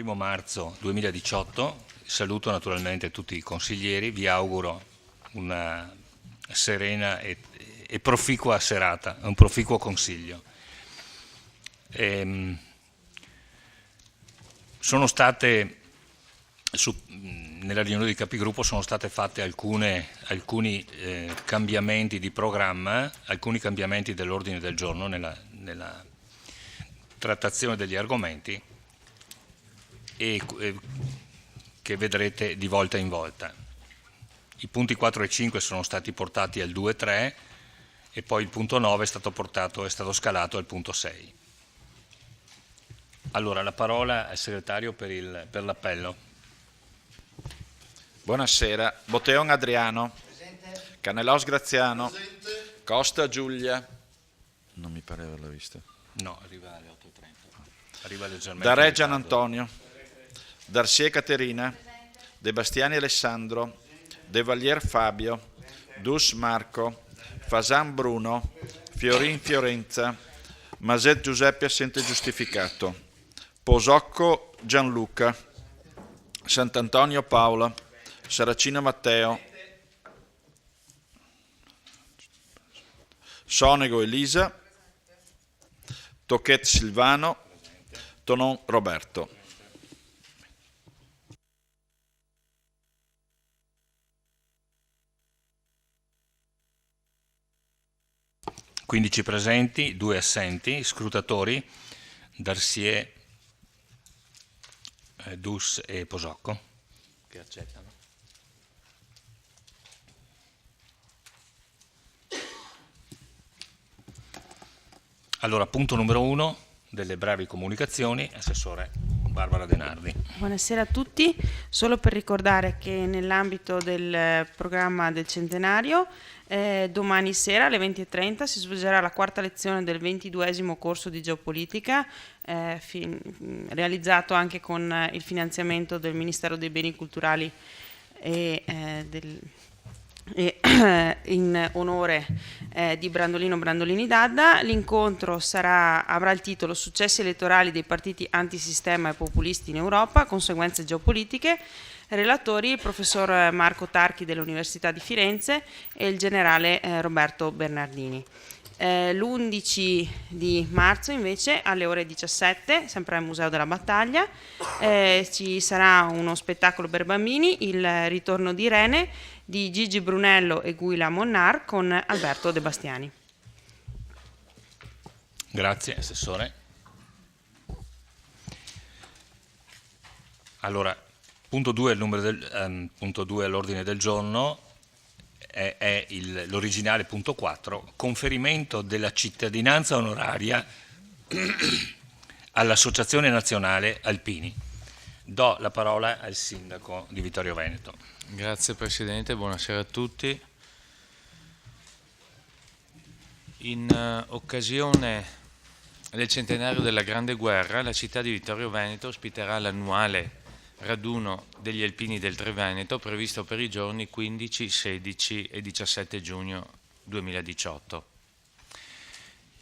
1 marzo 2018, saluto naturalmente tutti i consiglieri, vi auguro una serena e proficua serata, un proficuo consiglio. Nella riunione di capigruppo sono state fatte alcuni cambiamenti di programma, alcuni cambiamenti dell'ordine del giorno nella trattazione degli argomenti che vedrete di volta in volta. I punti 4 e 5 sono stati portati al 2 e 3 e poi il punto 9 è stato scalato al punto 6. Allora, la parola al segretario per l'appello. Buonasera. Botteon Adriano. Presente. Canelos Graziano. Presente. Costa Giulia. Non mi pare averla vista. No, arriva alle 8:30. Arriva leggermente. Dare Gian Antonio. Darsie Caterina. Presente. De Bastiani Alessandro. De Valier Fabio. Dus Marco. Fasan Bruno. Fiorin Fiorenza. Maset Giuseppe assente giustificato. Posocco Gianluca. Sant'Antonio Paola. Saracino Matteo. Sonego Elisa. Tochet Silvano. Tonon Roberto. Quindici presenti, 2 assenti, scrutatori, Darsie, Dus e Posocco, che accettano. Allora, punto numero 1 delle brevi comunicazioni, assessore Barbara Denardi. Buonasera a tutti, solo per ricordare che nell'ambito del programma del centenario domani sera alle 20:30 si svolgerà la quarta lezione del 22esimo corso di geopolitica realizzato anche con il finanziamento del Ministero dei Beni Culturali in onore di Brandolino Brandolini Dadda. L'incontro avrà il titolo Successi elettorali dei partiti antisistema e populisti in Europa, conseguenze geopolitiche. Relatori il professor Marco Tarchi dell'Università di Firenze e il generale Roberto Bernardini. L'11 di marzo invece alle ore 17, sempre al Museo della Battaglia, ci sarà uno spettacolo per bambini, il ritorno di Rene di Gigi Brunello e Guila Monnar con Alberto De Bastiani. Grazie, assessore. Allora, punto 2 all'ordine del giorno è l'originale punto 4, conferimento della cittadinanza onoraria all'Associazione Nazionale Alpini. Do la parola al sindaco di Vittorio Veneto. Grazie Presidente, buonasera a tutti. In occasione del centenario della Grande Guerra, la città di Vittorio Veneto ospiterà l'annuale raduno degli Alpini del Triveneto previsto per i giorni 15, 16 e 17 giugno 2018.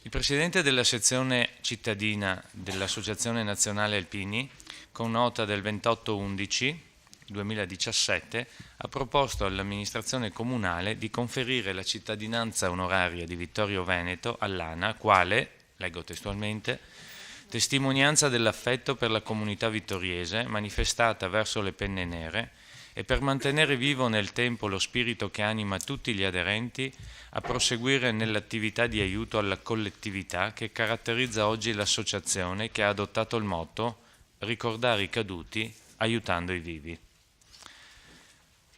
Il Presidente della sezione cittadina dell'Associazione Nazionale Alpini, con nota del 28/11/2017, ha proposto all'amministrazione comunale di conferire la cittadinanza onoraria di Vittorio Veneto all'ANA quale, leggo testualmente, testimonianza dell'affetto per la comunità vittoriese manifestata verso le penne nere e per mantenere vivo nel tempo lo spirito che anima tutti gli aderenti a proseguire nell'attività di aiuto alla collettività che caratterizza oggi l'associazione, che ha adottato il motto "Ricordare i caduti, aiutando i vivi".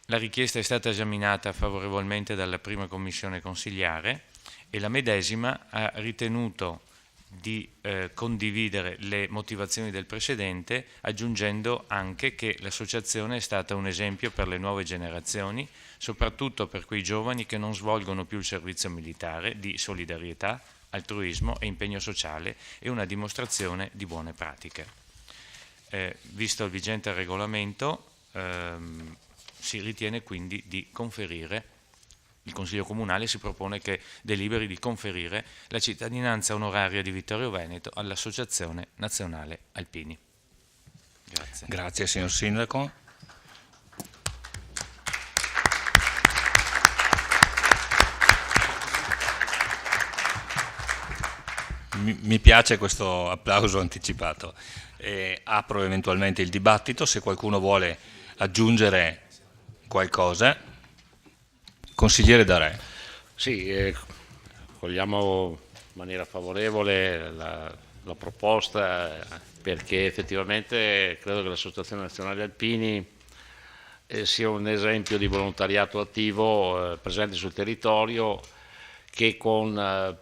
La richiesta è stata esaminata favorevolmente dalla prima commissione consiliare e la medesima ha ritenuto di condividere le motivazioni del precedente, aggiungendo anche che l'associazione è stata un esempio per le nuove generazioni, soprattutto per quei giovani che non svolgono più il servizio militare, di solidarietà, altruismo e impegno sociale, e una dimostrazione di buone pratiche. Visto il vigente regolamento, si ritiene quindi di conferire. Il Consiglio Comunale si propone che deliberi di conferire la cittadinanza onoraria di Vittorio Veneto all'Associazione Nazionale Alpini. Grazie. Grazie signor Sindaco. Mi piace questo applauso anticipato. Apro eventualmente il dibattito, se qualcuno vuole aggiungere qualcosa. Consigliere Darè. Sì, cogliamo in maniera favorevole la proposta, perché effettivamente credo che l'Associazione Nazionale Alpini sia un esempio di volontariato attivo presente sul territorio, che con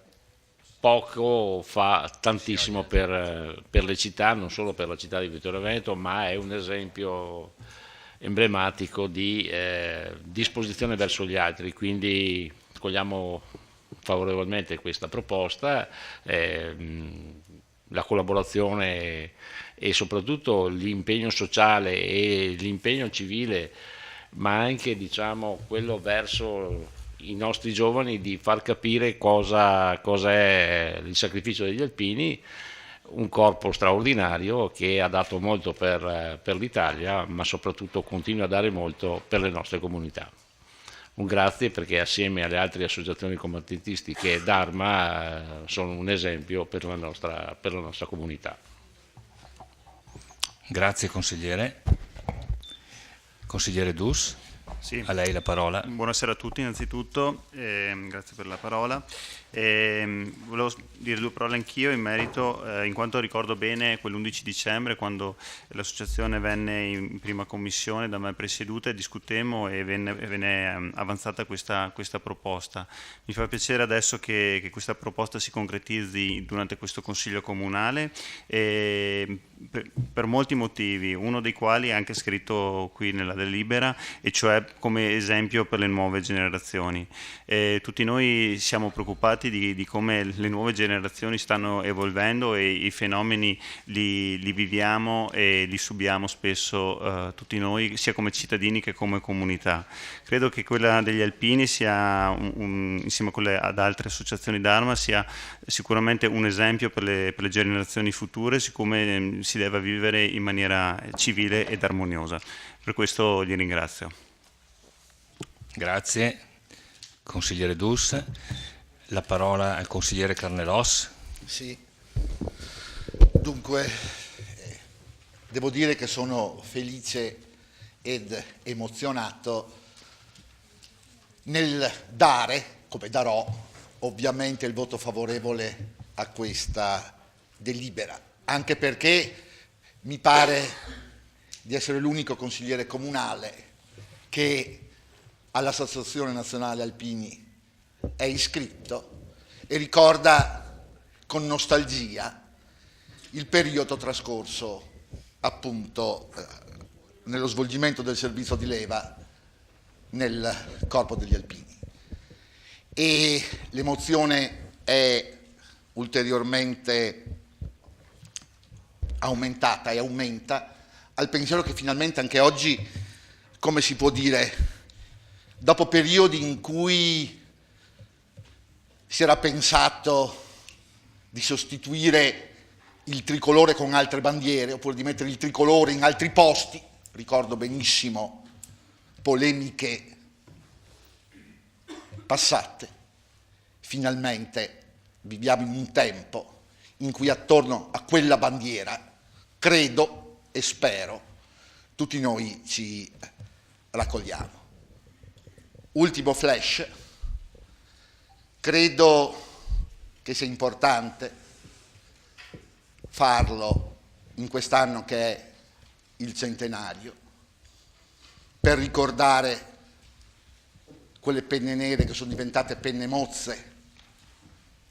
poco fa tantissimo per le città, non solo per la città di Vittorio Veneto, ma è un esempio emblematico di disposizione verso gli altri, quindi cogliamo favorevolmente questa proposta, la collaborazione e soprattutto l'impegno sociale e l'impegno civile, ma anche diciamo quello verso i nostri giovani, di far capire cosa è il sacrificio degli alpini, un corpo straordinario che ha dato molto per l'Italia, ma soprattutto continua a dare molto per le nostre comunità. Un grazie, perché assieme alle altre associazioni combattentistiche e Dharma sono un esempio per la nostra comunità. Grazie consigliere. Consigliere Dus. Sì. A lei la parola. Buonasera a tutti innanzitutto, grazie per la parola. Volevo dire due parole anch'io in merito, in quanto ricordo bene quell'11 dicembre quando l'associazione venne in prima commissione da me presieduta e discutemmo e venne avanzata questa proposta. Mi fa piacere adesso che questa proposta si concretizzi durante questo Consiglio Comunale, per molti motivi, uno dei quali è anche scritto qui nella delibera, e cioè come esempio per le nuove generazioni. Tutti noi siamo preoccupati di come le nuove generazioni stanno evolvendo e i fenomeni li viviamo e li subiamo spesso tutti noi, sia come cittadini che come comunità. Credo che quella degli alpini sia, insieme a quelle ad altre associazioni Dharma, sia sicuramente un esempio per le generazioni future, siccome si deve vivere in maniera civile ed armoniosa. Per questo gli ringrazio. Grazie. Consigliere Dus. La parola al consigliere Carnelos. Sì, dunque devo dire che sono felice ed emozionato nel dare, come darò, ovviamente il voto favorevole a questa delibera, anche perché mi pare di essere l'unico consigliere comunale che all'Associazione Nazionale Alpini è iscritto e ricorda con nostalgia il periodo trascorso appunto nello svolgimento del servizio di leva nel corpo degli alpini, e l'emozione è ulteriormente aumentata e aumenta al pensiero che finalmente anche oggi, come si può dire, dopo periodi in cui si era pensato di sostituire il tricolore con altre bandiere, oppure di mettere il tricolore in altri posti, ricordo benissimo polemiche passate, finalmente viviamo in un tempo in cui attorno a quella bandiera, credo e spero, tutti noi ci raccogliamo. Ultimo flash. Credo che sia importante farlo in quest'anno che è il centenario, per ricordare quelle penne nere che sono diventate penne mozze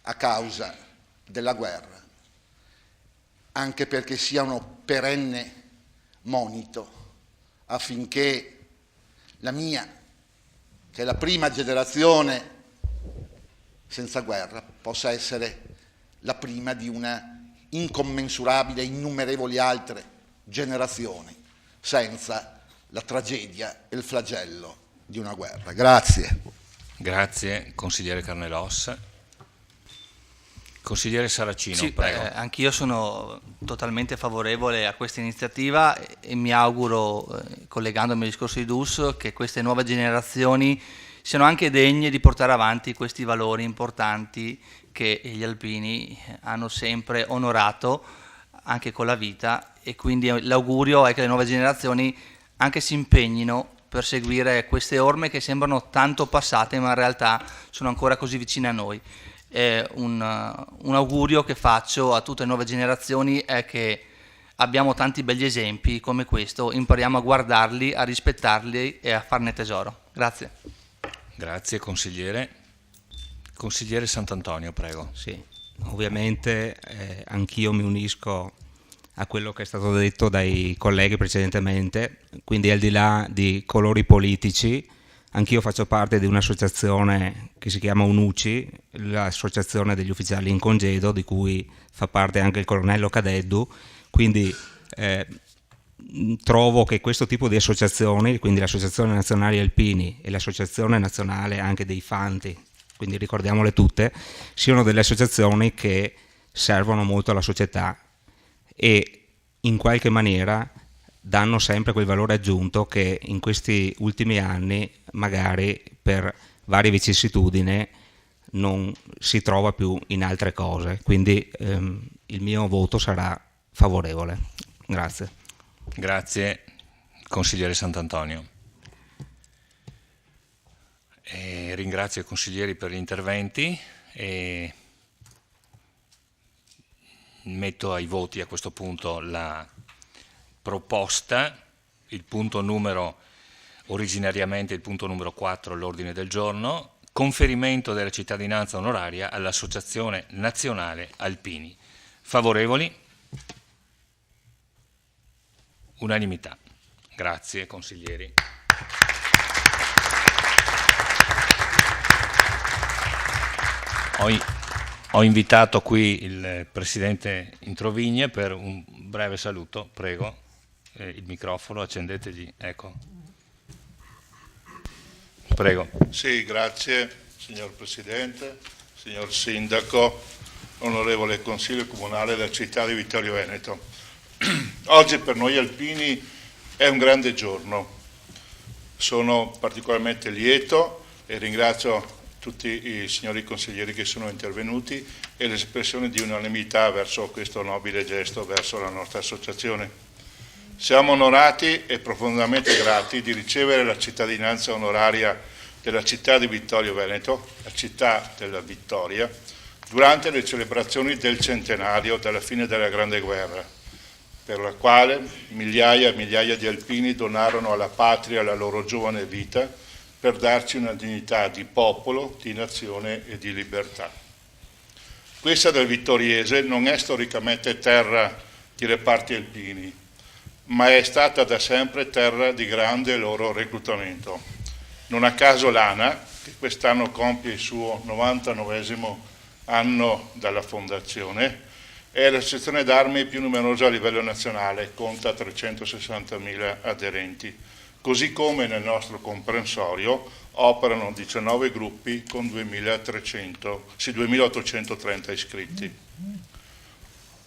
a causa della guerra, anche perché sia uno perenne monito affinché la mia, che è la prima generazione senza guerra, possa essere la prima di una incommensurabile, innumerevoli altre generazioni senza la tragedia e il flagello di una guerra. Grazie. Grazie, consigliere Carnelos. Consigliere Saracino, Sì, prego. anch'io sono totalmente favorevole a questa iniziativa e mi auguro, collegandomi al discorso di Dus, che queste nuove generazioni siano anche degne di portare avanti questi valori importanti che gli alpini hanno sempre onorato anche con la vita, e quindi l'augurio è che le nuove generazioni anche si impegnino per seguire queste orme che sembrano tanto passate ma in realtà sono ancora così vicine a noi. Un augurio che faccio a tutte le nuove generazioni è che abbiamo tanti begli esempi come questo, impariamo a guardarli, a rispettarli e a farne tesoro. Grazie. Grazie consigliere. Consigliere Sant'Antonio, prego. Sì, ovviamente anch'io mi unisco a quello che è stato detto dai colleghi precedentemente, quindi al di là di colori politici, anch'io faccio parte di un'associazione che si chiama UNUCI, l'associazione degli ufficiali in congedo, di cui fa parte anche il colonnello Cadeddu, quindi trovo che questo tipo di associazioni, quindi l'Associazione Nazionale Alpini e l'Associazione Nazionale anche dei Fanti, quindi ricordiamole tutte, siano delle associazioni che servono molto alla società e in qualche maniera danno sempre quel valore aggiunto che in questi ultimi anni magari per varie vicissitudini non si trova più in altre cose, quindi il mio voto sarà favorevole. Grazie. Grazie consigliere Sant'Antonio. Ringrazio i consiglieri per gli interventi e metto ai voti a questo punto la proposta, il punto numero, originariamente il punto numero 4 all'ordine del giorno, conferimento della cittadinanza onoraria all'Associazione Nazionale Alpini. Favorevoli? Unanimità. Grazie consiglieri. Ho invitato qui il Presidente Introvigne per un breve saluto, prego, il microfono, accendetegli, ecco. Prego. Sì, grazie signor Presidente, signor Sindaco, onorevole Consiglio Comunale della città di Vittorio Veneto. Oggi per noi alpini è un grande giorno, sono particolarmente lieto e ringrazio tutti i signori consiglieri che sono intervenuti e l'espressione di unanimità verso questo nobile gesto verso la nostra associazione. Siamo onorati e profondamente grati di ricevere la cittadinanza onoraria della città di Vittorio Veneto, la città della vittoria, durante le celebrazioni del centenario dalla fine della Grande Guerra, per la quale migliaia e migliaia di alpini donarono alla patria la loro giovane vita per darci una dignità di popolo, di nazione e di libertà. Questa del Vittoriese non è storicamente terra di reparti alpini, ma è stata da sempre terra di grande loro reclutamento. Non a caso l'ANA, che quest'anno compie il suo 99esimo anno dalla fondazione, è l'associazione d'armi più numerosa a livello nazionale, conta 360.000 aderenti. Così come nel nostro comprensorio operano 19 gruppi con 2.830 iscritti.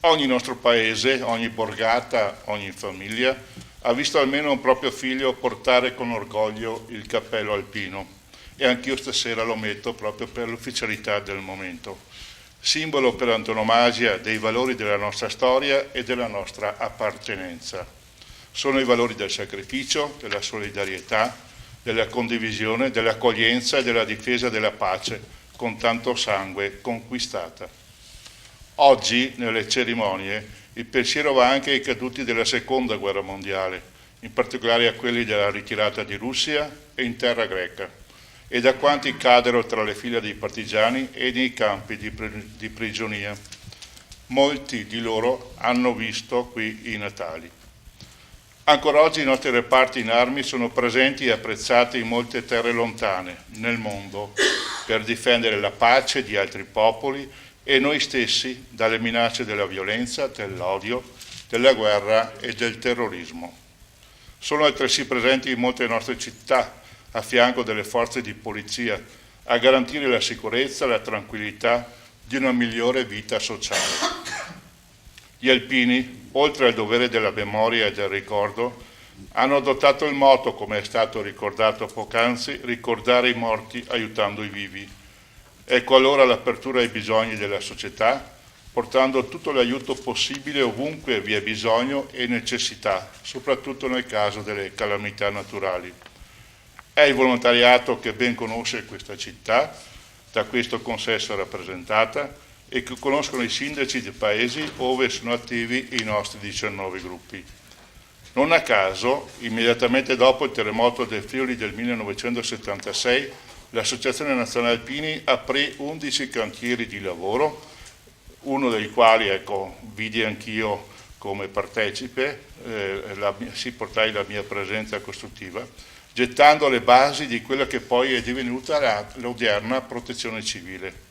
Ogni nostro paese, ogni borgata, ogni famiglia ha visto almeno un proprio figlio portare con orgoglio il cappello alpino e anch'io stasera lo metto proprio per l'ufficialità del momento, simbolo per antonomasia dei valori della nostra storia e della nostra appartenenza. Sono i valori del sacrificio, della solidarietà, della condivisione, dell'accoglienza e della difesa della pace con tanto sangue conquistata. Oggi, nelle cerimonie, il pensiero va anche ai caduti della Seconda Guerra Mondiale, in particolare a quelli della ritirata di Russia e in terra greca, e da quanti cadero tra le fila dei partigiani e nei campi di prigionia. Molti di loro hanno visto qui i Natali. Ancora oggi i nostri reparti in armi sono presenti e apprezzati in molte terre lontane nel mondo per difendere la pace di altri popoli e noi stessi dalle minacce della violenza, dell'odio, della guerra e del terrorismo. Sono altresì presenti in molte nostre città a fianco delle forze di polizia a garantire la sicurezza, la tranquillità di una migliore vita sociale. Gli alpini, oltre al dovere della memoria e del ricordo, hanno adottato il motto, come è stato ricordato poc'anzi, ricordare i morti aiutando i vivi. Ecco allora l'apertura ai bisogni della società, portando tutto l'aiuto possibile ovunque vi è bisogno e necessità, soprattutto nel caso delle calamità naturali. È il volontariato che ben conosce questa città, da questo consesso rappresentata, e che conoscono i sindaci dei paesi dove sono attivi i nostri 19 gruppi. Non a caso, immediatamente dopo il terremoto del Friuli del 1976, l'Associazione Nazionale Alpini aprì 11 cantieri di lavoro, uno dei quali, vidi anch'io come partecipe, portai la mia presenza costruttiva, gettando le basi di quella che poi è divenuta l'odierna protezione civile.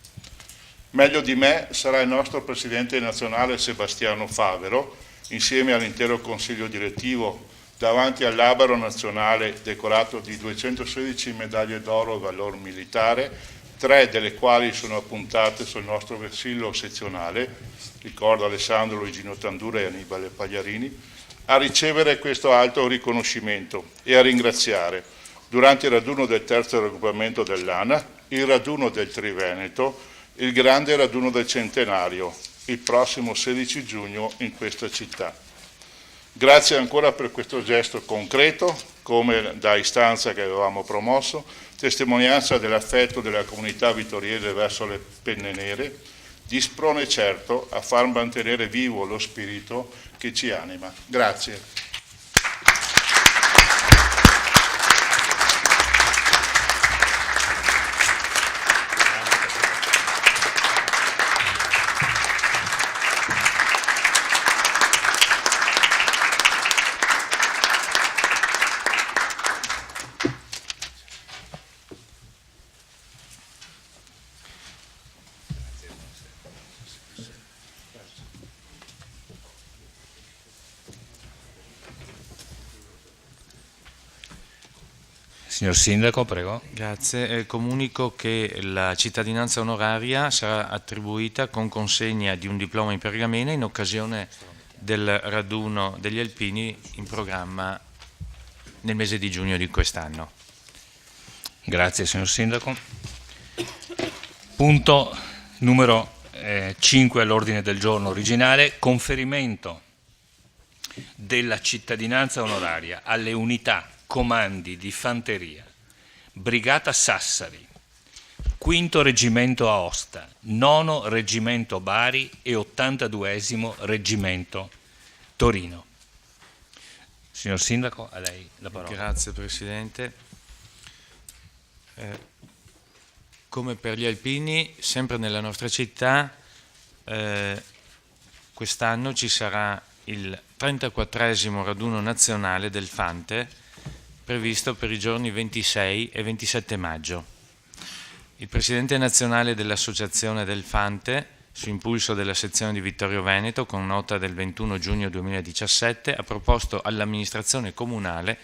Meglio di me sarà il nostro Presidente nazionale Sebastiano Favero, insieme all'intero Consiglio direttivo, davanti al Labaro nazionale decorato di 216 medaglie d'oro a valor militare, 3 delle quali sono appuntate sul nostro vessillo sezionale, ricordo Alessandro Luigino Tandura e Annibale Pagliarini, a ricevere questo alto riconoscimento e a ringraziare, durante il raduno del terzo raggruppamento dell'ANA, il raduno del Triveneto, il grande raduno del centenario, il prossimo 16 giugno in questa città. Grazie ancora per questo gesto concreto, come da istanza che avevamo promosso, testimonianza dell'affetto della comunità vittoriese verso le penne nere, di sprone certo a far mantenere vivo lo spirito che ci anima. Grazie. Signor Sindaco, prego. Grazie. Comunico che la cittadinanza onoraria sarà attribuita con consegna di un diploma in pergamena in occasione del raduno degli alpini in programma nel mese di giugno di quest'anno. Grazie, signor Sindaco. Punto numero 5 all'ordine del giorno originale, conferimento della cittadinanza onoraria alle unità comandi di fanteria, Brigata Sassari, 5° Reggimento Aosta, 9° Reggimento Bari e 82° Reggimento Torino. Signor Sindaco, a lei la parola. Grazie Presidente. Come per gli alpini, sempre nella nostra città, quest'anno ci sarà il 34° raduno nazionale del Fante, previsto per i giorni 26 e 27 maggio. Il Presidente nazionale dell'Associazione del Fante, su impulso della sezione di Vittorio Veneto, con nota del 21 giugno 2017, ha proposto all'amministrazione comunale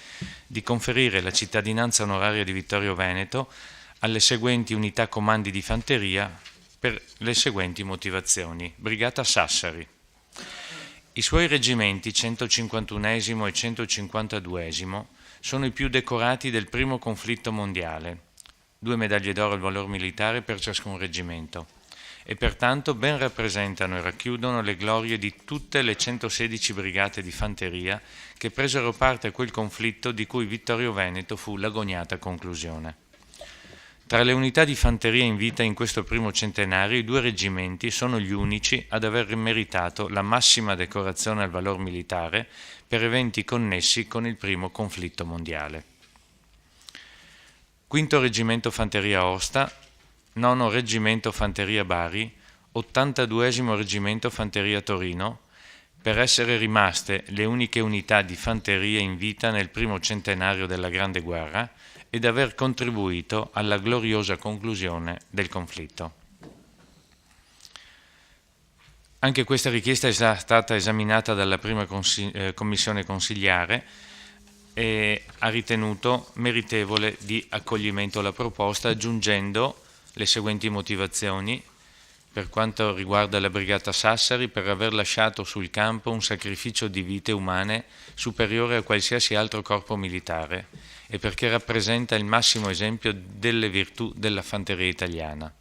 di conferire la cittadinanza onoraria di Vittorio Veneto alle seguenti unità comandi di fanteria per le seguenti motivazioni. Brigata Sassari. I suoi reggimenti 151° e 152° sono i più decorati del primo conflitto mondiale, 2 medaglie d'oro al valor militare per ciascun reggimento, e pertanto ben rappresentano e racchiudono le glorie di tutte le 116 brigate di fanteria che presero parte a quel conflitto di cui Vittorio Veneto fu l'agognata conclusione. Tra le unità di fanteria in vita in questo primo centenario, i 2 reggimenti sono gli unici ad aver meritato la massima decorazione al valor militare per eventi connessi con il primo conflitto mondiale. 5° Reggimento Fanteria Aosta, 9° Reggimento Fanteria Bari, 82° Reggimento Fanteria Torino, per essere rimaste le uniche unità di fanteria in vita nel primo centenario della Grande Guerra ed aver contribuito alla gloriosa conclusione del conflitto. Anche questa richiesta è stata esaminata dalla prima commissione consigliare e ha ritenuto meritevole di accoglimento la proposta, aggiungendo le seguenti motivazioni. per quanto riguarda la Brigata Sassari, per aver lasciato sul campo un sacrificio di vite umane superiore a qualsiasi altro corpo militare e perché rappresenta il massimo esempio delle virtù della fanteria italiana.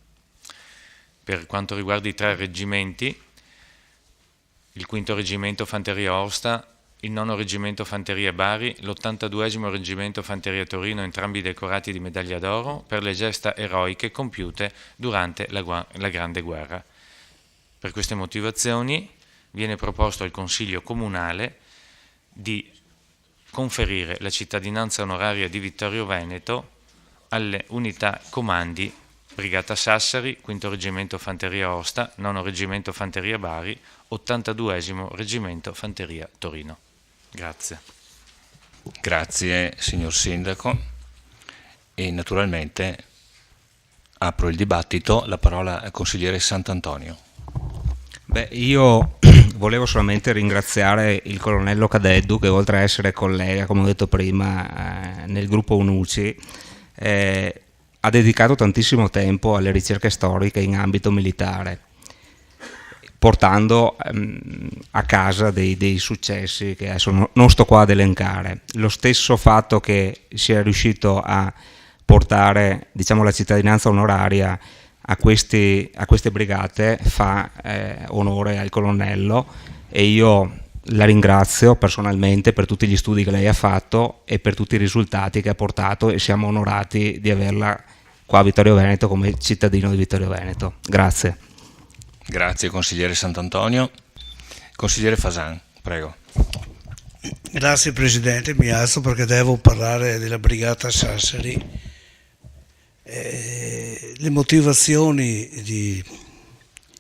Per quanto riguarda i 3 reggimenti, il 5° Reggimento Fanteria Aosta, il 9° Reggimento Fanteria Bari, l'82° Reggimento Fanteria Torino, entrambi decorati di medaglia d'oro per le gesta eroiche compiute durante la Grande Guerra. Per queste motivazioni viene proposto al Consiglio Comunale di conferire la cittadinanza onoraria di Vittorio Veneto alle unità comandi Brigata Sassari, 5° Reggimento Fanteria Aosta, 9° Reggimento Fanteria Bari, 82° Reggimento Fanteria Torino. Grazie. Grazie signor Sindaco e naturalmente apro il dibattito, la parola al consigliere Sant'Antonio. Beh, io volevo solamente ringraziare il colonnello Cadeddu che oltre a essere collega, come ho detto prima, nel gruppo UNUCI, ha dedicato tantissimo tempo alle ricerche storiche in ambito militare, portando a casa dei successi che adesso non sto qua ad elencare. Lo stesso fatto che sia riuscito a portare, diciamo, la cittadinanza onoraria a queste brigate fa onore al colonnello e io la ringrazio personalmente per tutti gli studi che lei ha fatto e per tutti i risultati che ha portato e siamo onorati di averla qua a Vittorio Veneto come cittadino di Vittorio Veneto. Grazie. Grazie consigliere Sant'Antonio. Consigliere Fasan, prego. Grazie Presidente, mi alzo perché devo parlare della Brigata Sassari. Le motivazioni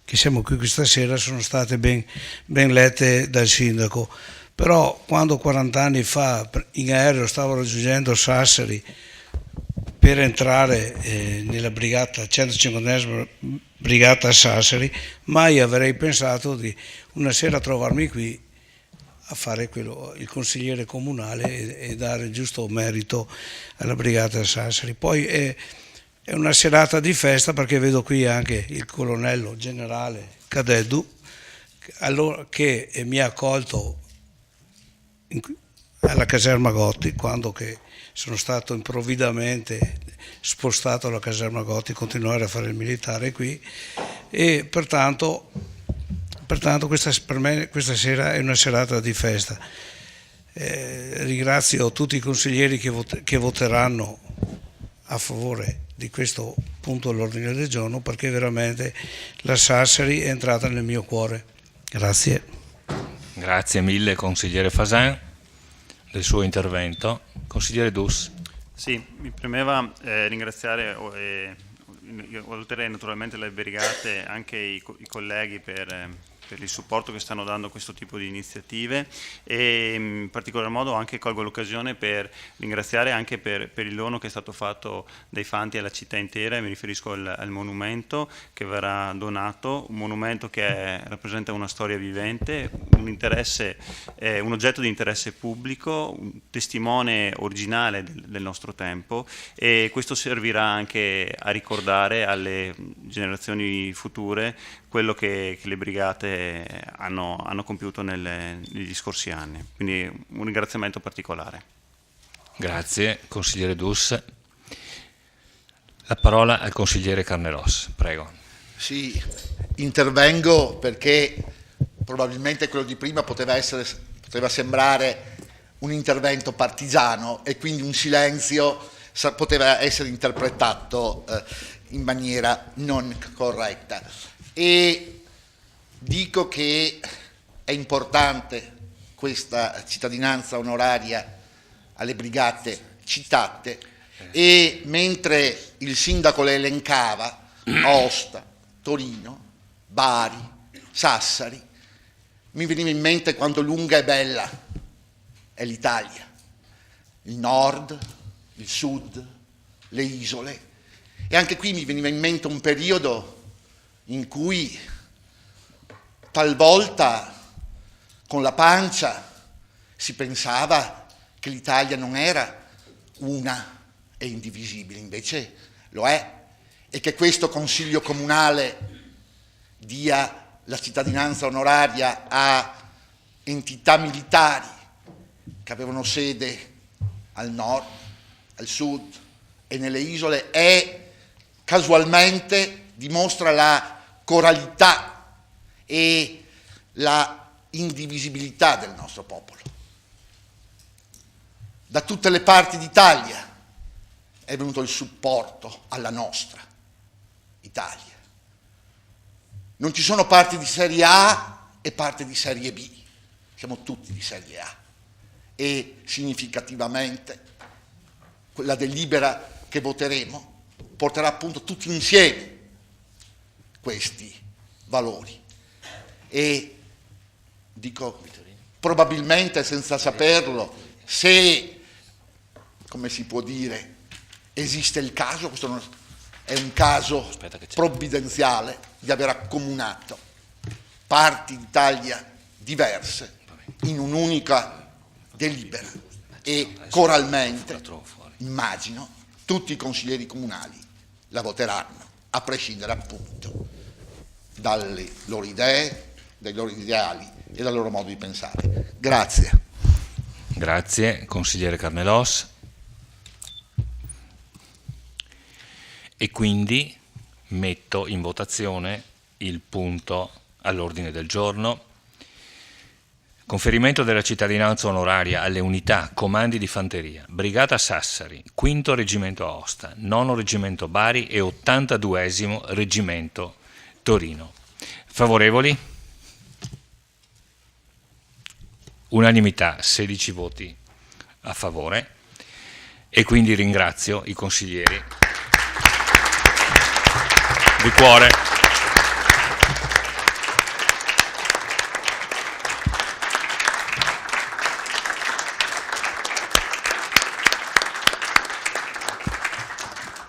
che siamo qui questa sera sono state ben lette dal Sindaco, però quando 40 anni fa in aereo stavo raggiungendo Sassari per entrare nella brigata 150esima Brigata Sassari, mai avrei pensato di una sera trovarmi qui a fare il consigliere comunale e dare giusto merito alla Brigata Sassari. Poi è una serata di festa perché vedo qui anche il colonnello generale Cadeddu che mi ha accolto alla caserma Gotti quando che sono stato improvvidamente spostato alla caserma Gotti, continuare a fare il militare qui e pertanto per me questa sera è una serata di festa. Ringrazio tutti i consiglieri che voteranno a favore di questo punto all'ordine del giorno perché veramente la Sassari è entrata nel mio cuore. Grazie. Grazie mille consigliere Fasan del suo intervento. Consigliere Dus. Sì, mi premeva ringraziare oltre naturalmente le brigate anche i colleghi per il supporto che stanno dando a questo tipo di iniziative e in particolar modo anche colgo l'occasione per ringraziare anche per il dono che è stato fatto dai Fanti alla città intera, e mi riferisco al monumento che verrà donato, un monumento che rappresenta una storia vivente, un oggetto di interesse pubblico, un testimone originale del nostro tempo, e questo servirà anche a ricordare alle generazioni future quello che le brigate hanno compiuto negli scorsi anni. Quindi un ringraziamento particolare. Grazie, consigliere Dus. La parola al consigliere Carneros, prego. Sì, intervengo perché probabilmente quello di prima poteva sembrare un intervento partigiano e quindi un silenzio poteva essere interpretato in maniera non corretta. E dico che è importante questa cittadinanza onoraria alle brigate citate e mentre il sindaco le elencava, Aosta, Torino, Bari, Sassari, mi veniva in mente quanto lunga e bella è l'Italia, il nord, il sud, le isole, e anche qui mi veniva in mente un periodo in cui talvolta con la pancia si pensava che l'Italia non era una e indivisibile, invece lo è, e che questo Consiglio Comunale dia la cittadinanza onoraria a entità militari che avevano sede al nord, al sud e nelle isole, casualmente dimostra la coralità e la indivisibilità del nostro popolo. Da tutte le parti d'Italia è venuto il supporto alla nostra Italia. Non ci sono parti di serie A e parti di serie B, siamo tutti di serie A e significativamente quella delibera che voteremo porterà appunto tutti insieme questi valori e dico probabilmente senza saperlo, se, come si può dire, esiste il caso, questo è un caso provvidenziale di aver accomunato parti d'Italia diverse in un'unica delibera e coralmente, immagino, tutti i consiglieri comunali la voteranno, a prescindere appunto dalle loro idee, dai loro ideali e dal loro modo di pensare. Grazie. Grazie, consigliere Carnelos. E quindi metto in votazione il punto all'ordine del giorno. Conferimento della cittadinanza onoraria alle unità comandi di fanteria, Brigata Sassari, 5° Reggimento Aosta, 9° Reggimento Bari e 82° Reggimento Torino. Favorevoli? Unanimità, 16 voti a favore, e quindi ringrazio i consiglieri di cuore.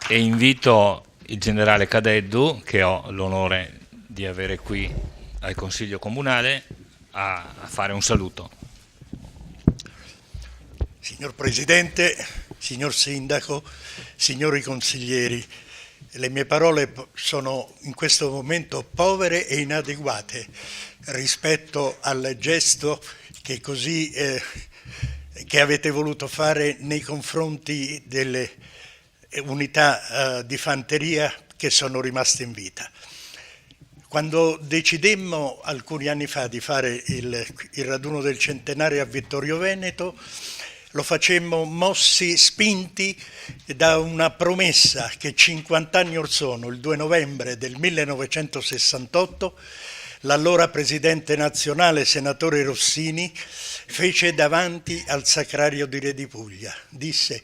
E invito il generale Cadeddu, che ho l'onore di avere qui al Consiglio Comunale, a fare un saluto. Signor Presidente, signor Sindaco, signori consiglieri, le mie parole sono in questo momento povere e inadeguate rispetto al gesto che che avete voluto fare nei confronti delle unità di fanteria che sono rimaste in vita. Quando decidemmo alcuni anni fa di fare il raduno del centenario a Vittorio Veneto, lo facemmo spinti da una promessa che 50 anni or sono, il 2 novembre del 1968, l'allora presidente nazionale, senatore Rossini, fece davanti al Sacrario di Re di Puglia. Disse: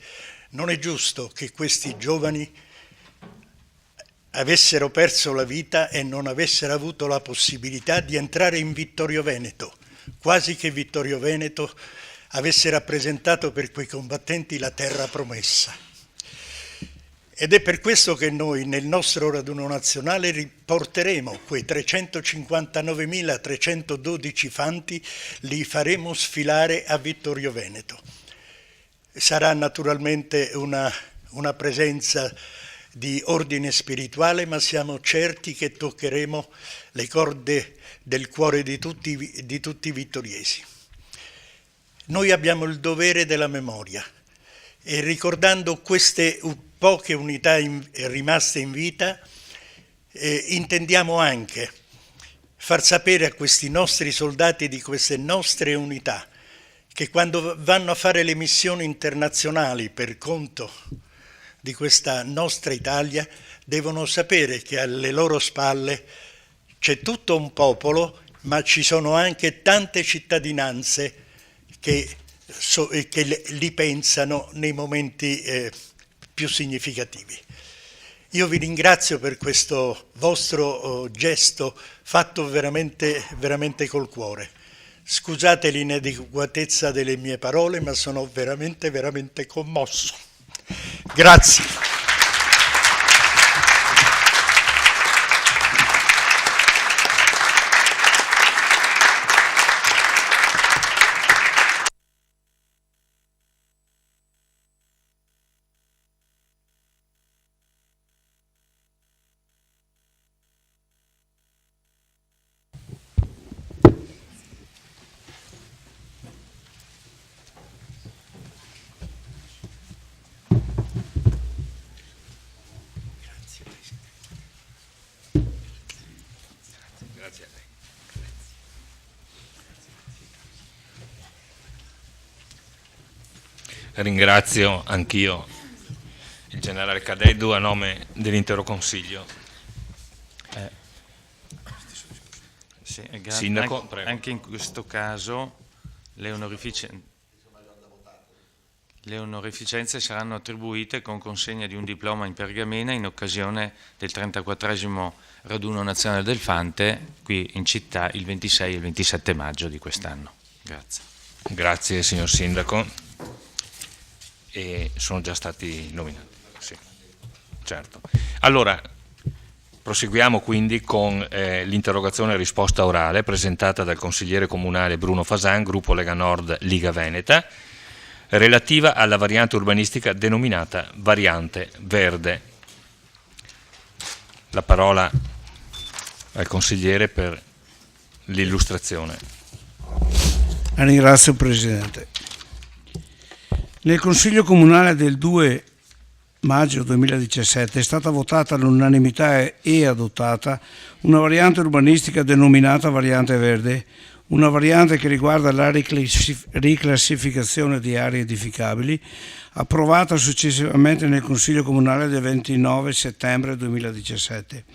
non è giusto che questi giovani avessero perso la vita e non avessero avuto la possibilità di entrare in Vittorio Veneto, quasi che Vittorio Veneto avesse rappresentato per quei combattenti la terra promessa. Ed è per questo che noi nel nostro raduno nazionale riporteremo quei 359.312 fanti, li faremo sfilare a Vittorio Veneto. Sarà naturalmente una presenza di ordine spirituale, ma siamo certi che toccheremo le corde del cuore di tutti i vittoriesi. Noi abbiamo il dovere della memoria e ricordando queste poche unità rimaste in vita, intendiamo anche far sapere a questi nostri soldati di queste nostre unità che quando vanno a fare le missioni internazionali per conto di questa nostra Italia devono sapere che alle loro spalle c'è tutto un popolo, ma ci sono anche tante cittadinanze che li pensano nei momenti più significativi. Io vi ringrazio per questo vostro gesto fatto veramente, veramente col cuore. Scusate l'inadeguatezza delle mie parole, ma sono veramente, veramente commosso. Grazie. ringrazio anch'io il generale Cadeddu a nome dell'intero Consiglio. Sì, Sindaco, prego. Anche in questo caso le onorificenze saranno attribuite con consegna di un diploma in pergamena in occasione del 34esimo raduno nazionale del Fante qui in città il 26 e il 27 maggio di quest'anno. Grazie. Grazie signor Sindaco. E sono già stati nominati. Sì, certo. Allora, proseguiamo quindi con l'interrogazione e risposta orale presentata dal consigliere comunale Bruno Fasan, gruppo Lega Nord Liga Veneta, relativa alla variante urbanistica denominata variante verde. La parola al consigliere per l'illustrazione. Ringrazio Presidente. Nel Consiglio Comunale del 2 maggio 2017 è stata votata all'unanimità e adottata una variante urbanistica denominata variante verde, una variante che riguarda la riclassificazione di aree edificabili, approvata successivamente nel Consiglio Comunale del 29 settembre 2017.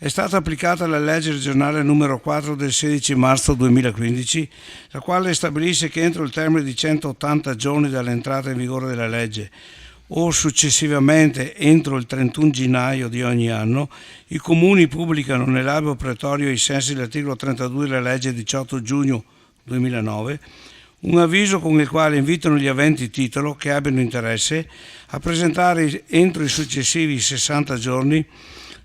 È stata applicata la legge regionale numero 4 del 16 marzo 2015, la quale stabilisce che entro il termine di 180 giorni dall'entrata in vigore della legge o successivamente entro il 31 gennaio di ogni anno, i comuni pubblicano nell'albo pretorio ai sensi dell'articolo 32 della legge 18 giugno 2009 un avviso con il quale invitano gli aventi titolo che abbiano interesse a presentare entro i successivi 60 giorni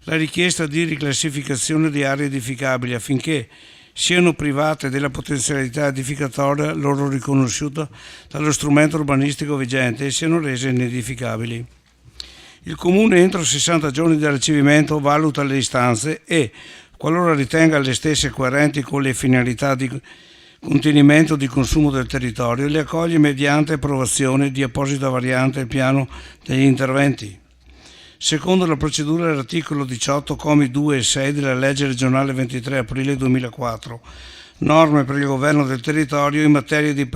la richiesta di riclassificazione di aree edificabili affinché siano private della potenzialità edificatoria loro riconosciuta dallo strumento urbanistico vigente e siano rese inedificabili. Il Comune entro 60 giorni dal ricevimento valuta le istanze e, qualora ritenga le stesse coerenti con le finalità di contenimento di consumo del territorio, le accoglie mediante approvazione di apposita variante al piano degli interventi. Secondo la procedura dell'articolo 18, commi 2 e 6 della legge regionale 23 aprile 2004, norme per il governo del territorio in materia di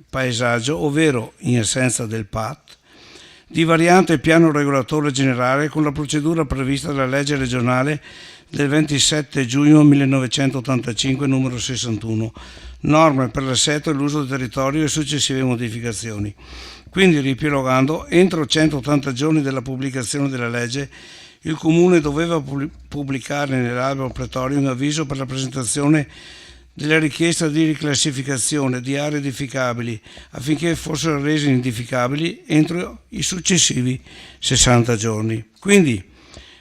paesaggio, ovvero, in assenza del PAT, di variante piano regolatore generale con la procedura prevista dalla legge regionale del 27 giugno 1985 numero 61, norme per l'assetto e l'uso del territorio e successive modificazioni. Quindi, riepilogando, entro 180 giorni dalla pubblicazione della legge, il Comune doveva pubblicare nell'albo pretorio un avviso per la presentazione della richiesta di riclassificazione di aree edificabili affinché fossero rese inedificabili entro i successivi 60 giorni. Quindi,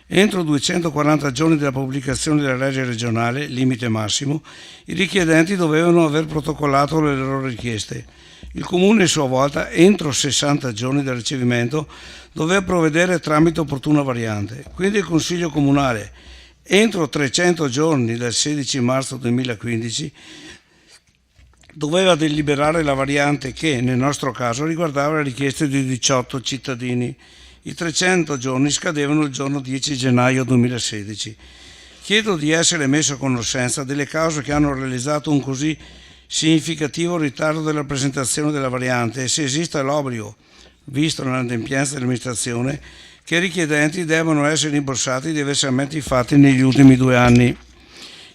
entro 240 giorni dalla pubblicazione della legge regionale, limite massimo, i richiedenti dovevano aver protocollato le loro richieste. Il Comune, a sua volta, entro 60 giorni dal ricevimento, doveva provvedere tramite opportuna variante. Quindi il Consiglio Comunale, entro 300 giorni dal 16 marzo 2015, doveva deliberare la variante che, nel nostro caso, riguardava le richieste di 18 cittadini. I 300 giorni scadevano il giorno 10 gennaio 2016. Chiedo di essere messo a conoscenza delle cause che hanno realizzato un così significativo ritardo della presentazione della variante e se esista l'obbligo, visto l'inadempienza dell'amministrazione, che i richiedenti devono essere rimborsati dei versamenti fatti negli ultimi 2 anni.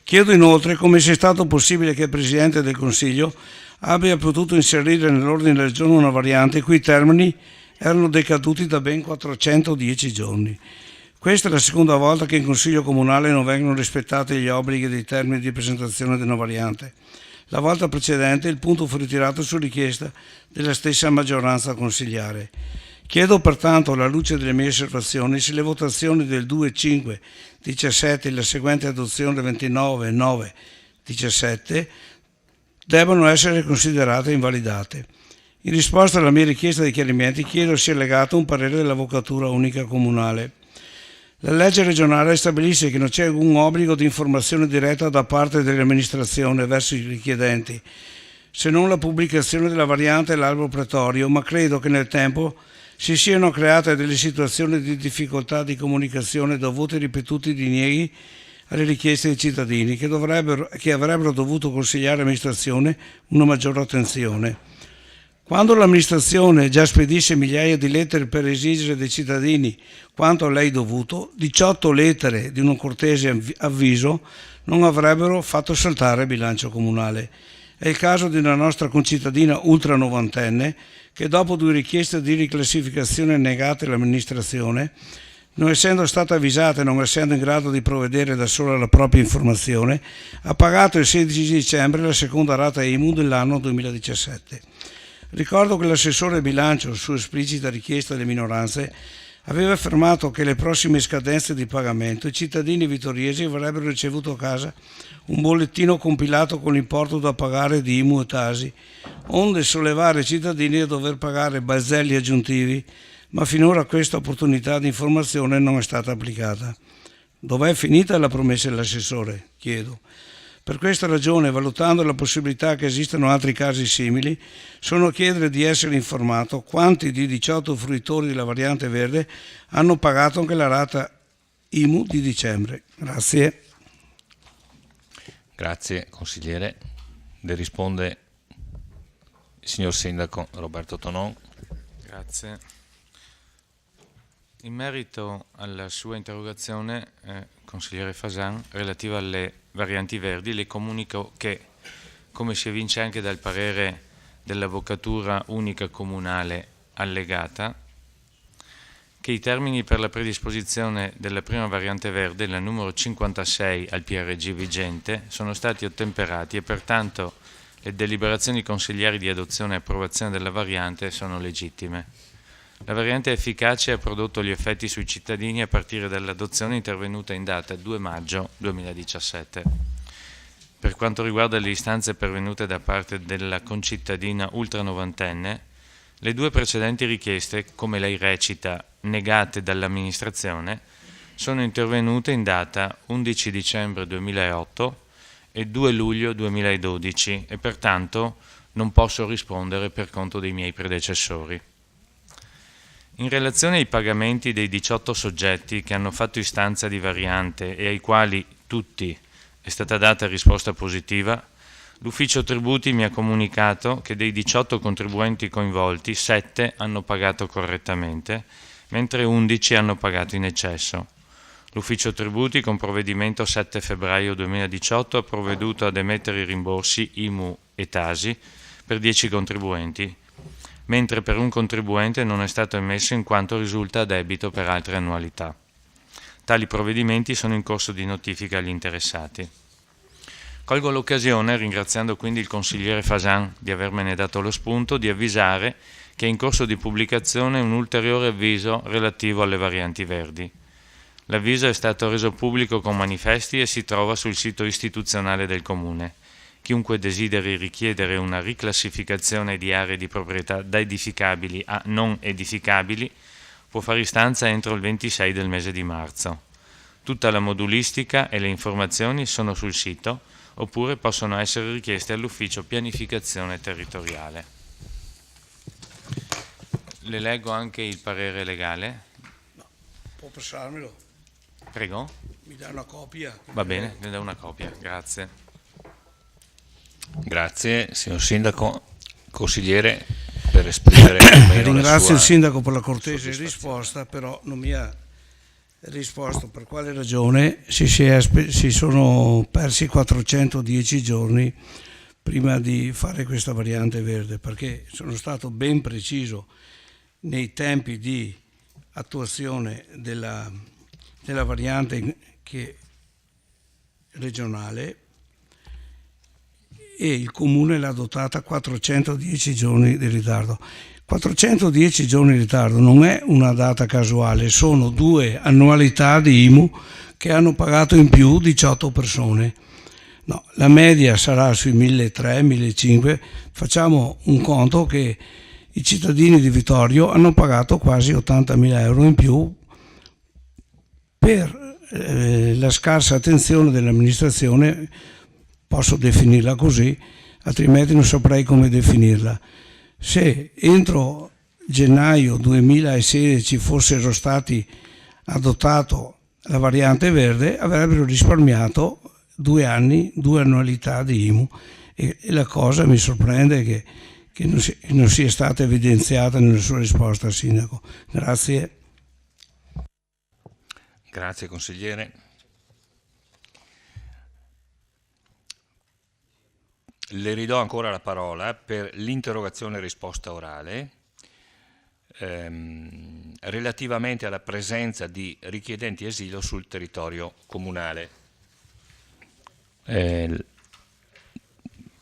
Chiedo inoltre come sia stato possibile che il Presidente del Consiglio abbia potuto inserire nell'ordine del giorno una variante i cui termini erano decaduti da ben 410 giorni. Questa è la seconda volta che in Consiglio Comunale non vengono rispettati gli obblighi dei termini di presentazione di una variante. La volta precedente il punto fu ritirato su richiesta della stessa maggioranza consigliare. Chiedo pertanto, alla luce delle mie osservazioni, se le votazioni del 2, 5, 17 e la seguente adozione 29, 9, 17 debbano essere considerate invalidate. In risposta alla mia richiesta di chiarimenti chiedo sia allegato un parere dell'Avvocatura Unica Comunale. La legge regionale stabilisce che non c'è alcun obbligo di informazione diretta da parte dell'amministrazione verso i richiedenti, se non la pubblicazione della variante all'albo pretorio, ma credo che nel tempo si siano create delle situazioni di difficoltà di comunicazione dovute ai ripetuti dinieghi alle richieste dei cittadini che avrebbero dovuto consigliare all'amministrazione una maggiore attenzione. Quando l'amministrazione già spedisce migliaia di lettere per esigere dai cittadini quanto a lei dovuto, 18 lettere di un cortese avviso non avrebbero fatto saltare il bilancio comunale. È il caso di una nostra concittadina ultra novantenne che dopo 2 richieste di riclassificazione negate all'amministrazione, non essendo stata avvisata e non essendo in grado di provvedere da sola alla propria informazione, ha pagato il 16 dicembre la seconda rata IMU dell'anno 2017. Ricordo che l'assessore bilancio, su esplicita richiesta delle minoranze, aveva affermato che le prossime scadenze di pagamento i cittadini vittoriesi avrebbero ricevuto a casa un bollettino compilato con l'importo da pagare di IMU e Tasi, onde sollevare i cittadini a dover pagare balzelli aggiuntivi, ma finora questa opportunità di informazione non è stata applicata. Dov'è finita la promessa dell'assessore? Chiedo. Per questa ragione, valutando la possibilità che esistano altri casi simili, sono a chiedere di essere informato quanti di 18 fruitori della variante verde hanno pagato anche la rata IMU di dicembre. Grazie. Grazie consigliere. Le risponde il signor Sindaco Roberto Tonon. Grazie. In merito alla sua interrogazione, consigliere Fasan, relativa alle varianti verdi, le comunico che, come si evince anche dal parere dell'Avvocatura Unica Comunale allegata, che i termini per la predisposizione della prima variante verde, la numero 56 al PRG vigente, sono stati ottemperati e pertanto le deliberazioni consigliari di adozione e approvazione della variante sono legittime. La variante efficace ha prodotto gli effetti sui cittadini a partire dall'adozione intervenuta in data 2 maggio 2017. Per quanto riguarda le istanze pervenute da parte della concittadina ultranovantenne, le 2 precedenti richieste, come lei recita, negate dall'amministrazione, sono intervenute in data 11 dicembre 2008 e 2 luglio 2012 e pertanto non posso rispondere per conto dei miei predecessori. In relazione ai pagamenti dei 18 soggetti che hanno fatto istanza di variante e ai quali tutti è stata data risposta positiva, l'Ufficio Tributi mi ha comunicato che dei 18 contribuenti coinvolti 7 hanno pagato correttamente, mentre 11 hanno pagato in eccesso. L'Ufficio Tributi con provvedimento 7 febbraio 2018 ha provveduto ad emettere i rimborsi IMU e Tasi per 10 contribuenti, mentre per un contribuente non è stato emesso in quanto risulta a debito per altre annualità. Tali provvedimenti sono in corso di notifica agli interessati. Colgo l'occasione, ringraziando quindi il consigliere Fasan di avermene dato lo spunto, di avvisare che è in corso di pubblicazione un ulteriore avviso relativo alle varianti verdi. L'avviso è stato reso pubblico con manifesti e si trova sul sito istituzionale del Comune. Chiunque desideri richiedere una riclassificazione di aree di proprietà da edificabili a non edificabili può fare istanza entro il 26 del mese di marzo. Tutta la modulistica e le informazioni sono sul sito oppure possono essere richieste all'ufficio pianificazione territoriale. Le leggo anche il parere legale. No, può passarmelo? Prego? Mi dà una copia? Va bene, ne do una copia, grazie. Grazie, signor Sindaco. Consigliere, per esprimere almeno ringrazio il Sindaco per la cortese risposta, però non mi ha risposto per quale ragione si sono persi 410 giorni prima di fare questa variante verde, perché sono stato ben preciso nei tempi di attuazione della variante regionale e il Comune l'ha adottata 410 giorni di ritardo. 410 giorni di ritardo non è una data casuale, sono 2 annualità di IMU che hanno pagato in più 18 persone. No, la media sarà sui 1.300-1.500, facciamo un conto che i cittadini di Vittorio hanno pagato quasi 80.000 euro in più per la scarsa attenzione dell'amministrazione, posso definirla così, altrimenti non saprei come definirla. Se entro gennaio 2016 fossero stati adottato la variante verde, avrebbero risparmiato 2 anni, 2 annualità di IMU, e la cosa mi sorprende che non sia stata evidenziata nella sua risposta, Sindaco. Grazie. Grazie consigliere. Le ridò ancora la parola per l'interrogazione e risposta orale relativamente alla presenza di richiedenti asilo sul territorio comunale.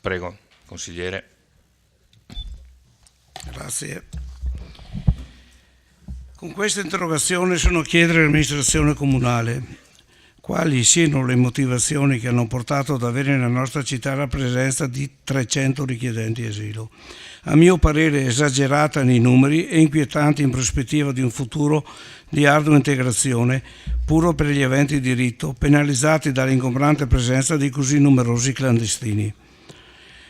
Prego, consigliere. Grazie. Con questa interrogazione sono a chiedere all'amministrazione comunale quali siano le motivazioni che hanno portato ad avere nella nostra città la presenza di 300 richiedenti asilo. A mio parere esagerata nei numeri e inquietante in prospettiva di un futuro di ardua integrazione, puro per gli aventi diritto, penalizzati dall'ingombrante presenza di così numerosi clandestini.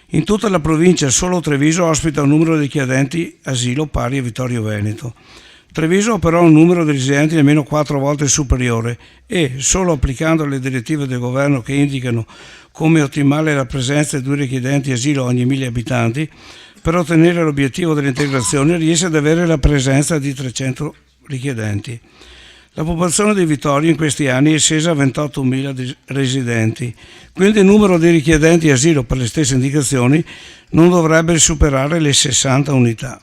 In tutta la provincia solo Treviso ospita un numero di richiedenti asilo pari a Vittorio Veneto. Treviso ha però un numero di residenti almeno 4 volte superiore e, solo applicando le direttive del governo che indicano come ottimale la presenza di 2 richiedenti asilo ogni 1000 abitanti, per ottenere l'obiettivo dell'integrazione riesce ad avere la presenza di 300 richiedenti. La popolazione di Vittorio in questi anni è scesa a 28.000 residenti, quindi il numero di richiedenti asilo per le stesse indicazioni non dovrebbe superare le 60 unità.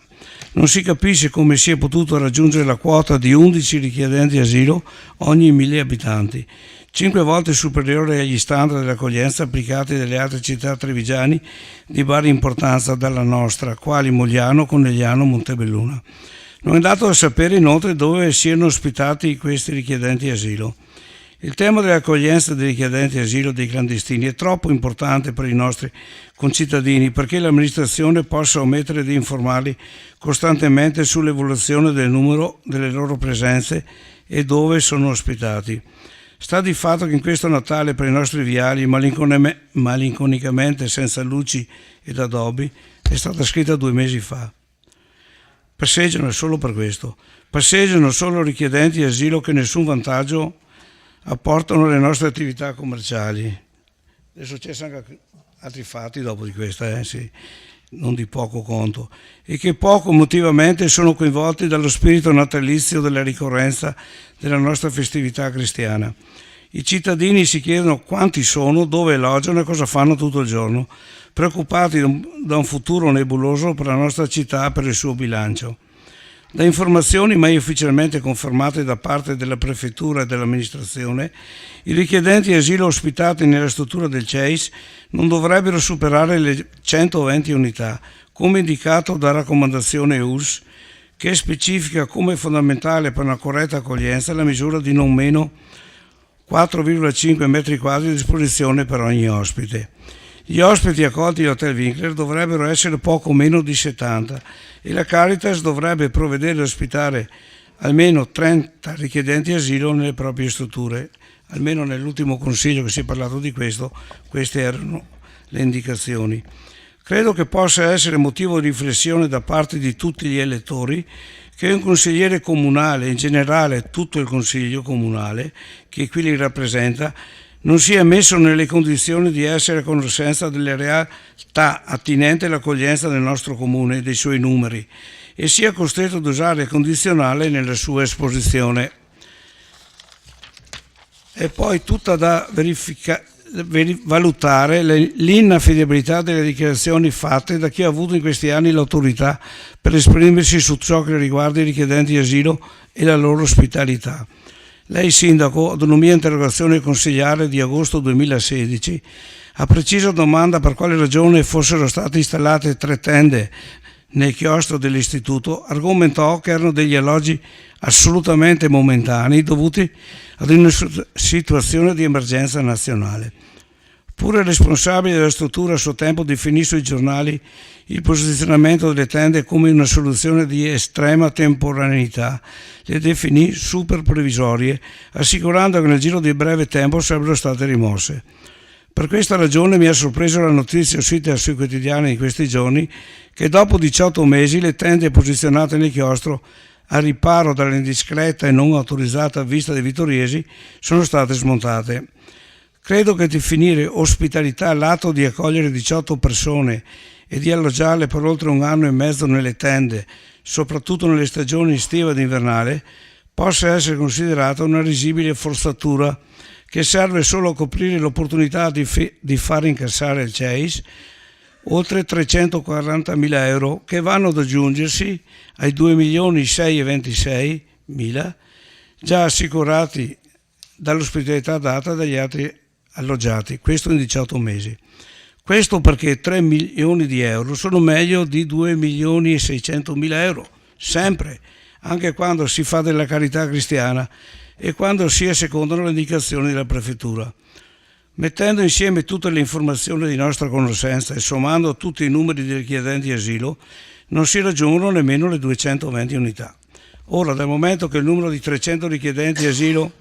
Non si capisce come si è potuto raggiungere la quota di 11 richiedenti asilo ogni 1000 abitanti, 5 volte superiore agli standard dell'accoglienza applicati dalle altre città trevigiane di varia importanza dalla nostra, quali Mogliano, Conegliano, Montebelluna. Non è dato da sapere inoltre dove siano ospitati questi richiedenti asilo. Il tema dell'accoglienza dei richiedenti asilo dei clandestini è troppo importante per i nostri concittadini perché l'amministrazione possa omettere di informarli costantemente sull'evoluzione del numero delle loro presenze e dove sono ospitati. Sta di fatto che in questo Natale per i nostri viali, malinconicamente senza luci ed addobbi, è stata scritta 2 mesi fa. Passeggiano solo per questo. Passeggiano solo richiedenti asilo che nessun vantaggio apportano alle nostre attività commerciali. È successo anche altri fatti dopo di questa, sì, non di poco conto, e che poco emotivamente sono coinvolti dallo spirito natalizio della ricorrenza della nostra festività cristiana. I cittadini si chiedono quanti sono, dove alloggiano e cosa fanno tutto il giorno, preoccupati da un futuro nebuloso per la nostra città e per il suo bilancio. Da informazioni mai ufficialmente confermate da parte della Prefettura e dell'amministrazione, i richiedenti asilo ospitati nella struttura del CEIS non dovrebbero superare le 120 unità, come indicato da raccomandazione ULSS, che specifica come fondamentale per una corretta accoglienza la misura di non meno 4,5 metri quadri a disposizione per ogni ospite. Gli ospiti accolti all'Hotel Winkler dovrebbero essere poco meno di 70 e la Caritas dovrebbe provvedere ad ospitare almeno 30 richiedenti asilo nelle proprie strutture. Almeno nell'ultimo consiglio che si è parlato di questo, queste erano le indicazioni. Credo che possa essere motivo di riflessione da parte di tutti gli elettori che un consigliere comunale, in generale tutto il consiglio comunale, che qui li rappresenta, non sia messo nelle condizioni di essere a conoscenza delle realtà attinenti all'accoglienza del nostro comune e dei suoi numeri e sia costretto ad usare il condizionale nella sua esposizione. È poi tutta da valutare l'inaffidabilità delle dichiarazioni fatte da chi ha avuto in questi anni l'autorità per esprimersi su ciò che riguarda i richiedenti asilo e la loro ospitalità. Lei, Sindaco, ad una mia interrogazione consigliare di agosto 2016, a precisa domanda per quale ragione fossero state installate 3 tende nel chiostro dell'istituto, argomentò che erano degli alloggi assolutamente momentanei dovuti ad una situazione di emergenza nazionale. Pure il responsabile della struttura a suo tempo definì sui giornali il posizionamento delle tende come una soluzione di estrema temporaneità, le definì super provvisorie, assicurando che nel giro di breve tempo sarebbero state rimosse. Per questa ragione mi ha sorpreso la notizia uscita sui quotidiani in questi giorni che dopo 18 mesi le tende posizionate nel chiostro a riparo dall'indiscreta e non autorizzata visita dei vittoriesi sono state smontate. Credo che definire ospitalità l'atto di accogliere 18 persone e di alloggiarle per oltre 1 anno e mezzo nelle tende, soprattutto nelle stagioni estiva ed invernale, possa essere considerata una risibile forzatura che serve solo a coprire l'opportunità di far incassare al CEIS oltre 340.000 euro che vanno ad aggiungersi ai 2.626.000 già assicurati dall'ospitalità data dagli altri alloggiati, questo in 18 mesi. Questo perché 3 milioni di euro sono meglio di 2.600.000 euro, sempre, anche quando si fa della carità cristiana e quando si assecondano le indicazioni della prefettura. Mettendo insieme tutte le informazioni di nostra conoscenza e sommando tutti i numeri di richiedenti asilo, non si raggiungono nemmeno le 220 unità. Ora, dal momento che il numero di 300 richiedenti asilo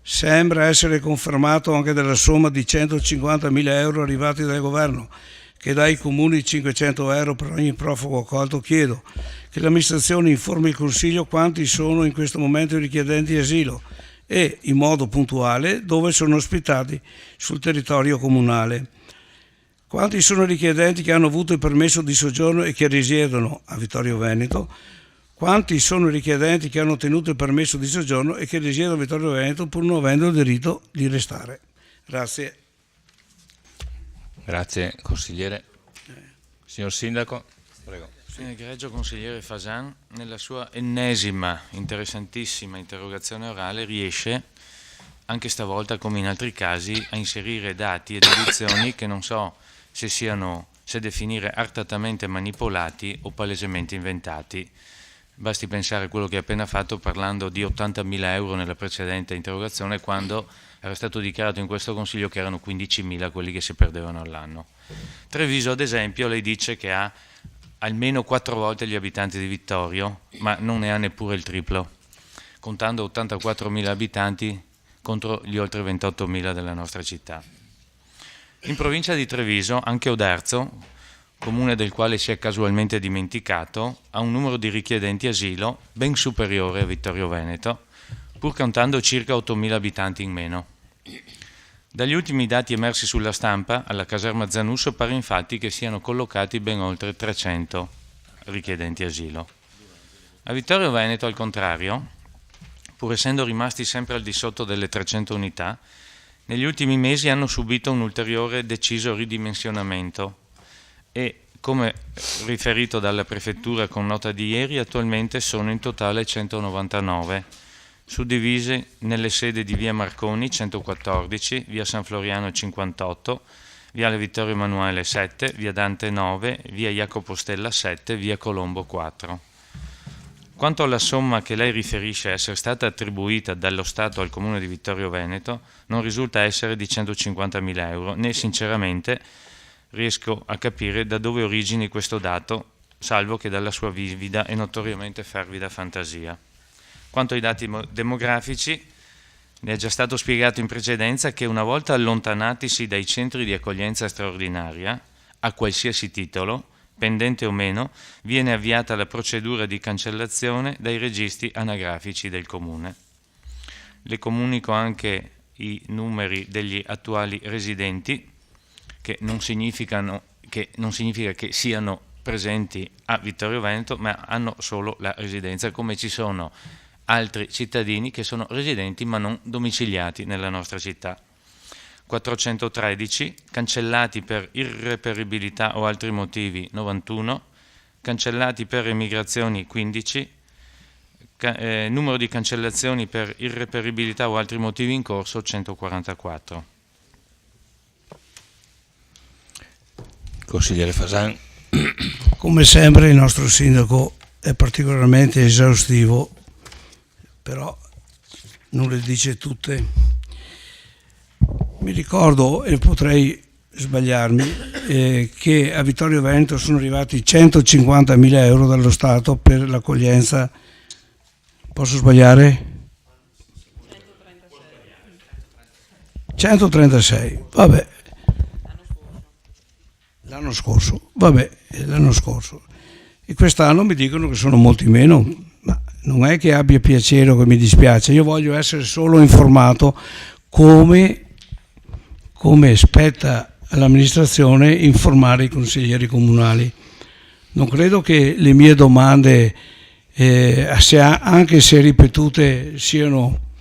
sembra essere confermato anche dalla somma di 150.000 euro arrivati dal governo, che dà ai comuni 500 euro per ogni profugo accolto, chiedo che l'amministrazione informi il Consiglio quanti sono in questo momento i richiedenti asilo e, in modo puntuale, dove sono ospitati sul territorio comunale. Quanti sono i richiedenti che hanno avuto il permesso di soggiorno e che risiedono a Vittorio Veneto? Quanti sono i richiedenti che hanno ottenuto il permesso di soggiorno e che risiedono a Vittorio Veneto pur non avendo il diritto di restare? Grazie. Grazie consigliere. Signor Sindaco, prego. Egregio consigliere Fasan, nella sua ennesima interessantissima interrogazione orale riesce, anche stavolta come in altri casi, a inserire dati e deduzioni che non so se definire artatamente manipolati o palesemente inventati. Basti pensare a quello che ha appena fatto parlando di 80.000 euro nella precedente interrogazione, quando era stato dichiarato in questo Consiglio che erano 15.000 quelli che si perdevano all'anno. Treviso, ad esempio, lei dice che ha almeno 4 volte gli abitanti di Vittorio, ma non ne ha neppure il triplo, contando 84.000 abitanti contro gli oltre 28.000 della nostra città. In provincia di Treviso, anche Oderzo, comune del quale si è casualmente dimenticato, ha un numero di richiedenti asilo ben superiore a Vittorio Veneto, pur contando circa 8.000 abitanti in meno. Dagli ultimi dati emersi sulla stampa, alla caserma Zanusso pare infatti che siano collocati ben oltre 300 richiedenti asilo. A Vittorio Veneto, al contrario, pur essendo rimasti sempre al di sotto delle 300 unità, negli ultimi mesi hanno subito un ulteriore deciso ridimensionamento e, come riferito dalla Prefettura con nota di ieri, attualmente sono in totale 199, suddivise nelle sedi di via Marconi 114, via San Floriano 58, viale Vittorio Emanuele 7, via Dante 9, via Jacopo Stella 7, via Colombo 4. Quanto alla somma che lei riferisce essere stata attribuita dallo Stato al Comune di Vittorio Veneto, non risulta essere di 150.000 euro, né sinceramente riesco a capire da dove origini questo dato, salvo che dalla sua vivida e notoriamente fervida fantasia. Quanto ai dati demografici, ne è già stato spiegato in precedenza che una volta allontanatisi dai centri di accoglienza straordinaria, a qualsiasi titolo, pendente o meno, viene avviata la procedura di cancellazione dai registri anagrafici del Comune. Le comunico anche i numeri degli attuali residenti, che non significa che siano presenti a Vittorio Veneto, ma hanno solo la residenza, come ci sono altri cittadini che sono residenti ma non domiciliati nella nostra città. 413, cancellati per irreperibilità o altri motivi 91, cancellati per emigrazioni 15, numero di cancellazioni per irreperibilità o altri motivi in corso 144. Consigliere Fasan. Come sempre il nostro sindaco è particolarmente esaustivo, però non le dice tutte. Mi ricordo, e potrei sbagliarmi, che a Vittorio Veneto sono arrivati 150.000 euro dallo Stato per l'accoglienza. Posso sbagliare? 136, vabbè. L'anno scorso, e quest'anno mi dicono che sono molti meno, ma non è che abbia piacere o che mi dispiace, io voglio essere solo informato come come spetta all'amministrazione informare i consiglieri comunali. Non credo che le mie domande, anche se ripetute, siano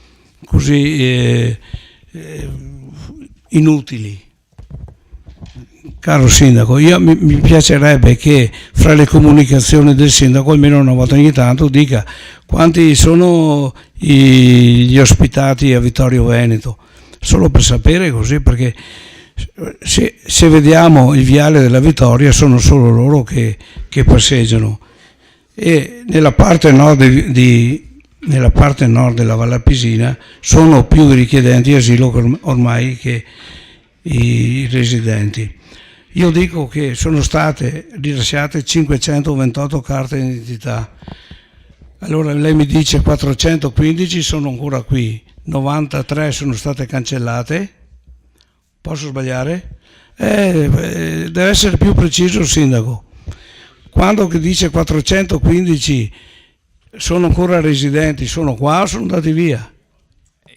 così inutili. Caro Sindaco, mi piacerebbe che fra le comunicazioni del Sindaco, almeno una volta ogni tanto, dica quanti sono gli ospitati a Vittorio Veneto, solo per sapere, così, perché se vediamo il viale della Vittoria sono solo loro che passeggiano, e nella parte nord della Valle Appisina sono più i richiedenti asilo ormai che i residenti. Io dico che sono state rilasciate 528 carte di identità. Allora lei mi dice 415 sono ancora qui, 93 sono state cancellate. Posso sbagliare? Deve essere più preciso il Sindaco. Quando dice 415 sono ancora residenti, sono qua o sono andati via?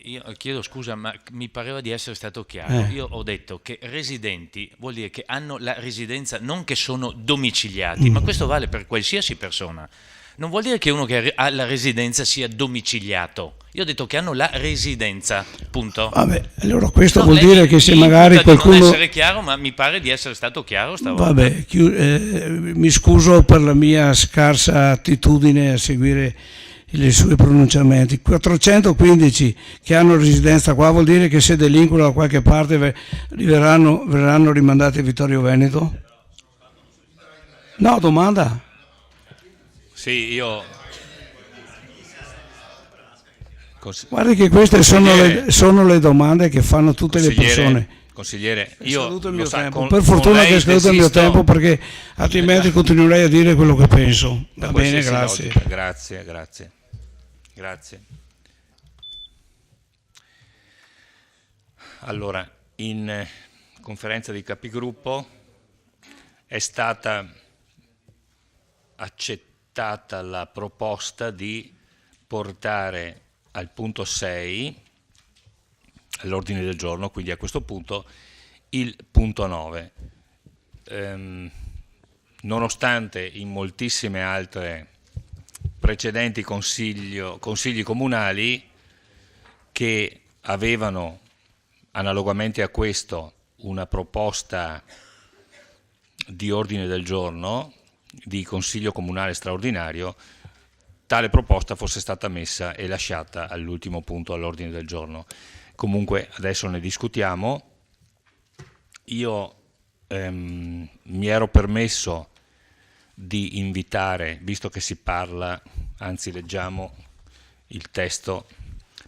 Io chiedo scusa, ma mi pareva di essere stato chiaro. Io ho detto che residenti vuol dire che hanno la residenza, non che sono domiciliati, ma questo vale per qualsiasi persona. Non vuol dire che uno che ha la residenza sia domiciliato. Io ho detto che hanno la residenza, punto. Vabbè, allora questo vuol dire che se magari qualcuno... Non essere chiaro, ma mi pare di essere stato chiaro stavolta. Vabbè, mi scuso per la mia scarsa attitudine a seguire i suoi pronunciamenti. 415 che hanno residenza qua vuol dire che se delinquono da qualche parte verranno rimandati a Vittorio Veneto? No, domanda. Sì, io... Guardi che queste sono le domande che fanno tutte le persone. Consigliere, È scaduto il mio tempo. Per fortuna che è scaduto il mio desisto... tempo, perché altrimenti continuerei a dire quello che penso. Va bene, grazie. Grazie. Allora, in conferenza di capigruppo è stata accettata la proposta di portare al punto 6 all'ordine del giorno, quindi a questo punto, il punto 9. Nonostante in moltissime altre precedenti consigli comunali che avevano analogamente a questo una proposta di ordine del giorno di consiglio comunale straordinario, tale proposta fosse stata messa e lasciata all'ultimo punto all'ordine del giorno. Comunque adesso ne discutiamo. Io mi ero permesso di invitare, visto che si parla, anzi leggiamo il testo,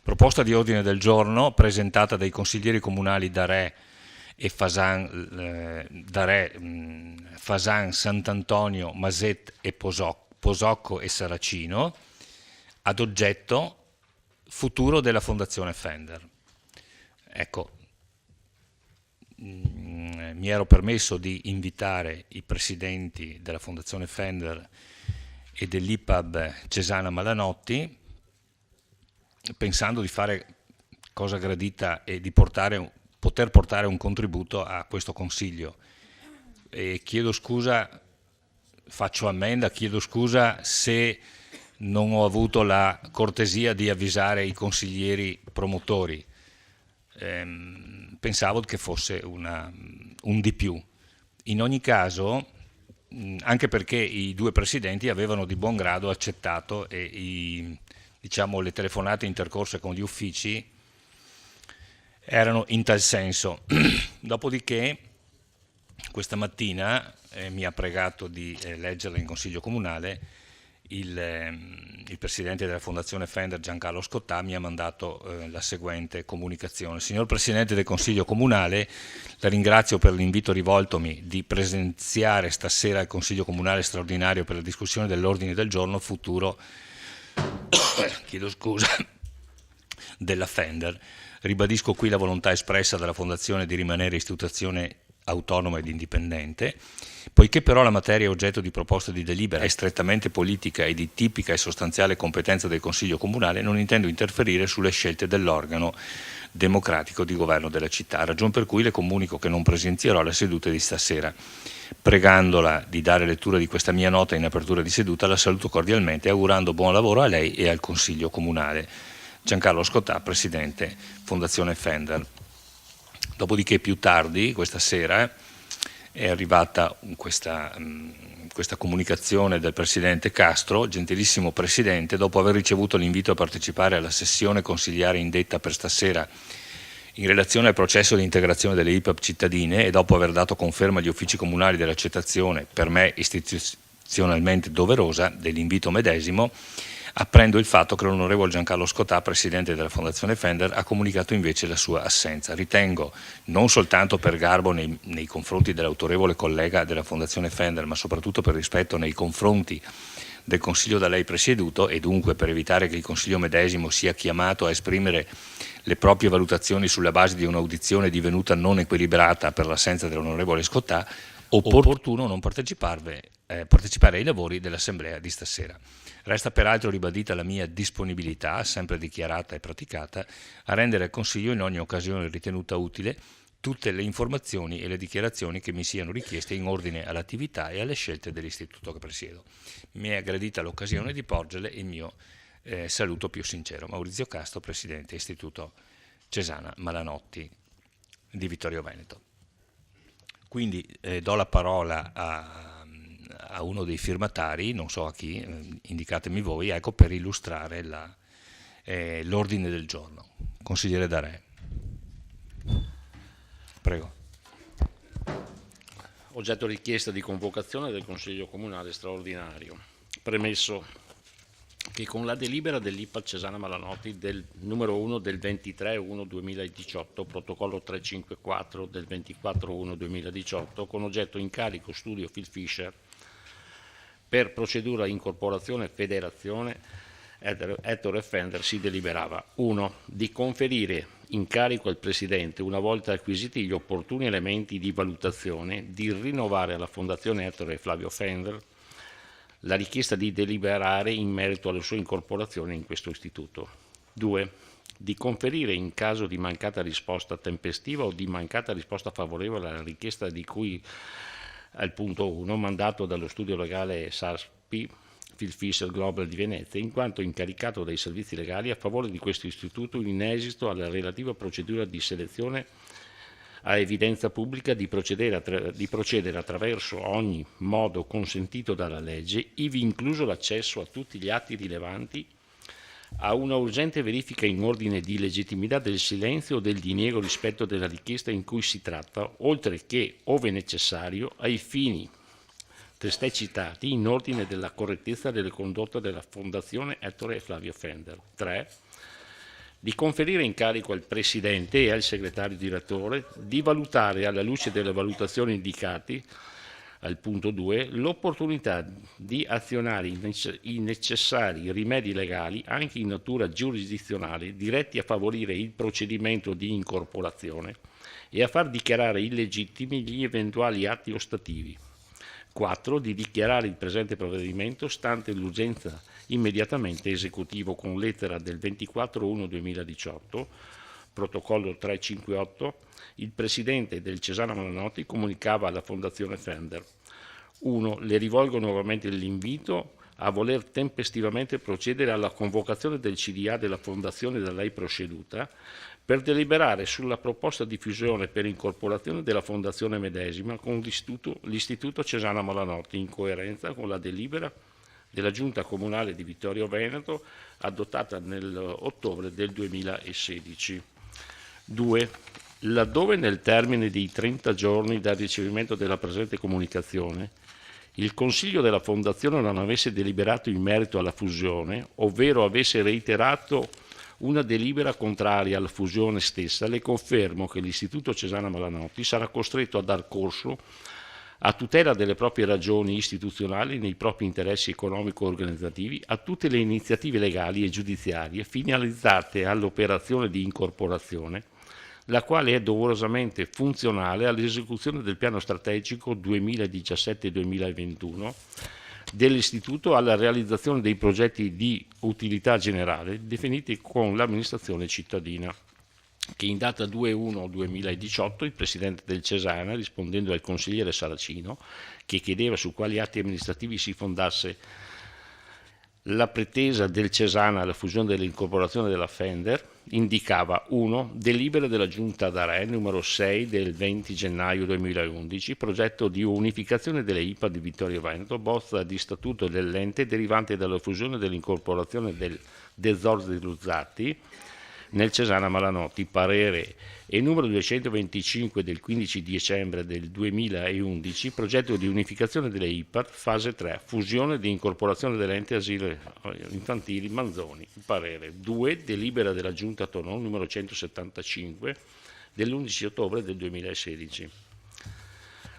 proposta di ordine del giorno presentata dai consiglieri comunali Darè e Fasan, Sant'Antonio, Maset e Posocco e Saracino, ad oggetto futuro della Fondazione Fender. Ecco, mi ero permesso di invitare i presidenti della Fondazione Fender e dell'IPAB Cesana Malanotti, pensando di fare cosa gradita e di poter portare un contributo a questo Consiglio. E chiedo scusa, faccio ammenda, chiedo scusa se non ho avuto la cortesia di avvisare i consiglieri promotori. Pensavo che fosse un di più. In ogni caso, anche perché i due presidenti avevano di buon grado accettato e le telefonate intercorse con gli uffici erano in tal senso. Dopodiché questa mattina mi ha pregato di leggerla in Consiglio Comunale. Il Presidente della Fondazione Fender, Giancarlo Scottà, mi ha mandato la seguente comunicazione. Signor Presidente del Consiglio Comunale, la ringrazio per l'invito rivoltomi di presenziare stasera al Consiglio Comunale straordinario per la discussione dell'ordine del giorno futuro della Fender. Ribadisco qui la volontà espressa dalla Fondazione di rimanere istituzione autonoma ed indipendente. Poiché però la materia oggetto di proposta di delibera è strettamente politica e di tipica e sostanziale competenza del Consiglio Comunale, non intendo interferire sulle scelte dell'organo democratico di governo della città, ragion per cui le comunico che non presenzierò alle sedute di stasera. Pregandola di dare lettura di questa mia nota in apertura di seduta, la saluto cordialmente augurando buon lavoro a lei e al Consiglio Comunale. Giancarlo Scottà, Presidente, Fondazione Fender. Dopodiché più tardi, questa sera, è arrivata questa comunicazione del Presidente Castro: gentilissimo Presidente, dopo aver ricevuto l'invito a partecipare alla sessione consigliare indetta per stasera in relazione al processo di integrazione delle IPAB cittadine e dopo aver dato conferma agli uffici comunali dell'accettazione, per me istituzionalmente doverosa, dell'invito medesimo, apprendo il fatto che l'onorevole Giancarlo Scottà, Presidente della Fondazione Fender, ha comunicato invece la sua assenza. Ritengo, non soltanto per garbo nei confronti dell'autorevole collega della Fondazione Fender, ma soprattutto per rispetto nei confronti del Consiglio da lei presieduto e dunque per evitare che il Consiglio medesimo sia chiamato a esprimere le proprie valutazioni sulla base di un'audizione divenuta non equilibrata per l'assenza dell'onorevole Scottà, opportuno non partecipare ai lavori dell'Assemblea di stasera. Resta peraltro ribadita la mia disponibilità, sempre dichiarata e praticata, a rendere al Consiglio in ogni occasione ritenuta utile tutte le informazioni e le dichiarazioni che mi siano richieste in ordine all'attività e alle scelte dell'istituto che presiedo. Mi è gradita l'occasione di porgerle il mio saluto più sincero. Maurizio Castro, Presidente Istituto Cesana Malanotti di Vittorio Veneto. Quindi do la parola a uno dei firmatari, non so a chi, indicatemi voi, ecco, per illustrare l'ordine del giorno. Consigliere D'Arè. Prego. Oggetto richiesta di convocazione del Consiglio Comunale straordinario. Premesso che con la delibera dell'IPA Cesana Malanotti del numero 1 del 23/1/2018, protocollo 354 del 24/1/2018, con oggetto incarico studio Phil Fisher per procedura incorporazione e federazione Ettore Fender, si deliberava: 1. Di conferire incarico al Presidente, una volta acquisiti gli opportuni elementi di valutazione, di rinnovare alla Fondazione Ettore Flavio Fender la richiesta di deliberare in merito alla sua incorporazione in questo istituto. 2. Di conferire, in caso di mancata risposta tempestiva o di mancata risposta favorevole alla richiesta di cui al punto 1, mandato dallo studio legale SASPI Phil Fisher Global di Venezia, in quanto incaricato dai servizi legali a favore di questo istituto in esito alla relativa procedura di selezione a evidenza pubblica, di procedere attraverso ogni modo consentito dalla legge, ivi incluso l'accesso a tutti gli atti rilevanti, a una urgente verifica in ordine di legittimità del silenzio o del diniego rispetto della richiesta in cui si tratta, oltre che, ove necessario, ai fini testé citati, in ordine della correttezza delle condotte della Fondazione Ettore Flavio Fender. 3. Di conferire incarico al Presidente e al Segretario Direttore di valutare, alla luce delle valutazioni indicate al punto 2, l'opportunità di azionare i necessari rimedi legali, anche in natura giurisdizionale, diretti a favorire il procedimento di incorporazione e a far dichiarare illegittimi gli eventuali atti ostativi. 4. Di dichiarare il presente provvedimento, stante l'urgenza, immediatamente esecutivo con lettera del 24/1/2018, protocollo 358, il Presidente del Cesana Malanotti comunicava alla Fondazione Fender: 1. Le rivolgo nuovamente l'invito a voler tempestivamente procedere alla convocazione del CDA della Fondazione da lei proceduta per deliberare sulla proposta di fusione per incorporazione della Fondazione medesima con l'Istituto Cesana Malanotti, in coerenza con la delibera della Giunta Comunale di Vittorio Veneto adottata nell'ottobre del 2016. 2. Laddove nel termine di 30 giorni dal ricevimento della presente comunicazione il Consiglio della Fondazione non avesse deliberato in merito alla fusione, ovvero avesse reiterato una delibera contraria alla fusione stessa, le confermo che l'Istituto Cesana Malanotti sarà costretto a dar corso, a tutela delle proprie ragioni istituzionali nei propri interessi economico-organizzativi, a tutte le iniziative legali e giudiziarie finalizzate all'operazione di incorporazione la quale è doverosamente funzionale all'esecuzione del piano strategico 2017-2021 dell'Istituto, alla realizzazione dei progetti di utilità generale definiti con l'amministrazione cittadina, che in data 2/1/2018 il Presidente del Cesana, rispondendo al consigliere Saracino, che chiedeva su quali atti amministrativi si fondasse la pretesa del Cesana alla fusione dell'incorporazione della Fender, indicava 1. Delibera della Giunta d'Are numero 6 del 20 gennaio 2011, progetto di unificazione delle IPA di Vittorio Veneto, bozza di statuto dell'ente derivante dalla fusione dell'incorporazione del Zorzi di Luzzati nel Cesana Malanotti, parere, e numero 225 del 15 dicembre del 2011, progetto di unificazione delle IPAR, fase 3, fusione di incorporazione dell'ente asili infantili Manzoni, parere. 2. Delibera della Giunta Tonon numero 175 dell'11 ottobre del 2016.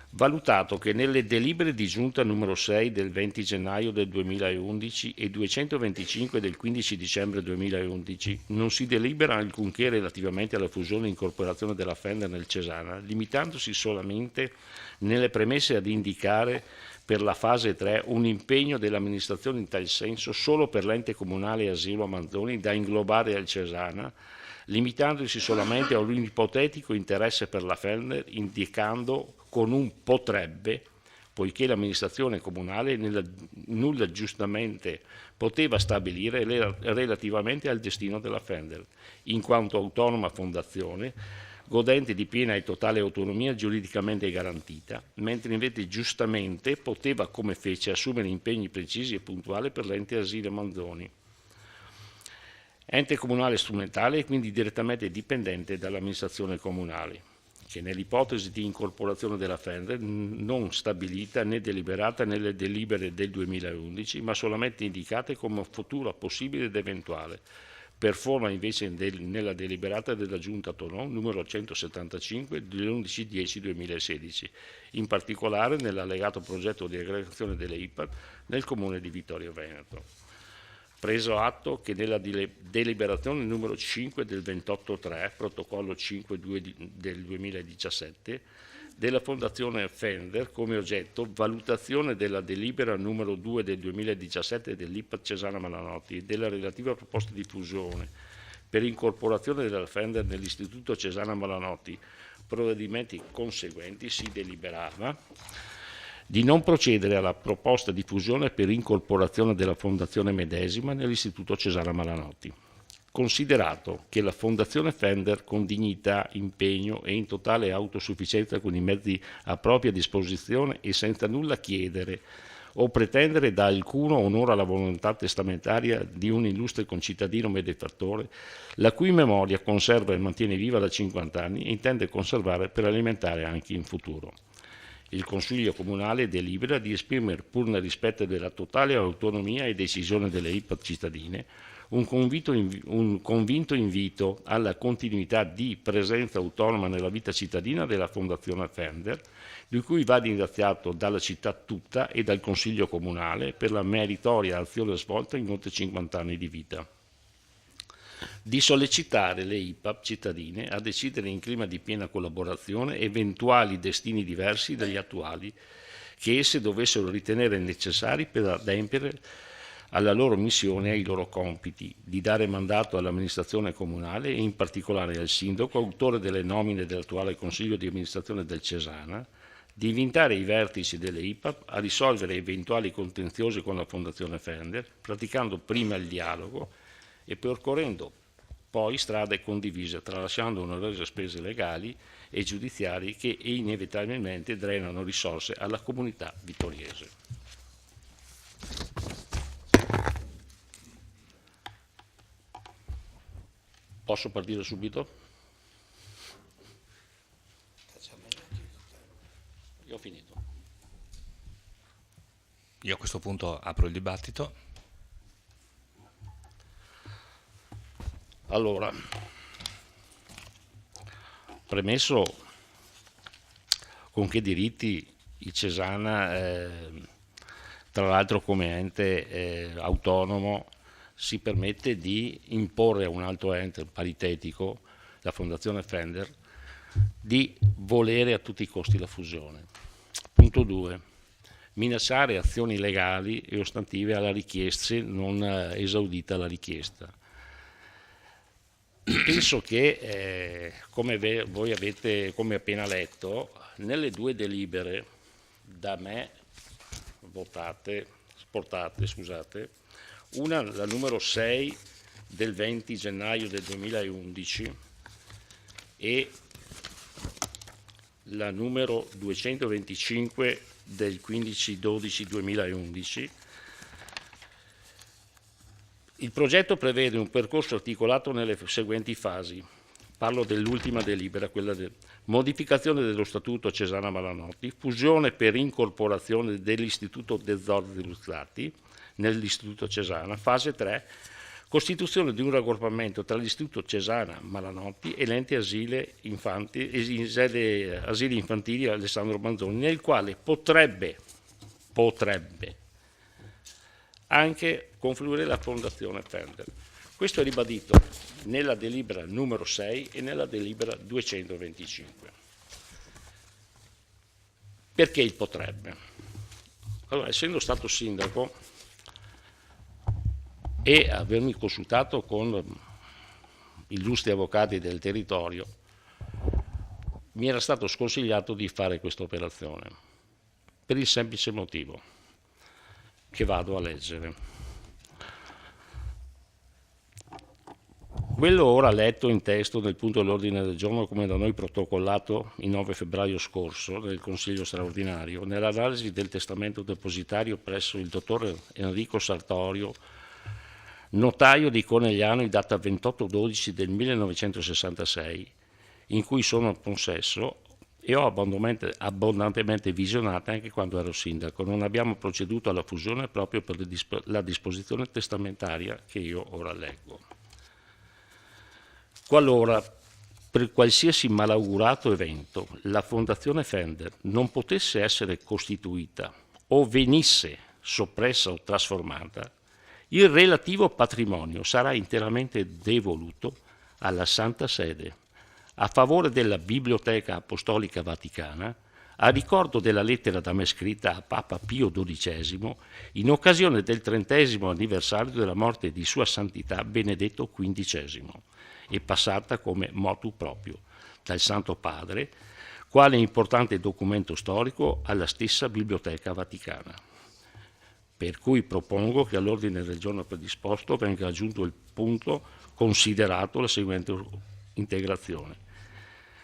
Valutato che nelle delibere di Giunta numero 6 del 20 gennaio del 2011 e 225 del 15 dicembre 2011 non si delibera alcunché relativamente alla fusione e incorporazione della Fender nel Cesana, limitandosi solamente nelle premesse ad indicare per la fase 3 un impegno dell'amministrazione in tal senso solo per l'ente comunale asilo Manzoni da inglobare al Cesana, limitandosi solamente a un ipotetico interesse per la Fender, indicando con un potrebbe, poiché l'amministrazione comunale nulla giustamente poteva stabilire relativamente al destino della Fender, in quanto autonoma fondazione, godente di piena e totale autonomia giuridicamente garantita, mentre invece giustamente poteva, come fece, assumere impegni precisi e puntuali per l'ente asilo Manzoni. Ente comunale strumentale e quindi direttamente dipendente dall'amministrazione comunale, che nell'ipotesi di incorporazione della Fender non stabilita né deliberata nelle delibere del 2011, ma solamente indicate come futura possibile ed eventuale, per forma invece nella deliberata della Giunta Tonon numero 175 dell'11/10/2016, in particolare nell'allegato progetto di aggregazione delle IPAR nel comune di Vittorio Veneto. Preso atto che nella deliberazione numero 5 del 28/3, protocollo 5/2 del 2017, della Fondazione Fender come oggetto valutazione della delibera numero 2 del 2017 dell'IPA Cesana Malanotti e della relativa proposta di fusione per incorporazione della Fender nell'Istituto Cesana Malanotti, provvedimenti conseguenti, si deliberava di non procedere alla proposta di fusione per incorporazione della Fondazione medesima nell'Istituto Cesana Malanotti. Considerato che la Fondazione Fender, con dignità, impegno e in totale autosufficienza con i mezzi a propria disposizione e senza nulla chiedere o pretendere da alcuno onora la volontà testamentaria di un illustre concittadino benefattore, la cui memoria conserva e mantiene viva da 50 anni e intende conservare per alimentare anche in futuro. Il Consiglio Comunale delibera di esprimere, pur nel rispetto della totale autonomia e decisione delle IPA cittadine, un convinto invito alla continuità di presenza autonoma nella vita cittadina della Fondazione Fender, di cui va ringraziato dalla città tutta e dal Consiglio Comunale per la meritoria azione svolta in oltre 50 anni di vita. Di sollecitare le IPAP cittadine a decidere in clima di piena collaborazione eventuali destini diversi dagli attuali che esse dovessero ritenere necessari per adempiere alla loro missione e ai loro compiti, di dare mandato all'amministrazione comunale e in particolare al sindaco, autore delle nomine dell'attuale Consiglio di amministrazione del Cesana, di invitare i vertici delle IPAP a risolvere eventuali contenziosi con la Fondazione Fender, praticando prima il dialogo e percorrendo poi strade condivise, tralasciando onerose spese legali e giudiziarie che inevitabilmente drenano risorse alla comunità vittoriese. Posso partire subito? Io ho finito. Io a questo punto apro il dibattito. Allora, premesso con che diritti il Cesana, tra l'altro come ente autonomo, si permette di imporre a un altro ente paritetico la Fondazione Fender, di volere a tutti i costi la fusione. Punto 2. Minacciare azioni legali e ostative alla richiesta, se non esaudita la richiesta. Penso che, come voi avete come appena letto, nelle due delibere da me sportate, una, la numero 6 del 20 gennaio del 2011 e la numero 225 del 15-12-2011, il progetto prevede un percorso articolato nelle seguenti fasi. Parlo dell'ultima delibera, quella di modificazione dello Statuto Cesana Malanotti, fusione per incorporazione dell'Istituto Dezzordi Luzzati nell'Istituto Cesana, fase 3, costituzione di un raggruppamento tra l'Istituto Cesana Malanotti e l'ente asili infantili Alessandro Manzoni, nel quale potrebbe anche confluire la Fondazione Fender. Questo è ribadito nella delibera numero 6 e nella delibera 225. Perché il potrebbe? Allora, essendo stato sindaco e avermi consultato con illustri avvocati del territorio, mi era stato sconsigliato di fare questa operazione, per il semplice motivo che vado a leggere. Quello ora letto in testo nel punto dell'ordine del giorno come da noi protocollato il 9 febbraio scorso nel Consiglio straordinario, nell'analisi del testamento depositario presso il dottor Enrico Sartorio, notaio di Conegliano in data 28/12 del 1966, in cui sono possesso e ho abbondantemente visionata anche quando ero sindaco. Non abbiamo proceduto alla fusione proprio per la disposizione testamentaria che io ora leggo. Qualora per qualsiasi malaugurato evento la Fondazione Fender non potesse essere costituita o venisse soppressa o trasformata, il relativo patrimonio sarà interamente devoluto alla Santa Sede a favore della Biblioteca Apostolica Vaticana, a ricordo della lettera da me scritta a Papa Pio XII in occasione del 30° anniversario della morte di Sua Santità Benedetto XV e passata come motu proprio dal Santo Padre, quale importante documento storico alla stessa Biblioteca Vaticana. Per cui propongo che all'ordine del giorno predisposto venga aggiunto il punto considerato la seguente integrazione: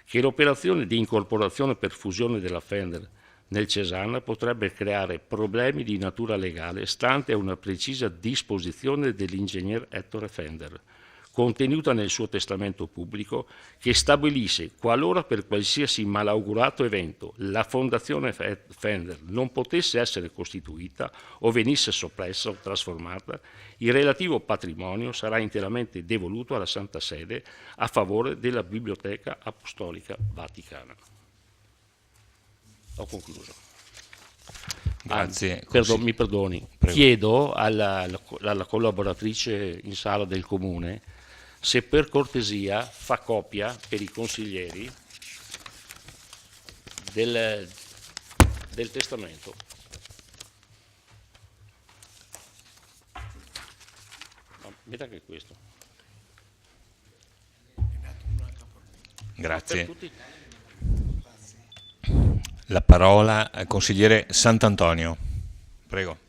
che l'operazione di incorporazione per fusione della Fender nel Cesana potrebbe creare problemi di natura legale stante a una precisa disposizione dell'ingegner Ettore Fender, contenuta nel suo testamento pubblico, che stabilisce qualora per qualsiasi malaugurato evento la Fondazione Fender non potesse essere costituita o venisse soppressa o trasformata, il relativo patrimonio sarà interamente devoluto alla Santa Sede a favore della Biblioteca Apostolica Vaticana. Ho concluso. Grazie. Mi perdoni. Prego. Chiedo alla collaboratrice in sala del Comune se per cortesia fa copia per i consiglieri del testamento. Metta che questo. Grazie. La parola al consigliere Sant'Antonio. Prego.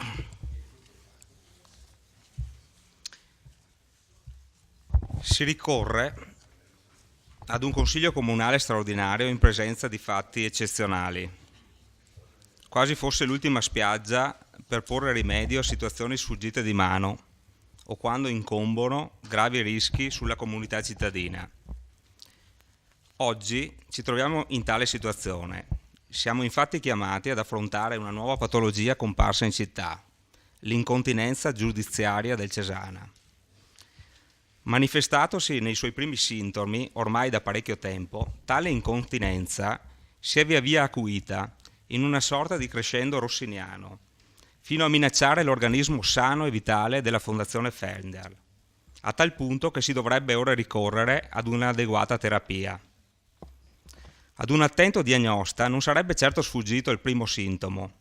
Si ricorre ad un consiglio comunale straordinario in presenza di fatti eccezionali, quasi fosse l'ultima spiaggia per porre rimedio a situazioni sfuggite di mano o quando incombono gravi rischi sulla comunità cittadina. Oggi ci troviamo in tale situazione. Siamo infatti chiamati ad affrontare una nuova patologia comparsa in città, l'incontinenza giudiziaria del Cesana. Manifestatosi nei suoi primi sintomi ormai da parecchio tempo, tale incontinenza si è via via acuita in una sorta di crescendo rossiniano, fino a minacciare l'organismo sano e vitale della Fondazione Fender. a tal punto che si dovrebbe ora ricorrere ad un'adeguata terapia. Ad un attento diagnosta non sarebbe certo sfuggito il primo sintomo,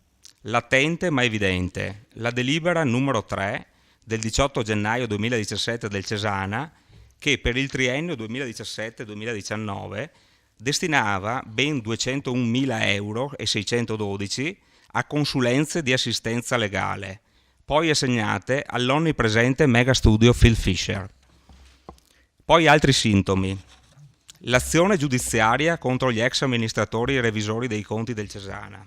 latente ma evidente, la delibera numero 3 del 18 gennaio 2017 del Cesana, che per il triennio 2017-2019 destinava ben 201.000 euro e 612 a consulenze di assistenza legale, poi assegnate all'onnipresente mega studio Phil Fisher. Poi altri sintomi. L'azione giudiziaria contro gli ex amministratori e revisori dei conti del Cesana.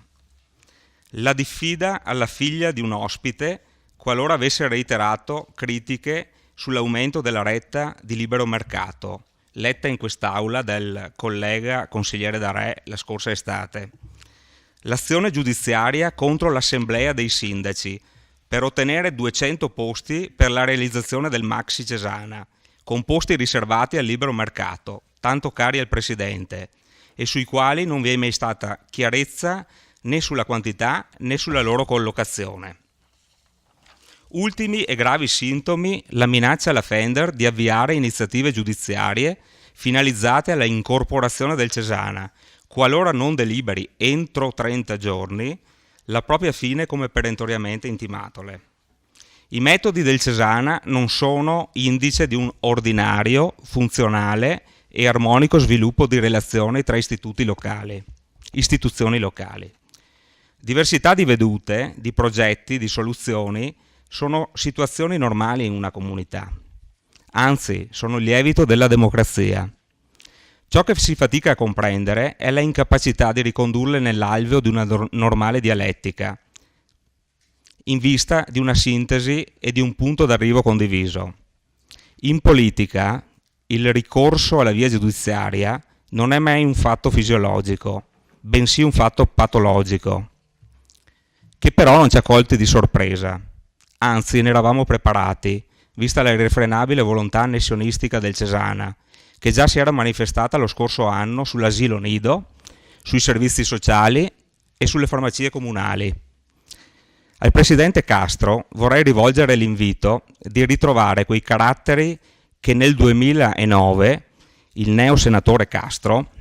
La diffida alla figlia di un ospite qualora avesse reiterato critiche sull'aumento della retta di libero mercato, letta in quest'aula del collega consigliere D'Arè la scorsa estate. L'azione giudiziaria contro l'assemblea dei sindaci per ottenere 200 posti per la realizzazione del Maxi Cesana, con posti riservati al libero mercato, tanto cari al Presidente, e sui quali non vi è mai stata chiarezza né sulla quantità né sulla loro collocazione. Ultimi e gravi sintomi, la minaccia alla Fender di avviare iniziative giudiziarie finalizzate alla incorporazione del Cesana, qualora non deliberi entro 30 giorni la propria fine come perentoriamente intimatole. I metodi del Cesana non sono indice di un ordinario, funzionale e armonico sviluppo di relazioni tra istituzioni locali. Diversità di vedute, di progetti, di soluzioni sono situazioni normali in una comunità, anzi sono il lievito della democrazia. Ciò che si fatica a comprendere è la incapacità di ricondurle nell'alveo di una normale dialettica, in vista di una sintesi e di un punto d'arrivo condiviso. In politica, il ricorso alla via giudiziaria non è mai un fatto fisiologico, bensì un fatto patologico, che però non ci ha colti di sorpresa. Anzi, ne eravamo preparati, vista la irrefrenabile volontà annessionistica del Cesana, che già si era manifestata lo scorso anno sull'asilo nido, sui servizi sociali e sulle farmacie comunali. Al Presidente Castro vorrei rivolgere l'invito di ritrovare quei caratteri che nel 2009 il neosenatore Castro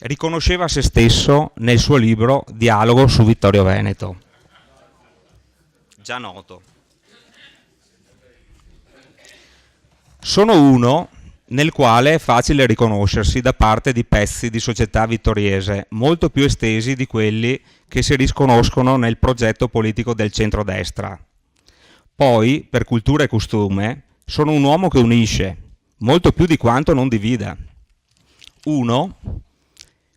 riconosceva a se stesso nel suo libro Dialogo su Vittorio Veneto. Già noto. Sono uno nel quale è facile riconoscersi da parte di pezzi di società vittoriese molto più estesi di quelli che si riconoscono nel progetto politico del centrodestra. Poi, per cultura e costume, sono un uomo che unisce, molto più di quanto non divida. Uno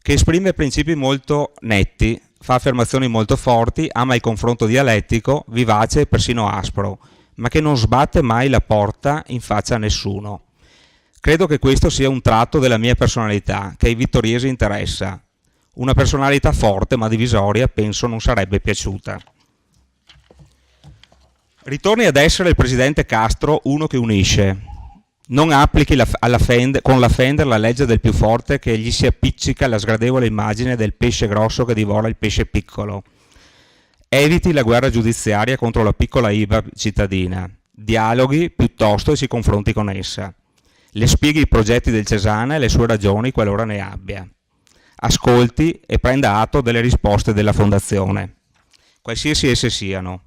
che esprime principi molto netti, fa affermazioni molto forti, ama il confronto dialettico, vivace e persino aspro, ma che non sbatte mai la porta in faccia a nessuno. Credo che questo sia un tratto della mia personalità, che ai vittoriesi interessa. Una personalità forte ma divisoria penso non sarebbe piaciuta. Ritorni ad essere il Presidente Castro uno che unisce. Non applichi con la Fender la legge del più forte che gli si appiccica alla sgradevole immagine del pesce grosso che divora il pesce piccolo. Eviti la guerra giudiziaria contro la piccola IVA cittadina. Dialoghi piuttosto e si confronti con essa. Le spieghi i progetti del Cesana e le sue ragioni qualora ne abbia. Ascolti e prenda atto delle risposte della Fondazione, qualsiasi esse siano.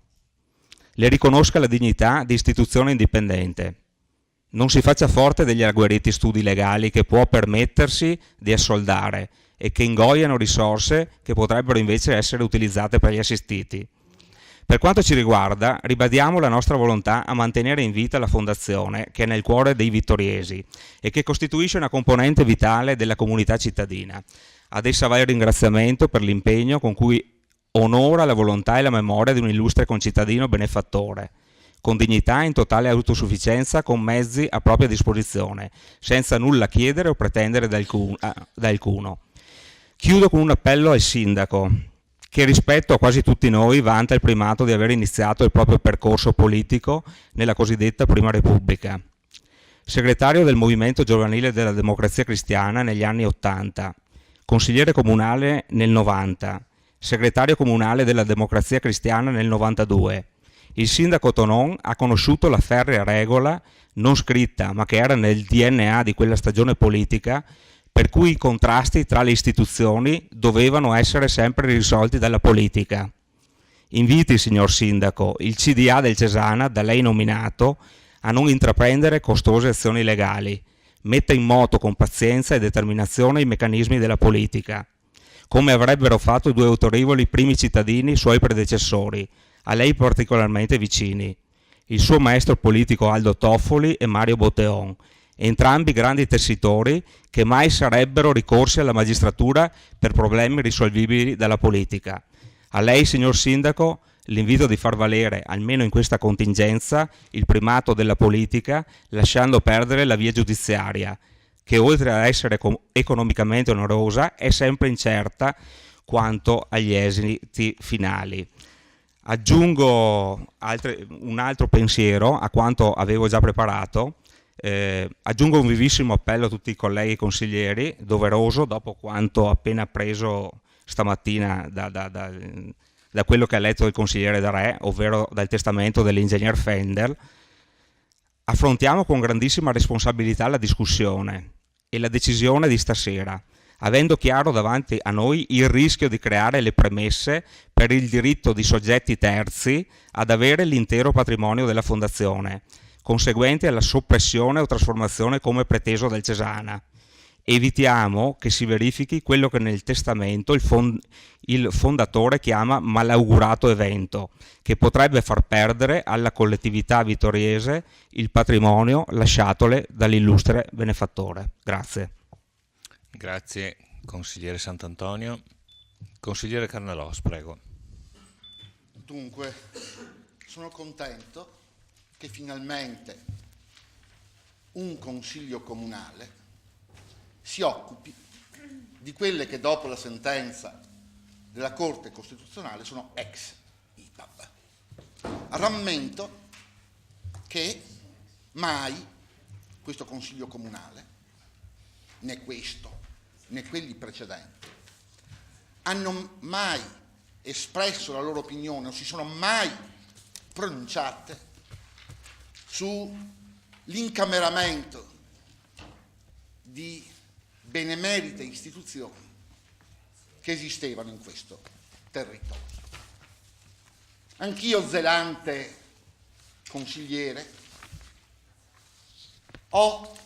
Le riconosca la dignità di istituzione indipendente. Non si faccia forte degli agguerriti studi legali che può permettersi di assoldare e che ingoiano risorse che potrebbero invece essere utilizzate per gli assistiti. Per quanto ci riguarda, ribadiamo la nostra volontà a mantenere in vita la Fondazione, che è nel cuore dei vittoriesi e che costituisce una componente vitale della comunità cittadina. Ad essa va il ringraziamento per l'impegno con cui onora la volontà e la memoria di un illustre concittadino benefattore, con dignità e in totale autosufficienza, con mezzi a propria disposizione, senza nulla chiedere o pretendere da alcuno. Chiudo con un appello al Sindaco, che rispetto a quasi tutti noi vanta il primato di aver iniziato il proprio percorso politico nella cosiddetta Prima Repubblica. Segretario del Movimento Giovanile della Democrazia Cristiana negli anni '80, consigliere comunale nel '90, segretario comunale della Democrazia Cristiana nel '92, Il sindaco Tonon ha conosciuto la ferrea regola, non scritta, ma che era nel DNA di quella stagione politica, per cui i contrasti tra le istituzioni dovevano essere sempre risolti dalla politica. Inviti, signor Sindaco, il CDA del Cesana, da lei nominato, a non intraprendere costose azioni legali. Metta in moto con pazienza e determinazione i meccanismi della politica, come avrebbero fatto i due autorevoli primi cittadini suoi predecessori, a lei particolarmente vicini, il suo maestro politico Aldo Toffoli e Mario Botteon, entrambi grandi tessitori che mai sarebbero ricorsi alla magistratura per problemi risolvibili dalla politica. A lei, signor Sindaco, l'invito di far valere, almeno in questa contingenza, il primato della politica, lasciando perdere la via giudiziaria, che oltre a essere economicamente onerosa, è sempre incerta quanto agli esiti finali. Aggiungo un altro pensiero a quanto avevo già preparato. Aggiungo un vivissimo appello a tutti i colleghi consiglieri, doveroso dopo quanto appena appreso stamattina da quello che ha letto il consigliere Darè, ovvero dal testamento dell'ingegner Fendel. Affrontiamo con grandissima responsabilità la discussione e la decisione di stasera, avendo chiaro davanti a noi il rischio di creare le premesse per il diritto di soggetti terzi ad avere l'intero patrimonio della Fondazione, conseguenti alla soppressione o trasformazione come preteso dal Cesana. Evitiamo che si verifichi quello che nel testamento il fondatore chiama malaugurato evento, che potrebbe far perdere alla collettività vittoriese il patrimonio lasciatole dall'illustre benefattore. Grazie. Grazie, consigliere Sant'Antonio. Consigliere Carnellos, prego. Dunque, sono contento che finalmente un consiglio comunale si occupi di quelle che dopo la sentenza della Corte Costituzionale sono ex IPAB. Rammento che mai questo consiglio comunale, né questo né quelli precedenti, hanno mai espresso la loro opinione o si sono mai pronunciate sull'incameramento di benemerite istituzioni che esistevano in questo territorio. Anch'io, zelante consigliere, ho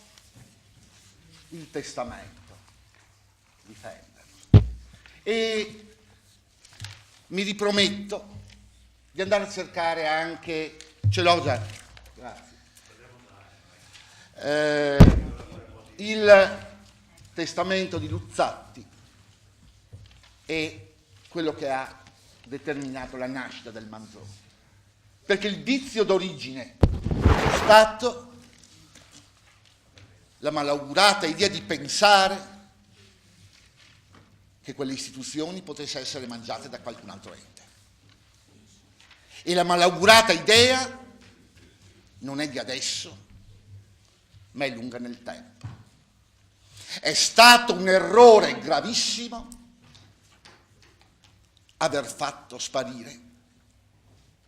il testamento di Fendel e mi riprometto di andare a cercare anche, ce l'ho già, grazie, il testamento di Luzzatti e quello che ha determinato la nascita del Manzoni, perché il vizio d'origine è stato la malaugurata idea di pensare che quelle istituzioni potessero essere mangiate da qualcun altro ente. E la malaugurata idea non è di adesso, ma è lunga nel tempo. È stato un errore gravissimo aver fatto sparire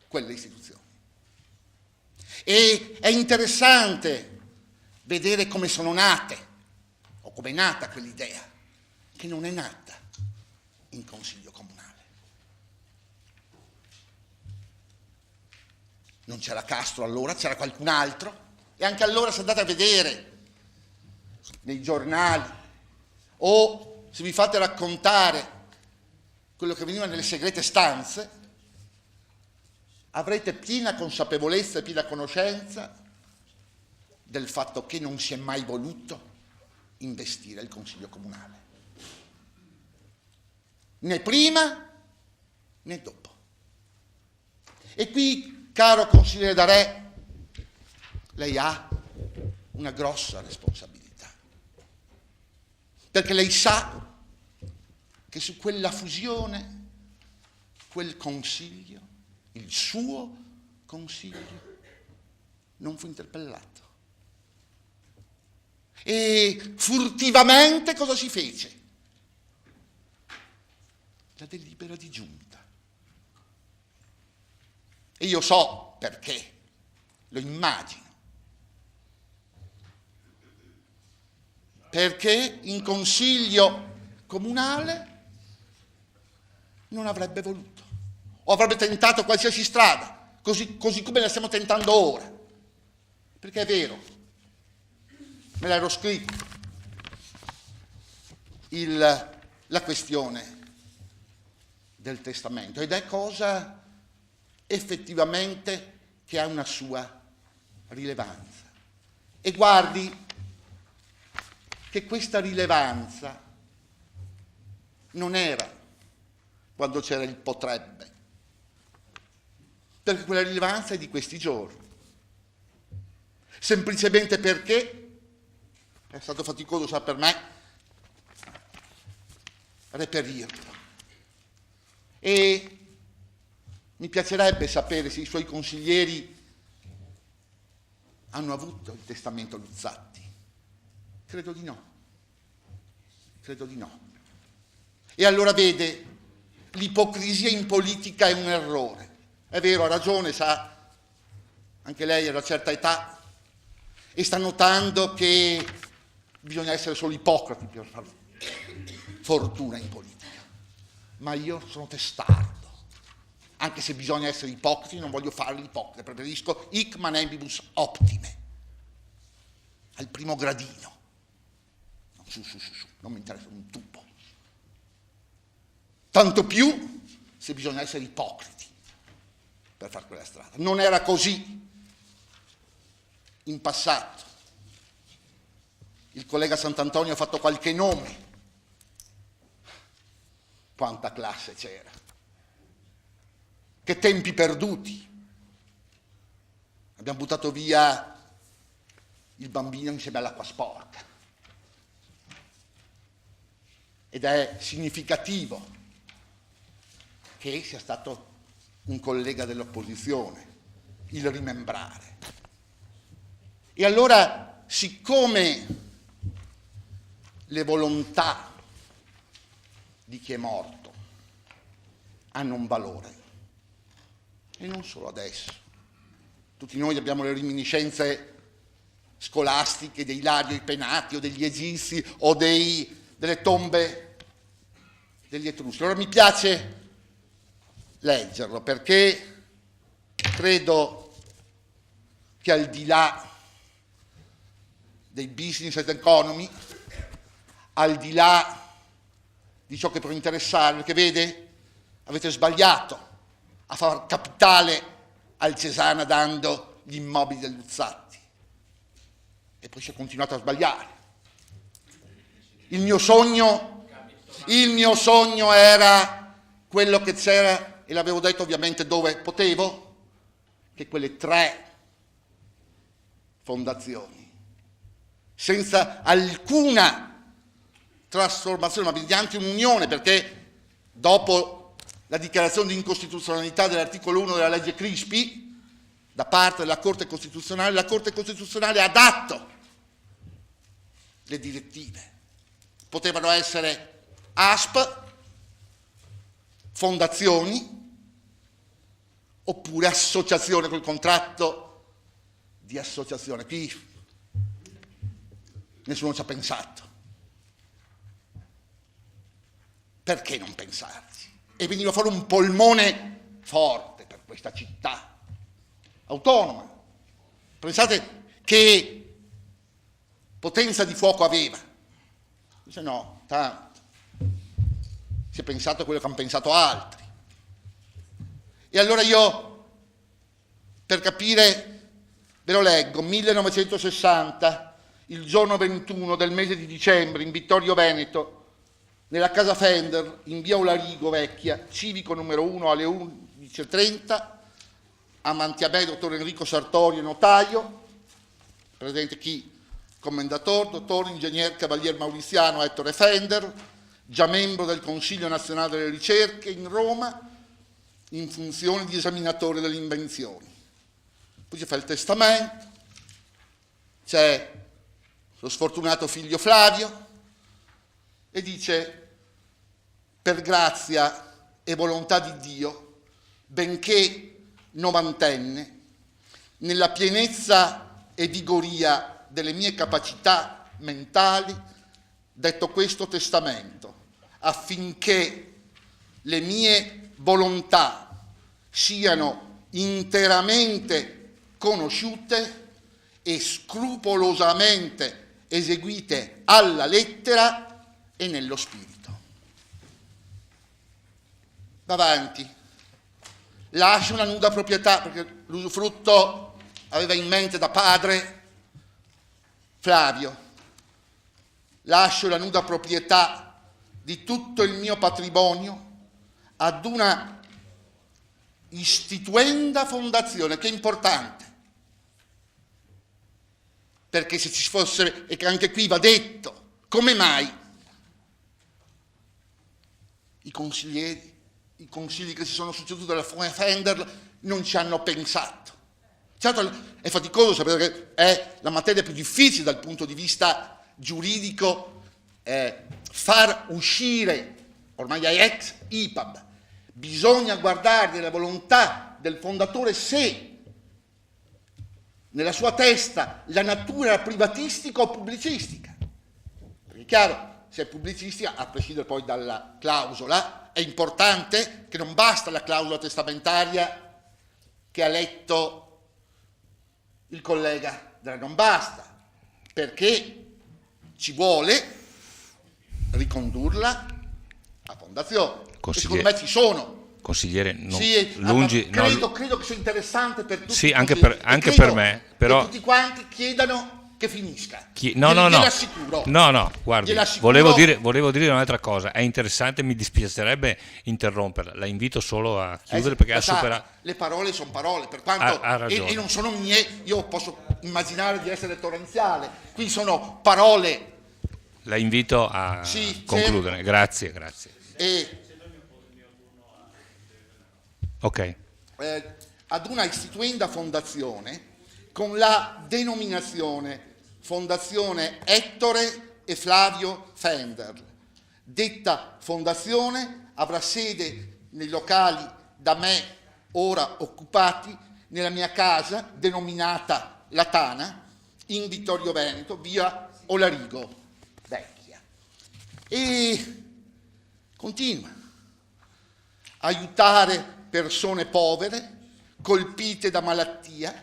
quelle istituzioni. E è interessante vedere come sono nate, o come è nata quell'idea, che non è nata in Consiglio Comunale. Non c'era Castro allora, c'era qualcun altro, e anche allora se andate a vedere nei giornali o se vi fate raccontare quello che veniva nelle segrete stanze, avrete piena consapevolezza e piena conoscenza del fatto che non si è mai voluto investire il Consiglio Comunale, né prima né dopo. E qui, caro consigliere Darè, lei ha una grossa responsabilità, perché lei sa che su quella fusione, quel consiglio, il suo consiglio, non fu interpellato. E furtivamente cosa si fece? La delibera di giunta. E io so perché, lo immagino. Perché in consiglio comunale non avrebbe voluto, o avrebbe tentato qualsiasi strada, così come la stiamo tentando ora. Perché è vero, me l'ero scritto, la questione del testamento, ed è cosa effettivamente che ha una sua rilevanza. E guardi che questa rilevanza non era quando c'era il potrebbe, perché quella rilevanza è di questi giorni, semplicemente perché è stato faticoso, sa, per me reperirlo. E mi piacerebbe sapere se i suoi consiglieri hanno avuto il testamento Luzzatti. Credo di no. Credo di no. E allora vede, l'ipocrisia in politica è un errore. È vero, ha ragione, sa, anche lei ha una certa età e sta notando che bisogna essere solo ipocrati per fare fortuna in politica. Ma io sono testardo. Anche se bisogna essere ipocriti, non voglio fare l'ipocrita, preferisco hic manembibus optime, al primo gradino. Su, non mi interessa un tubo. Tanto più se bisogna essere ipocriti per fare quella strada. Non era così in passato. Il collega Sant'Antonio ha fatto qualche nome. Quanta classe c'era. Che tempi perduti. Abbiamo buttato via il bambino insieme all'acqua sporca. Ed è significativo che sia stato un collega dell'opposizione il rimembrare. E allora, siccome le volontà di chi è morto hanno un valore, e non solo adesso, tutti noi abbiamo le reminiscenze scolastiche dei Lario, i Penati o degli Egizi o delle tombe degli Etruschi. Allora mi piace leggerlo perché credo che al di là dei business ed economy, al di là di ciò che può interessare, perché vede, avete sbagliato a far capitale al Cesana dando gli immobili del Luzzatti e poi si è continuato a sbagliare. Il mio sogno era quello che c'era, e l'avevo detto ovviamente dove potevo, che quelle 3 fondazioni, senza alcuna trasformazione, ma mediante un'unione, perché dopo la dichiarazione di incostituzionalità dell'articolo 1 della legge Crispi, da parte della Corte Costituzionale, la Corte Costituzionale ha dato le direttive. Potevano essere ASP, fondazioni, oppure associazione col contratto di associazione. Qui nessuno ci ha pensato. Perché non pensarci? E veniva fuori un polmone forte per questa città autonoma. Pensate che potenza di fuoco aveva. Dice no, tanto. Si è pensato a quello che hanno pensato altri. E allora io, per capire, ve lo leggo, 1960, il giorno 21 del mese di dicembre, in Vittorio Veneto, nella casa Fender, in via Olarigo Vecchia, civico numero 1 alle 11:30, amanti a me, dottor Enrico Sartorio, notaio, presente chi? Commendatore, dottor ingegner Cavalier Mauriziano Ettore Fender, già membro del Consiglio Nazionale delle Ricerche in Roma, in funzione di esaminatore delle invenzioni. Poi si fa il testamento, c'è lo sfortunato figlio Flavio e dice: per grazia e volontà di Dio, benché novantenne, nella pienezza e vigoria delle mie capacità mentali, detto questo testamento, affinché le mie volontà siano interamente conosciute e scrupolosamente eseguite alla lettera e nello spirito. Davanti, lascio una nuda proprietà, perché l'usufrutto aveva in mente da padre Flavio. Lascio la nuda proprietà di tutto il mio patrimonio ad una istituenda fondazione, che è importante, perché se ci fosse, e che anche qui va detto, come mai i consigli che si sono succeduti alla Fender non ci hanno pensato. Certo è faticoso sapere che è la materia più difficile dal punto di vista giuridico, far uscire, ormai è ex IPAB, bisogna guardare nella volontà del fondatore se nella sua testa la natura era privatistica o pubblicistica. Perché è chiaro, se è pubblicistica, a prescindere poi dalla clausola, è importante che non basta la clausola testamentaria che ha letto il collega, non basta, perché ci vuole ricondurla a fondazione. E secondo me ci sono. Consigliere, non, sì, lungi, credo che sia interessante per tutti. Sì, anche per me, però che tutti quanti chiedano che finisca. No, Gliel'assicuro. No, guardi, volevo dire un'altra cosa. È interessante, mi dispiacerebbe interromperla. La invito solo a chiudere perché ha superato. Le parole sono parole, per quanto ha ragione. E non sono mie, io posso immaginare di essere torrenziale. Qui sono parole. La invito a concludere. Grazie. Ok. Ad una istituenda fondazione con la denominazione Fondazione Ettore e Flavio Fender. Detta fondazione avrà sede nei locali da me ora occupati nella mia casa denominata La Tana in Vittorio Veneto, via Olarigo Vecchia. E continua. Aiutare persone povere, colpite da malattia,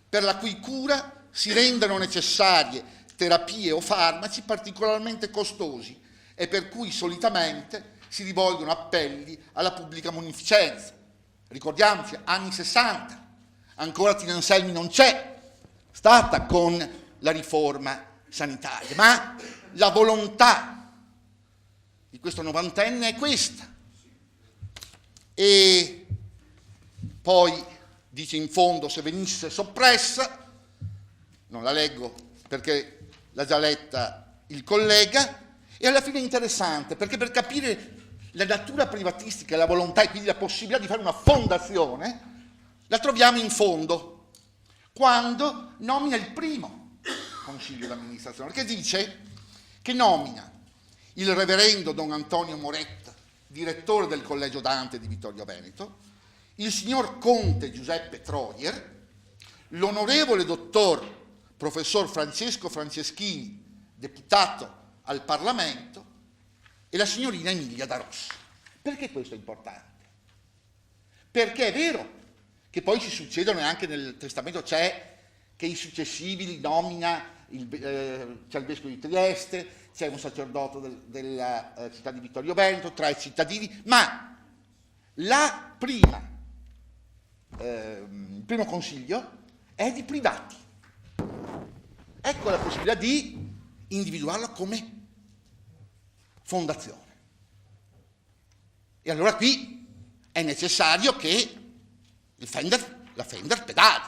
per la cui cura si rendano necessarie terapie o farmaci particolarmente costosi e per cui solitamente si rivolgono appelli alla pubblica munificenza. Ricordiamoci, anni 60, ancora Tina Anselmi non c'è stata con la riforma sanitaria, ma la volontà di questo novantenne è questa. E poi dice in fondo, se venisse soppressa, non la leggo perché l'ha già letta il collega, e alla fine è interessante perché per capire la natura privatistica e la volontà e quindi la possibilità di fare una fondazione la troviamo in fondo quando nomina il primo consiglio d'amministrazione, che dice che nomina il reverendo Don Antonio Moretta, direttore del Collegio Dante di Vittorio Veneto, il signor Conte Giuseppe Troyer, l'onorevole dottor professor Francesco Franceschini, deputato al Parlamento, e la signorina Emilia Da Rossa. Perché questo è importante? Perché è vero che poi ci succedono, e anche nel testamento c'è che i successivi li nomina, c'è il vescovo di Trieste, c'è un sacerdote della città di Vittorio Veneto, 3 cittadini, ma il primo consiglio è di privati. Ecco la possibilità di individuarla come fondazione. E allora qui è necessario che la Fender pedali.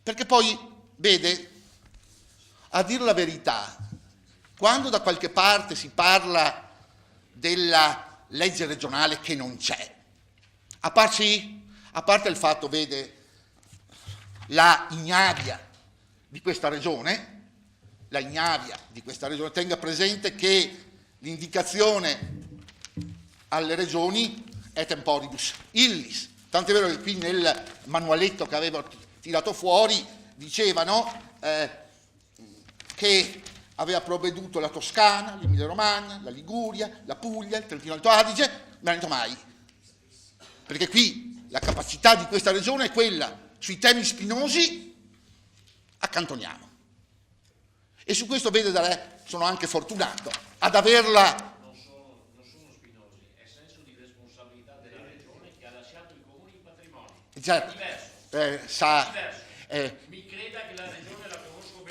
Perché poi, vede, a dire la verità, quando da qualche parte si parla della legge regionale che non c'è, a parte il fatto, vede, la ignavia di questa regione, tenga presente che l'indicazione alle regioni è temporibus illis, Tant'è vero che qui nel manualetto che avevo tirato fuori dicevano che aveva provveduto la Toscana, l'Emilia Romagna, la Liguria, la Puglia, il Trentino Alto Adige, ma non mai. Perché qui la capacità di questa regione è quella, sui temi spinosi accantoniamo. E su questo, vede, sono anche fortunato ad averla. Non sono spinosi, è senso di responsabilità della regione che ha lasciato i comuni in patrimonio. Certo, Mi creda che la regione la conosco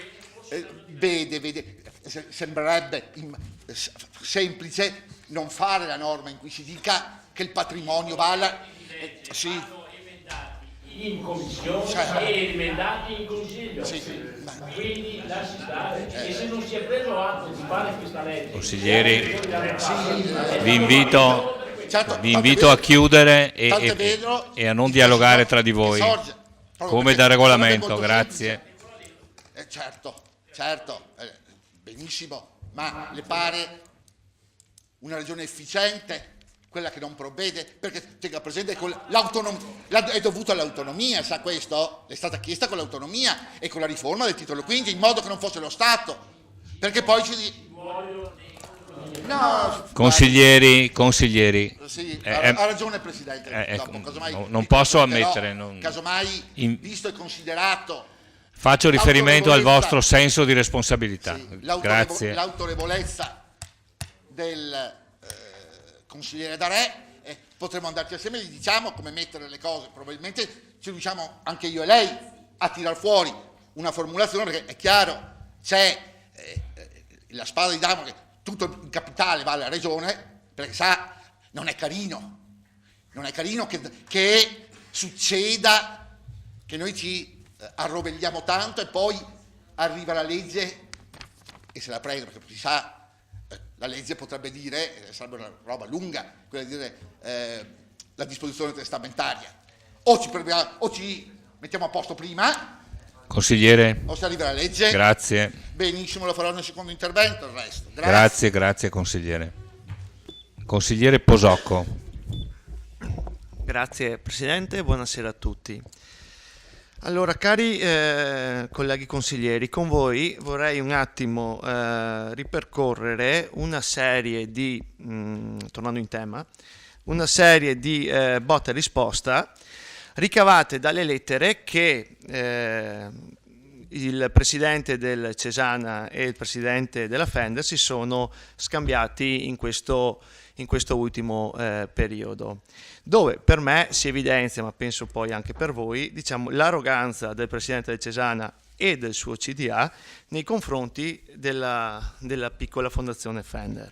bene, vede, sembrerebbe semplice non fare la norma in cui si dica che il patrimonio vale. Sì. in commissione e rimandati in consiglio. Quindi lasci stare. E se non si è preso atto di fare questa legge, consiglieri, vi invito a chiudere e a non dialogare tra di voi, come da regolamento. Grazie. Certo, benissimo, ma le pare una regione efficiente quella che non provvede? Perché tenga presente che è dovuto all'autonomia, sa questo? È stata chiesta con l'autonomia e con la riforma del titolo quinto, in modo che non fosse lo Stato, perché poi Consiglieri, sì, ha ragione Presidente, non posso ammettere, casomai visto e considerato, faccio riferimento al vostro senso di responsabilità. Grazie. L'autorevolezza del consigliere Darè, potremmo andarci assieme e gli diciamo come mettere le cose, probabilmente ci riusciamo anche io e lei a tirar fuori una formulazione, perché è chiaro, c'è la spada di Damocle, tutto in capitale va alla regione, perché sa, non è carino che succeda che noi ci arrovelliamo tanto e poi arriva la legge e se la prende, perché si sa, la legge potrebbe dire, sarebbe una roba lunga, quella di dire la disposizione testamentaria. O ci mettiamo a posto prima, consigliere, o si arriva alla legge. Grazie. Benissimo, lo farò nel secondo intervento, il resto. Grazie consigliere. Consigliere Posocco. Grazie Presidente, buonasera a tutti. Allora, cari colleghi consiglieri, con voi vorrei un attimo ripercorrere una serie di, tornando in tema, una serie di botta e risposta ricavate dalle lettere che il presidente del Cesana e il presidente della Fender si sono scambiati in questo ultimo periodo, dove per me si evidenzia, ma penso poi anche per voi, diciamo, l'arroganza del presidente del Cesana e del suo CDA nei confronti della piccola fondazione Fender.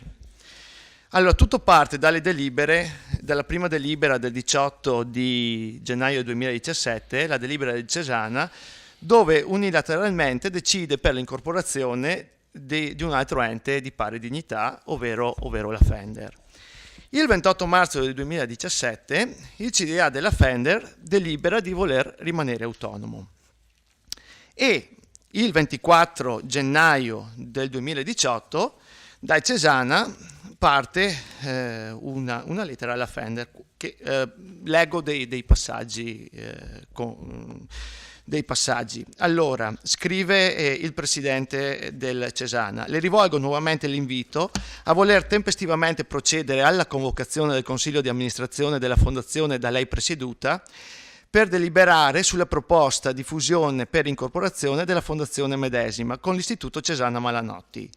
Allora, tutto parte dalle delibere, dalla prima delibera del 18 di gennaio 2017, la delibera del Cesana, dove unilateralmente decide per l'incorporazione di un altro ente di pari dignità, ovvero la Fender. Il 28 marzo del 2017 il CDA della Fender delibera di voler rimanere autonomo e il 24 gennaio del 2018 dal Cesana parte una lettera alla Fender che leggo dei passaggi Allora, scrive il presidente del Cesana: le rivolgo nuovamente l'invito a voler tempestivamente procedere alla convocazione del Consiglio di amministrazione della Fondazione da lei presieduta per deliberare sulla proposta di fusione per incorporazione della Fondazione medesima con l'Istituto Cesana Malanotti.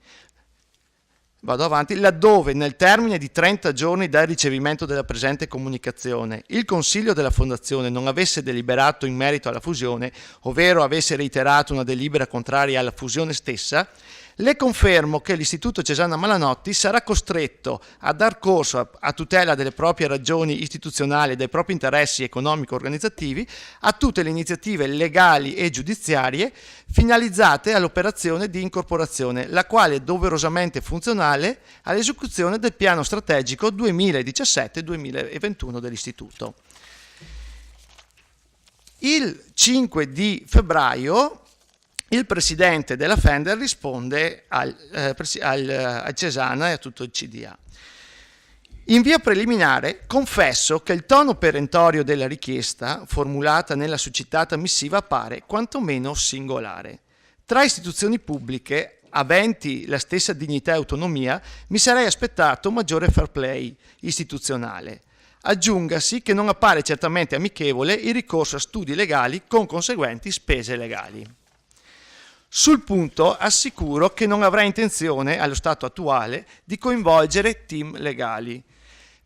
Vado avanti, laddove nel termine di 30 giorni dal ricevimento della presente comunicazione il Consiglio della Fondazione non avesse deliberato in merito alla fusione, ovvero avesse reiterato una delibera contraria alla fusione stessa, le confermo che l'Istituto Cesana Malanotti sarà costretto a dar corso a tutela delle proprie ragioni istituzionali e dei propri interessi economico-organizzativi a tutte le iniziative legali e giudiziarie finalizzate all'operazione di incorporazione, la quale è doverosamente funzionale all'esecuzione del piano strategico 2017-2021 dell'Istituto. Il 5 di febbraio il presidente della Fender risponde al Cesana e a tutto il CDA. In via preliminare confesso che il tono perentorio della richiesta, formulata nella succitata missiva, appare quantomeno singolare. Tra istituzioni pubbliche aventi la stessa dignità e autonomia, mi sarei aspettato maggiore fair play istituzionale. Aggiungasi che non appare certamente amichevole il ricorso a studi legali con conseguenti spese legali. Sul punto assicuro che non avrei intenzione, allo stato attuale, di coinvolgere team legali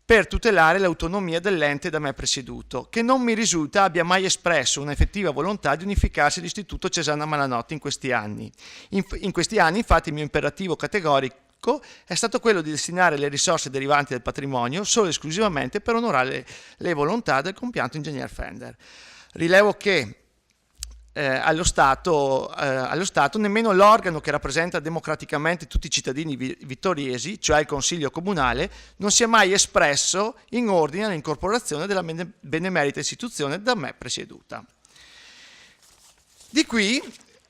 per tutelare l'autonomia dell'ente da me presieduto, che non mi risulta abbia mai espresso un'effettiva volontà di unificarsi l'Istituto Cesana Malanotti in questi anni. In questi anni, infatti, il mio imperativo categorico è stato quello di destinare le risorse derivanti dal patrimonio solo e esclusivamente per onorare le volontà del compianto ingegner Fender. Rilevo che allo Stato nemmeno l'organo che rappresenta democraticamente tutti i cittadini vittoriesi, cioè il Consiglio Comunale, non si è mai espresso in ordine all'incorporazione della benemerita istituzione da me presieduta. Di qui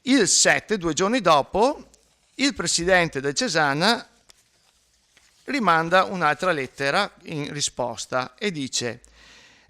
il 7, 2 giorni dopo, il presidente del Cesana rimanda un'altra lettera in risposta e dice: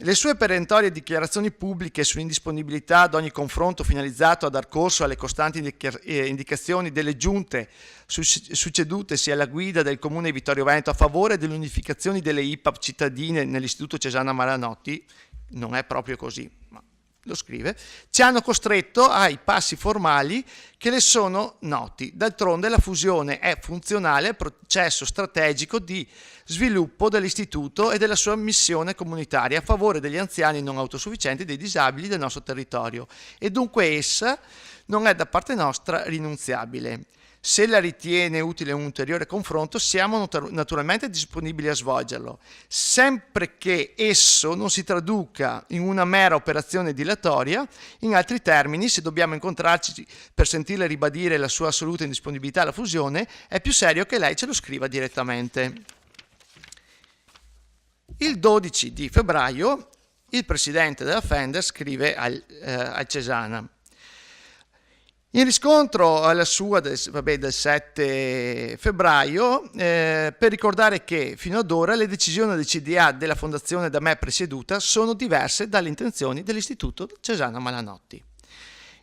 le sue perentorie dichiarazioni pubbliche sull'indisponibilità ad ogni confronto finalizzato a dar corso alle costanti indicazioni delle giunte succedutesi alla guida del Comune di Vittorio Veneto a favore dell'unificazione delle IPAB cittadine nell'Istituto Cesana Malanotti, non è proprio così, ma lo scrive, ci hanno costretto ai passi formali che le sono noti. D'altronde la fusione è funzionale al processo strategico di sviluppo dell'istituto e della sua missione comunitaria a favore degli anziani non autosufficienti e dei disabili del nostro territorio, e dunque essa non è da parte nostra rinunziabile. Se la ritiene utile un ulteriore confronto, siamo naturalmente disponibili a svolgerlo, sempre che esso non si traduca in una mera operazione dilatoria. In altri termini, se dobbiamo incontrarci per sentirle ribadire la sua assoluta indisponibilità alla fusione, è più serio che lei ce lo scriva direttamente. Il 12 di febbraio il presidente della Fender scrive al Cesana: in riscontro alla sua del 7 febbraio, per ricordare che fino ad ora le decisioni del CDA della fondazione da me presieduta sono diverse dalle intenzioni dell'Istituto Cesana Malanotti.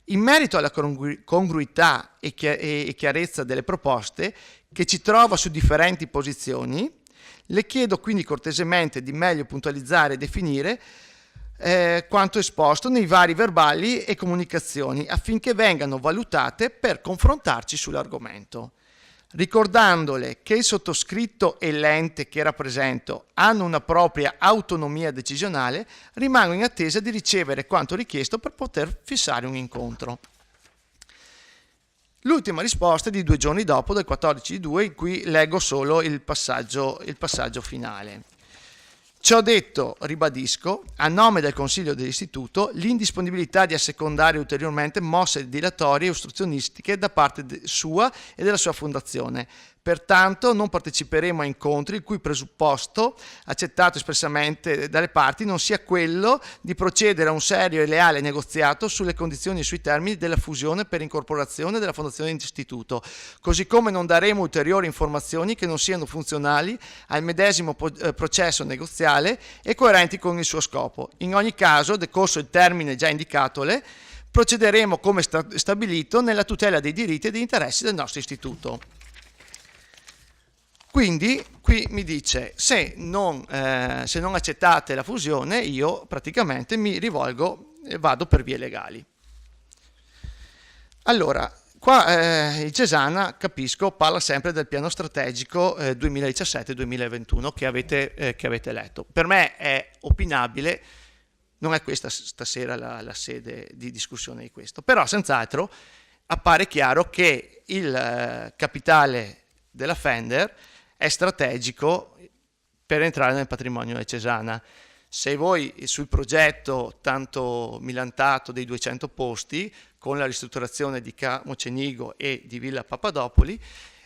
In merito alla congruità e chiarezza delle proposte, che ci trova su differenti posizioni, le chiedo quindi cortesemente di meglio puntualizzare e definire quanto esposto nei vari verbali e comunicazioni, affinché vengano valutate per confrontarci sull'argomento, ricordandole che il sottoscritto e l'ente che rappresento hanno una propria autonomia decisionale. Rimango in attesa di ricevere quanto richiesto per poter fissare un incontro. L'ultima risposta è di 2 giorni dopo, del 14/2, in cui leggo solo il passaggio finale. Ciò detto, ribadisco, a nome del Consiglio dell'Istituto, l'indisponibilità di assecondare ulteriormente mosse dilatorie e ostruzionistiche da parte sua e della sua fondazione. Pertanto non parteciperemo a incontri il cui presupposto, accettato espressamente dalle parti, non sia quello di procedere a un serio e leale negoziato sulle condizioni e sui termini della fusione per incorporazione della fondazione dell'Istituto, così come non daremo ulteriori informazioni che non siano funzionali al medesimo processo negoziale e coerenti con il suo scopo. In ogni caso, decorso il termine già indicatole, procederemo come stabilito nella tutela dei diritti e degli interessi del nostro istituto. Quindi qui mi dice: se non accettate la fusione, io praticamente mi rivolgo e vado per vie legali. Allora, qua il Cesana, capisco, parla sempre del piano strategico 2017-2021 che avete letto. Per me è opinabile, non è questa stasera la sede di discussione di questo, però senz'altro appare chiaro che il capitale della Fender è strategico per entrare nel patrimonio del Cesana. Se voi sul progetto tanto milantato dei 200 posti, con la ristrutturazione di Ca' Mocenigo e di Villa Papadopoli,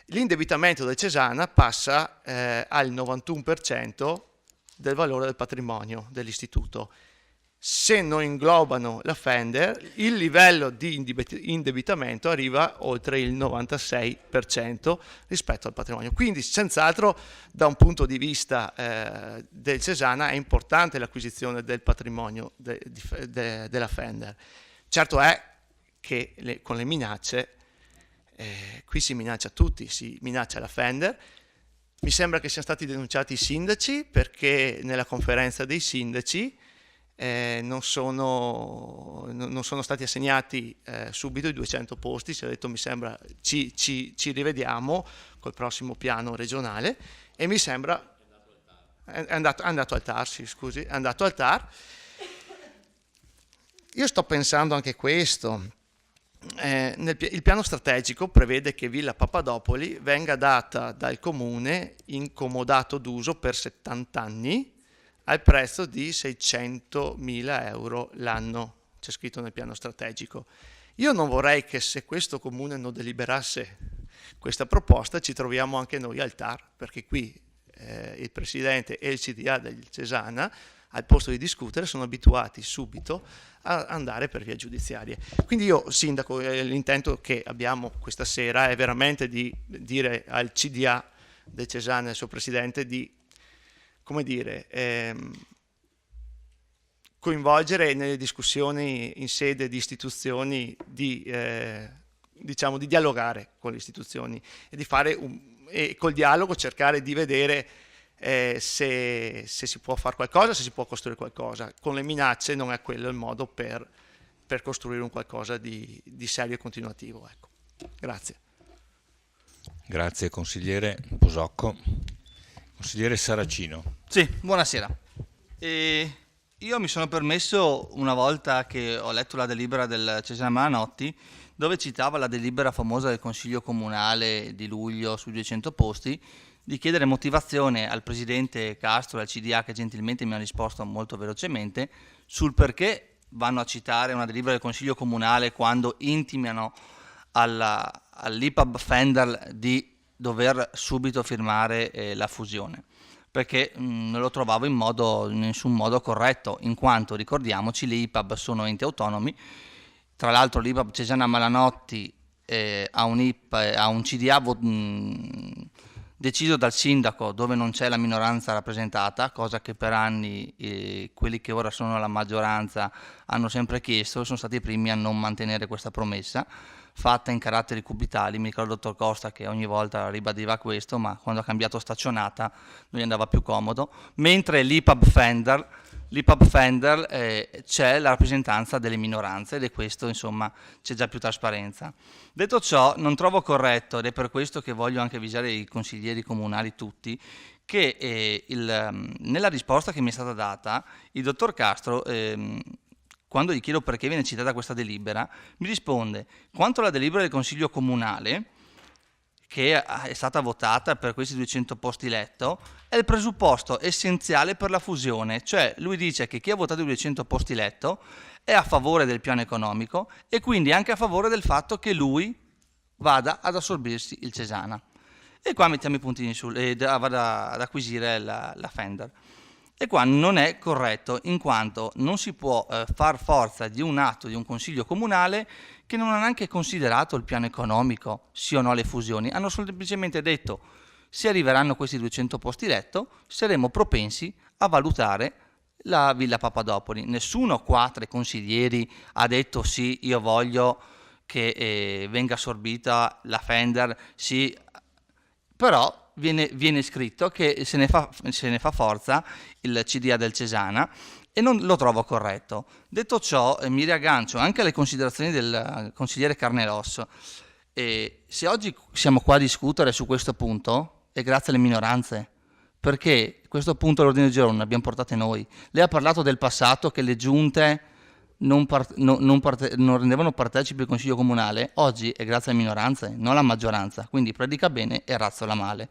l'indebitamento del Cesana passa al 91% del valore del patrimonio dell'istituto. se non inglobano la Fender, il livello di indebitamento arriva oltre il 96% rispetto al patrimonio. Quindi senz'altro da un punto di vista del Cesana è importante l'acquisizione del patrimonio della Fender. Certo è che con le minacce, qui si minaccia tutti, si minaccia la Fender. Mi sembra che siano stati denunciati i sindaci, perché nella conferenza dei sindaci non sono stati assegnati subito i 200 posti. Si è detto, mi sembra, ci rivediamo col prossimo piano regionale, e mi sembra è andato al TAR, sì, scusi, è andato al TAR. Io sto pensando anche questo. Il piano strategico prevede che Villa Papadopoli venga data dal comune in comodato d'uso per 70 anni al prezzo di 600.000 euro l'anno, c'è scritto nel piano strategico. Io non vorrei che, se questo comune non deliberasse questa proposta, ci troviamo anche noi al TAR, perché qui il presidente e il CDA del Cesana, al posto di discutere, sono abituati subito a andare per via giudiziaria. Quindi io, sindaco, l'intento che abbiamo questa sera è veramente di dire al CDA del Cesana e al suo presidente di, come dire, coinvolgere nelle discussioni in sede di istituzioni, diciamo, di dialogare con le istituzioni e di fare e col dialogo cercare di vedere se si può fare qualcosa, se si può costruire qualcosa. Con le minacce non è quello il modo per costruire un qualcosa di serio e continuativo. Ecco. Grazie. Grazie consigliere Bosocco. Consigliere Saracino. Sì, buonasera. Io mi sono permesso, una volta che ho letto la delibera del Cesana Malanotti, dove citava la delibera famosa del Consiglio Comunale di luglio sui 200 posti, di chiedere motivazione al presidente Castro e al CDA, che gentilmente mi ha risposto molto velocemente, sul perché vanno a citare una delibera del Consiglio Comunale quando intimano all'IPAB Fender di dover subito firmare la fusione, perché non lo trovavo in nessun modo corretto, in quanto, ricordiamoci, le IPAB sono enti autonomi. Tra l'altro l'IPAB Cesana Malanotti ha un CDA deciso dal sindaco, dove non c'è la minoranza rappresentata, cosa che per anni quelli che ora sono la maggioranza hanno sempre chiesto, sono stati i primi a non mantenere questa promessa, fatta in caratteri cubitali. Mi ricordo il dottor Costa che ogni volta ribadiva questo, ma quando ha cambiato staccionata non gli andava più comodo, mentre l'IPAB Fender c'è la rappresentanza delle minoranze, ed è questo, insomma, c'è già più trasparenza. Detto ciò, non trovo corretto, ed è per questo che voglio anche avvisare i consiglieri comunali tutti, che nella risposta che mi è stata data, il dottor Castro, quando gli chiedo perché viene citata questa delibera, mi risponde: quanto alla delibera del Consiglio Comunale, che è stata votata per questi 200 posti letto, è il presupposto essenziale per la fusione. Cioè, lui dice che chi ha votato i 200 posti letto è a favore del piano economico e quindi anche a favore del fatto che lui vada ad assorbirsi il Cesana. E qua mettiamo i puntini e vada ad acquisire la Fender. E qua non è corretto, in quanto non si può far forza di un atto di un consiglio comunale che non ha neanche considerato il piano economico, sì o no alle fusioni. Hanno semplicemente detto: se arriveranno questi 200 posti letto, saremo propensi a valutare la Villa Papadopoli. Nessuno qua tra i consiglieri ha detto: sì, io voglio che venga assorbita la Fender, sì, però viene scritto che se ne fa forza il CDA del Cesana, e non lo trovo corretto. Detto ciò, mi riaggancio anche alle considerazioni del consigliere Carnelos. Se oggi siamo qua a discutere su questo punto è grazie alle minoranze, perché questo punto all'ordine del giorno l'abbiamo portato noi. Lei ha parlato del passato, che le giunte non rendevano partecipi il Consiglio Comunale. Oggi è grazie alle minoranze, non alla maggioranza, quindi predica bene e razzola male.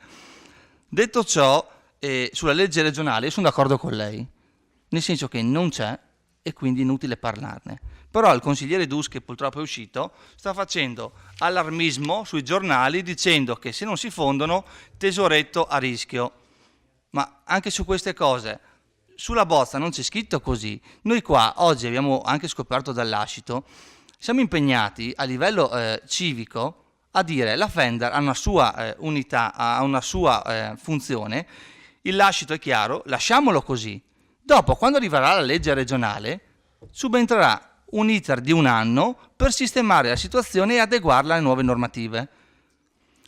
Detto ciò, sulla legge regionale sono d'accordo con lei, nel senso che non c'è e quindi inutile parlarne. Però il consigliere Dus, che purtroppo è uscito, sta facendo allarmismo sui giornali dicendo che se non si fondono, tesoretto a rischio. Ma anche su queste cose, sulla bozza non c'è scritto così. Noi qua oggi abbiamo anche scoperto dall'Ascito, siamo impegnati a livello civico a dire la Fender ha una sua unità, ha una sua funzione, il lascito è chiaro, lasciamolo così. Dopo, quando arriverà la legge regionale, subentrerà un iter di 1 anno per sistemare la situazione e adeguarla alle nuove normative.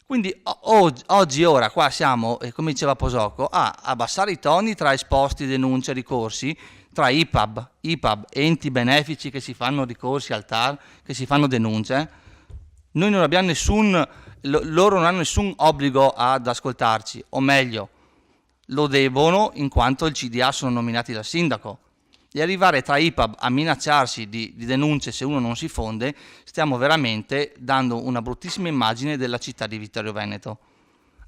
Quindi oggi, ora, qua siamo, come diceva Posocco, a abbassare i toni tra esposti, denunce, ricorsi, tra IPAB, enti benefici che si fanno ricorsi al TAR, che si fanno denunce. Noi non abbiamo loro non hanno nessun obbligo ad ascoltarci, o meglio, lo devono in quanto il CDA sono nominati dal sindaco. E arrivare tra IPAB a minacciarsi di denunce se uno non si fonde, stiamo veramente dando una bruttissima immagine della città di Vittorio Veneto.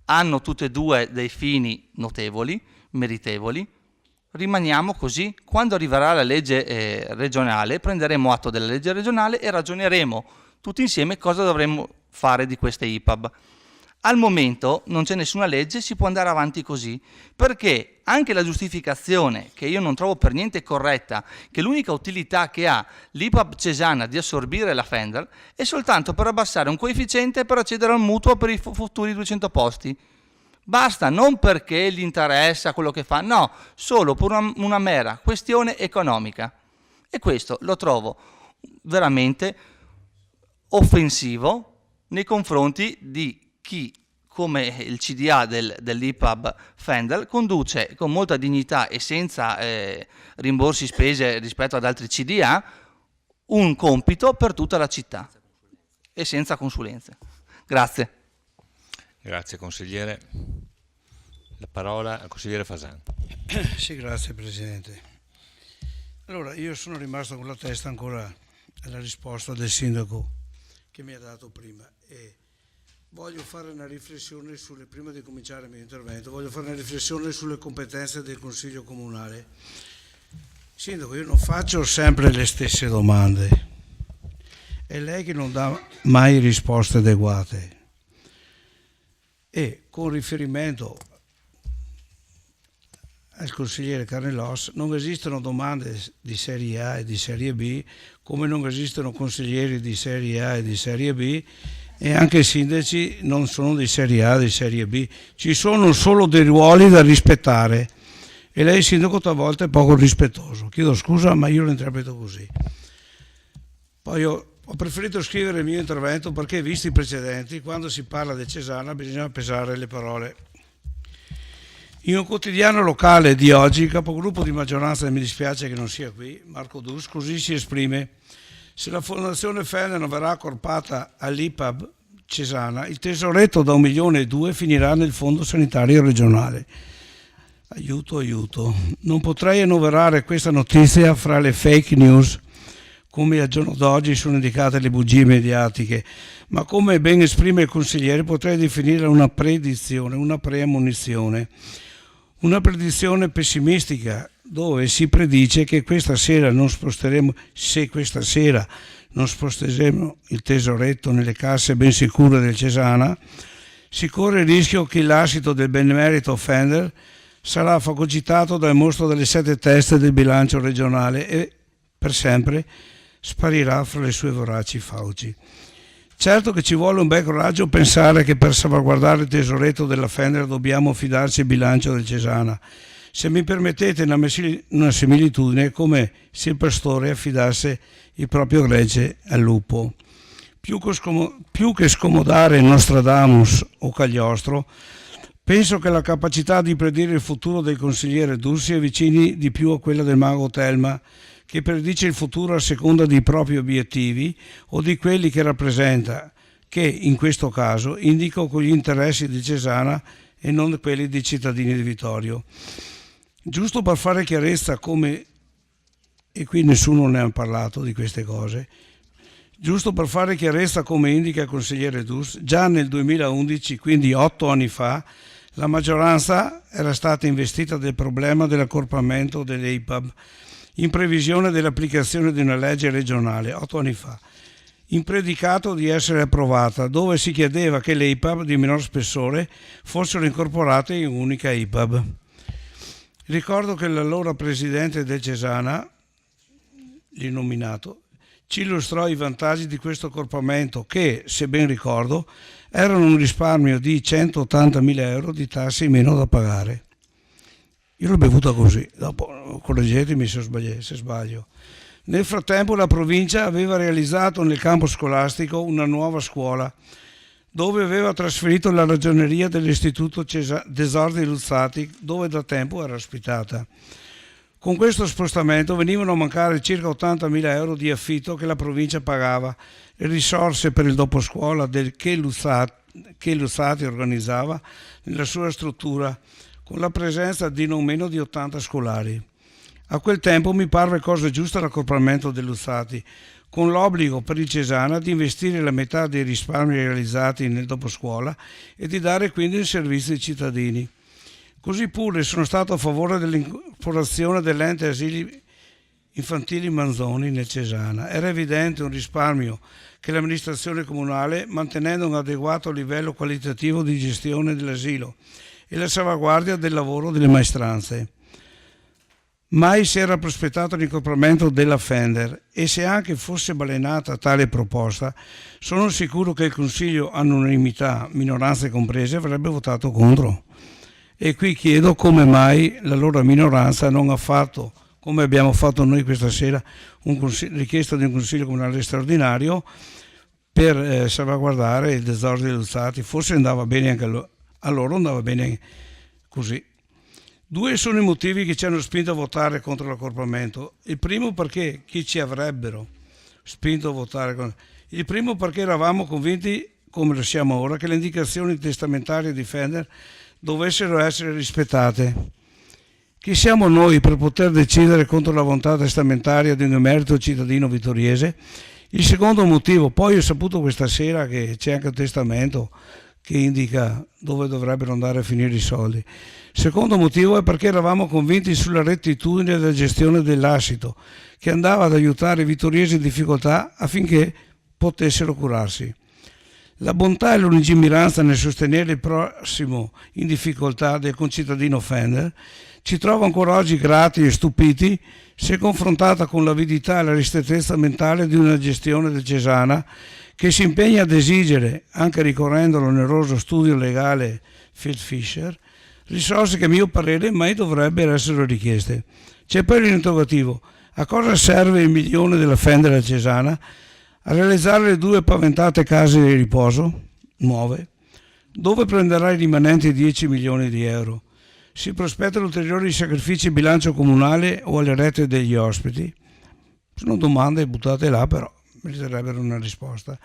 Hanno tutte e due dei fini notevoli, meritevoli. Rimaniamo così. Quando arriverà la legge regionale, prenderemo atto della legge regionale e ragioneremo tutti insieme cosa dovremmo fare di queste IPAB. Al momento non c'è nessuna legge, si può andare avanti così, perché anche la giustificazione, che io non trovo per niente corretta, che l'unica utilità che ha l'IPAB Cesana di assorbire la Fender è soltanto per abbassare un coefficiente per accedere al mutuo per i futuri 200 posti. Basta, non perché gli interessa quello che fa, no, solo per una mera questione economica. E questo lo trovo veramente offensivo nei confronti di chi, come il CDA dell'IPAB Fender, conduce con molta dignità e senza rimborsi spese rispetto ad altri CDA un compito per tutta la città e senza consulenze. Grazie. Grazie consigliere. La parola al consigliere Fasan. Sì, grazie Presidente. Allora, io sono rimasto con la testa ancora alla risposta del sindaco che mi ha dato prima e voglio fare una riflessione prima di cominciare il mio intervento, voglio fare una riflessione sulle competenze del Consiglio Comunale. Sindaco, io non faccio sempre le stesse domande, è lei che non dà mai risposte adeguate e con riferimento al consigliere Carnellos non esistono domande di serie A e di serie B, come non esistono consiglieri di serie A e di serie B, e anche i sindaci non sono di serie A e di serie B, ci sono solo dei ruoli da rispettare e lei sindaco talvolta è poco rispettoso, chiedo scusa ma io lo interpreto così. Poi ho preferito scrivere il mio intervento perché, visti i precedenti, quando si parla di Cesana bisogna pesare le parole. In un quotidiano locale di oggi il capogruppo di maggioranza, e mi dispiace che non sia qui, Marco Dus, così si esprime: se la fondazione Fender non verrà accorpata all'IPAB Cesana, il tesoretto da 1,2 milioni finirà nel fondo sanitario regionale. Aiuto, aiuto. Non potrei annoverare questa notizia fra le fake news, come al giorno d'oggi sono indicate le bugie mediatiche, ma come ben esprime il consigliere potrei definirla una predizione, una preammonizione, una predizione pessimistica, dove si predice che questa sera non sposteremo, se questa sera non sposteremo il tesoretto nelle casse ben sicure del Cesana, si corre il rischio che l'ascito del benemerito Fender sarà fagocitato dal mostro delle 7 teste del bilancio regionale e per sempre sparirà fra le sue voraci fauci. Certo che ci vuole un bel coraggio pensare che per salvaguardare il tesoretto della Fender dobbiamo fidarci del bilancio del Cesana. Se mi permettete una similitudine, è come se il pastore affidasse il proprio gregge al lupo. Più che scomodare Nostradamus o Cagliostro, penso che la capacità di predire il futuro del consigliere Dus si avvicini di più a quella del mago Telma, che predice il futuro a seconda dei propri obiettivi o di quelli che rappresenta, che in questo caso indico con gli interessi di Cesana e non quelli dei cittadini di Vittorio. Giusto per fare chiarezza come, e qui nessuno ne ha parlato di queste cose, giusto per fare chiarezza come indica il consigliere Dus, già nel 2011, quindi 8 anni fa, la maggioranza era stata investita del problema dell'accorpamento delle IPAB, in previsione dell'applicazione di una legge regionale 8 anni fa, in predicato di essere approvata, dove si chiedeva che le IPAB di minor spessore fossero incorporate in un'unica IPAB. Ricordo che l'allora presidente del Cesana, l'inominato, ci illustrò i vantaggi di questo accorpamento che, se ben ricordo, erano un risparmio di 180.000 euro di tasse in meno da pagare. Io l'ho bevuta così, dopo correggetemi se sbaglio. Nel frattempo la provincia aveva realizzato nel campo scolastico una nuova scuola dove aveva trasferito la ragioneria dell'Istituto Desordi Luzzati, dove da tempo era ospitata. Con questo spostamento venivano a mancare circa 80.000 euro di affitto che la provincia pagava e risorse per il doposcuola che Luzzati organizzava nella sua struttura, con la presenza di non meno di 80 scolari. A quel tempo mi parve cosa giusta l'accorpamento del Luzzati, con l'obbligo per il Cesana di investire la metà dei risparmi realizzati nel doposcuola e di dare quindi un servizio ai cittadini. Così pure sono stato a favore dell'incorporazione dell'ente asili infantili Manzoni nel Cesana. Era evidente un risparmio che l'amministrazione comunale, mantenendo un adeguato livello qualitativo di gestione dell'asilo e la salvaguardia del lavoro delle maestranze. Mai si era prospettato l'incorporamento della Fender e se anche fosse balenata tale proposta, sono sicuro che il Consiglio all'unanimità, minoranze comprese, avrebbe votato contro. E qui chiedo come mai la loro minoranza non ha fatto, come abbiamo fatto noi questa sera, richiesta di un Consiglio Comunale straordinario per salvaguardare il Desordi Luzzati. Forse andava bene anche a loro, andava bene così. Due sono i motivi che ci hanno spinto a votare contro l'accorpamento. Il primo perché chi ci avrebbero spinto a votare contro? Il primo perché eravamo convinti, come lo siamo ora, che le indicazioni testamentarie di Fender dovessero essere rispettate. Chi siamo noi per poter decidere contro la volontà testamentaria di un emerito cittadino vittoriese? Il secondo motivo, poi ho saputo questa sera che c'è anche un testamento che indica dove dovrebbero andare a finire i soldi. Il secondo motivo è perché eravamo convinti sulla rettitudine della gestione dell'asito, che andava ad aiutare i vittoriesi in difficoltà affinché potessero curarsi. La bontà e la lungimiranza nel sostenere il prossimo in difficoltà del concittadino Fender ci trova ancora oggi grati e stupiti se confrontata con l'avidità e la ristrettezza mentale di una gestione del Cesana che si impegna ad esigere, anche ricorrendo all'oneroso studio legale Field Fisher, risorse che a mio parere mai dovrebbero essere richieste. C'è poi l'interrogativo: a cosa serve il milione della Fender al Cesana? A realizzare le 2 paventate case di riposo nuove? Dove prenderà i rimanenti 10 milioni di euro? Si prospettano ulteriori sacrifici in bilancio comunale o alle rette degli ospiti? Sono domande buttate là, però meriterebbero una risposta.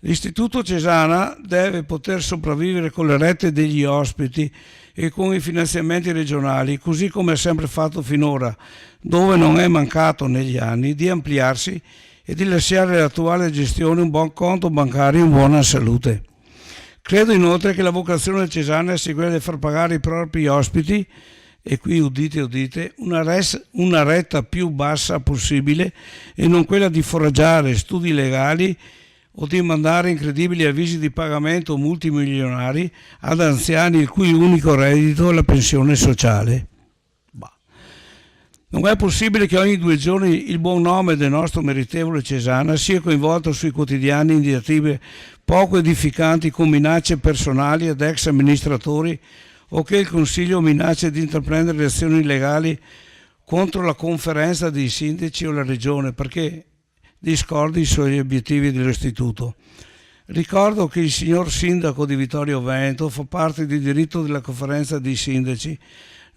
L'Istituto Cesana deve poter sopravvivere con le rette degli ospiti e con i finanziamenti regionali, così come ha sempre fatto finora, dove non è mancato negli anni di ampliarsi e di lasciare all'attuale gestione un buon conto bancario in buona salute. Credo inoltre che la vocazione del Cesana sia quella di far pagare i propri ospiti, e qui udite, una retta più bassa possibile e non quella di foraggiare studi legali o di mandare incredibili avvisi di pagamento multimilionari ad anziani il cui unico reddito è la pensione sociale. Non è possibile che ogni 2 giorni il buon nome del nostro meritevole Cesana sia coinvolto sui quotidiani in diatribe poco edificanti con minacce personali ad ex amministratori o che il Consiglio minaccia di intraprendere azioni illegali contro la conferenza dei sindaci o la Regione perché discordi sugli obiettivi dell'Istituto. Ricordo che il signor Sindaco di Vittorio Veneto fa parte di diritto della conferenza dei sindaci,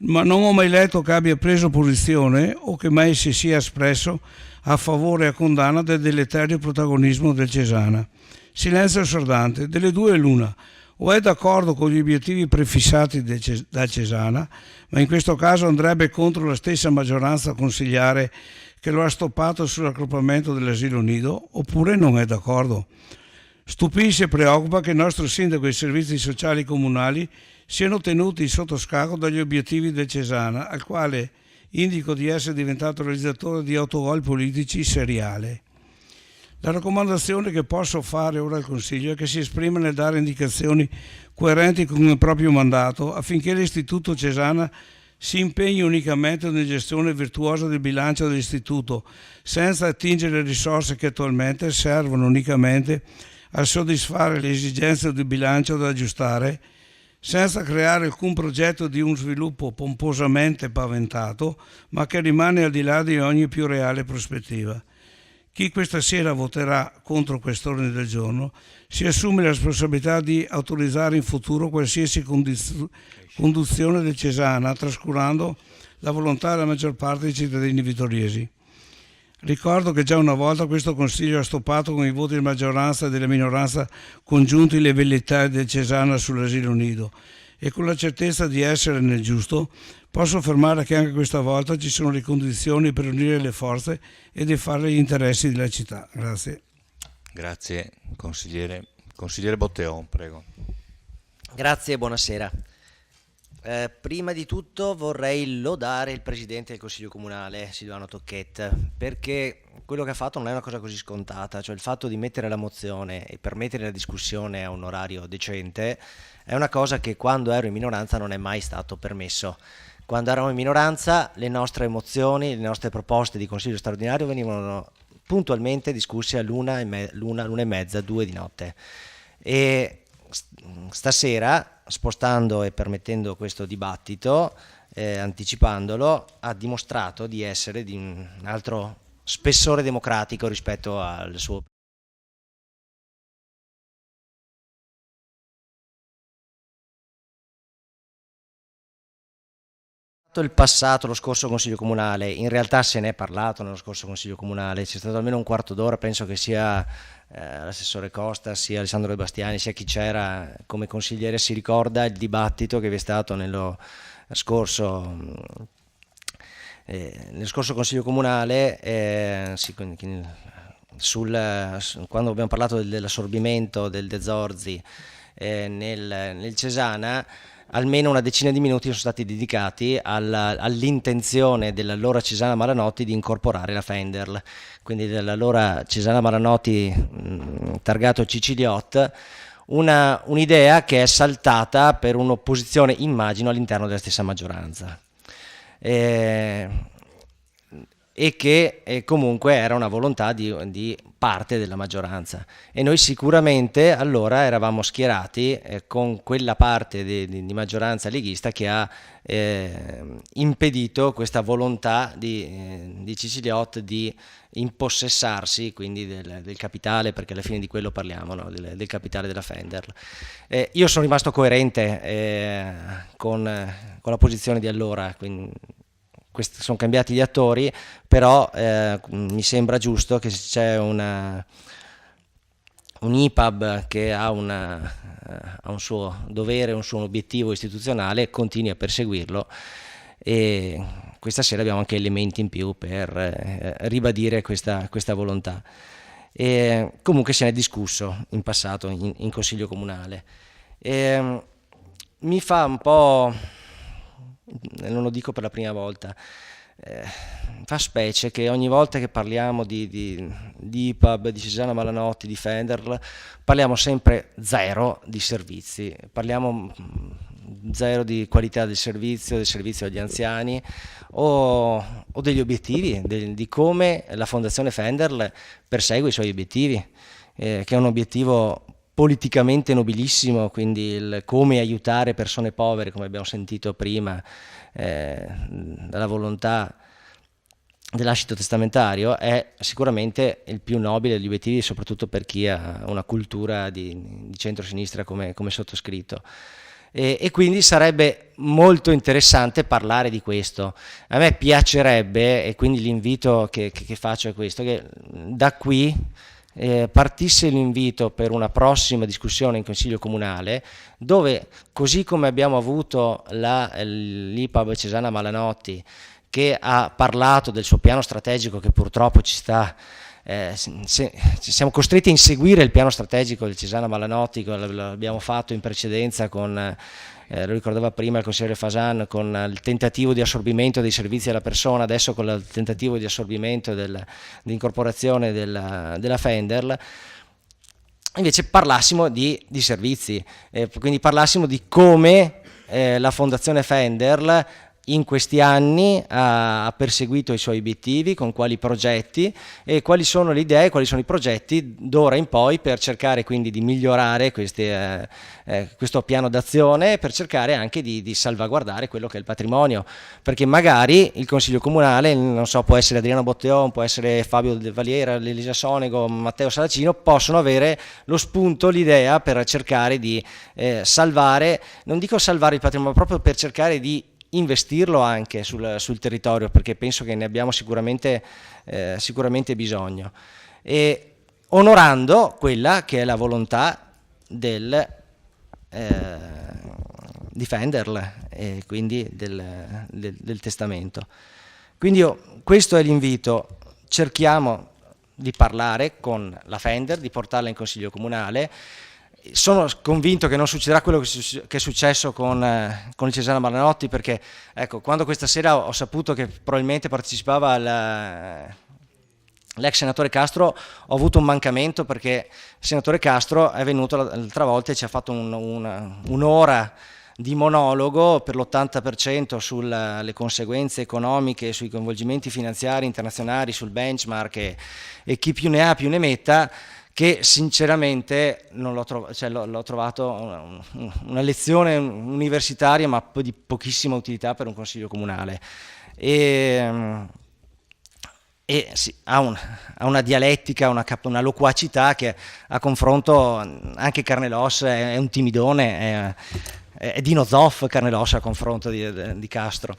ma non ho mai letto che abbia preso posizione o che mai si sia espresso a favore e a condanna del deleterio protagonismo del Cesana. Silenzio assordante, delle due l'una: o è d'accordo con gli obiettivi prefissati dal Cesana, ma in questo caso andrebbe contro la stessa maggioranza consigliare che lo ha stoppato sull'accoppiamento dell'asilo nido, oppure non è d'accordo. Stupisce e preoccupa che il nostro sindaco e i servizi sociali comunali siano tenuti sotto scacco dagli obiettivi del Cesana, al quale indico di essere diventato realizzatore di autogol politici seriale. La raccomandazione che posso fare ora al Consiglio è che si esprima nel dare indicazioni coerenti con il proprio mandato affinché l'Istituto Cesana si impegni unicamente ad una gestione virtuosa del bilancio dell'istituto, senza attingere le risorse che attualmente servono unicamente a soddisfare le esigenze di bilancio da aggiustare, senza creare alcun progetto di un sviluppo pomposamente paventato, ma che rimane al di là di ogni più reale prospettiva. Chi questa sera voterà contro quest'ordine del giorno si assume la responsabilità di autorizzare in futuro qualsiasi conduzione del Cesana, trascurando la volontà della maggior parte dei cittadini vittoriesi. Ricordo che già una volta questo Consiglio ha stoppato con i voti di maggioranza e della minoranza congiunti le velleità del Cesana sull'asilo nido e con la certezza di essere nel giusto posso affermare che anche questa volta ci sono le condizioni per unire le forze e di fare gli interessi della città. Grazie. Grazie consigliere. Consigliere Botteon, prego. Grazie e buonasera. Prima di tutto vorrei lodare il Presidente del Consiglio Comunale, Silvano Tocchetta, perché quello che ha fatto non è una cosa così scontata, cioè il fatto di mettere la mozione e permettere la discussione a un orario decente è una cosa che quando ero in minoranza non è mai stato permesso. Quando eravamo in minoranza le nostre mozioni, le nostre proposte di Consiglio straordinario venivano puntualmente discusse all'una e mezza, 2 di notte. E stasera, spostando e permettendo questo dibattito, anticipandolo, ha dimostrato di essere di un altro spessore democratico rispetto al suo. Il passato, lo scorso Consiglio Comunale, in realtà se ne è parlato nello scorso Consiglio Comunale, c'è stato almeno un quarto d'ora, penso che sia l'assessore Costa, sia Alessandro De Bastiani, sia chi c'era come consigliere si ricorda il dibattito che vi è stato nello scorso Consiglio Comunale quando abbiamo parlato dell'assorbimento del De Zorzi nel Cesana. Almeno una decina di minuti sono stati dedicati all'intenzione dell'allora Cesana Malanotti di incorporare la Fenderl, quindi dell'allora Cesana Malanotti targato Ciciliot, un'idea che è saltata per un'opposizione, immagino, all'interno della stessa maggioranza. E che comunque era una volontà di parte della maggioranza, e noi sicuramente allora eravamo schierati con quella parte di maggioranza leghista che ha impedito questa volontà di Ciciliot di impossessarsi quindi del capitale, perché alla fine di quello parliamo, no? del capitale della Fenderl. Io sono rimasto coerente con la posizione di allora, quindi sono cambiati gli attori, però mi sembra giusto che se c'è un IPAB che ha un suo dovere, un suo obiettivo istituzionale, continui a perseguirlo, e questa sera abbiamo anche elementi in più per ribadire questa volontà. E comunque se ne è discusso in passato in Consiglio Comunale. Mi fa un po', non lo dico per la prima volta, fa specie che ogni volta che parliamo di IPAB, di Cesana Malanotti, di Fenderl, parliamo sempre zero di servizi, parliamo zero di qualità del servizio agli anziani o degli obiettivi, di come la Fondazione Fenderl persegue i suoi obiettivi, che è un obiettivo politicamente nobilissimo, quindi il come aiutare persone povere, come abbiamo sentito prima, dalla volontà dell'ascito testamentario, è sicuramente il più nobile degli obiettivi, soprattutto per chi ha una cultura di centrosinistra come sottoscritto. E quindi sarebbe molto interessante parlare di questo. A me piacerebbe, e quindi l'invito che faccio è questo, che da qui partisse l'invito per una prossima discussione in Consiglio Comunale, dove, così come abbiamo avuto l'IPAB Cesana Malanotti, che ha parlato del suo piano strategico, che purtroppo ci sta, siamo costretti a inseguire il piano strategico del Cesana Malanotti, l'abbiamo fatto in precedenza con, lo ricordava prima il consigliere Fasan, con il tentativo di assorbimento dei servizi alla persona, adesso con il tentativo di assorbimento di incorporazione della Fenderl. Invece parlassimo di servizi, quindi parlassimo di come la Fondazione Fenderl in questi anni ha perseguito i suoi obiettivi, con quali progetti e quali sono le idee, quali sono i progetti d'ora in poi per cercare quindi di migliorare questo piano d'azione, per cercare anche di salvaguardare quello che è il patrimonio, perché magari il Consiglio Comunale, non so, può essere Adriano Botteon, può essere Fabio De Valiera, Elisa Sonego, Matteo Saracino, possono avere lo spunto, l'idea per cercare di salvare, non dico salvare il patrimonio, ma proprio per cercare di investirlo anche sul territorio, perché penso che ne abbiamo sicuramente bisogno, e onorando quella che è la volontà di Fenderl e quindi del testamento. Quindi questo è l'invito: cerchiamo di parlare con la Fender, di portarla in Consiglio Comunale. Sono convinto che non succederà quello che è successo con il Cesana Malanotti, perché ecco, quando questa sera ho saputo che probabilmente partecipava l'ex senatore Castro, ho avuto un mancamento, perché il senatore Castro è venuto l'altra volta e ci ha fatto un'ora di monologo per l'80% sulle conseguenze economiche, sui coinvolgimenti finanziari internazionali, sul benchmark e chi più ne ha più ne metta, che sinceramente non l'ho trovato una lezione universitaria, ma di pochissima utilità per un consiglio comunale. E sì, ha una dialettica, una loquacità che a confronto, anche Carnelos è un timidone, è Dino Zoff Carnelos a confronto di Castro.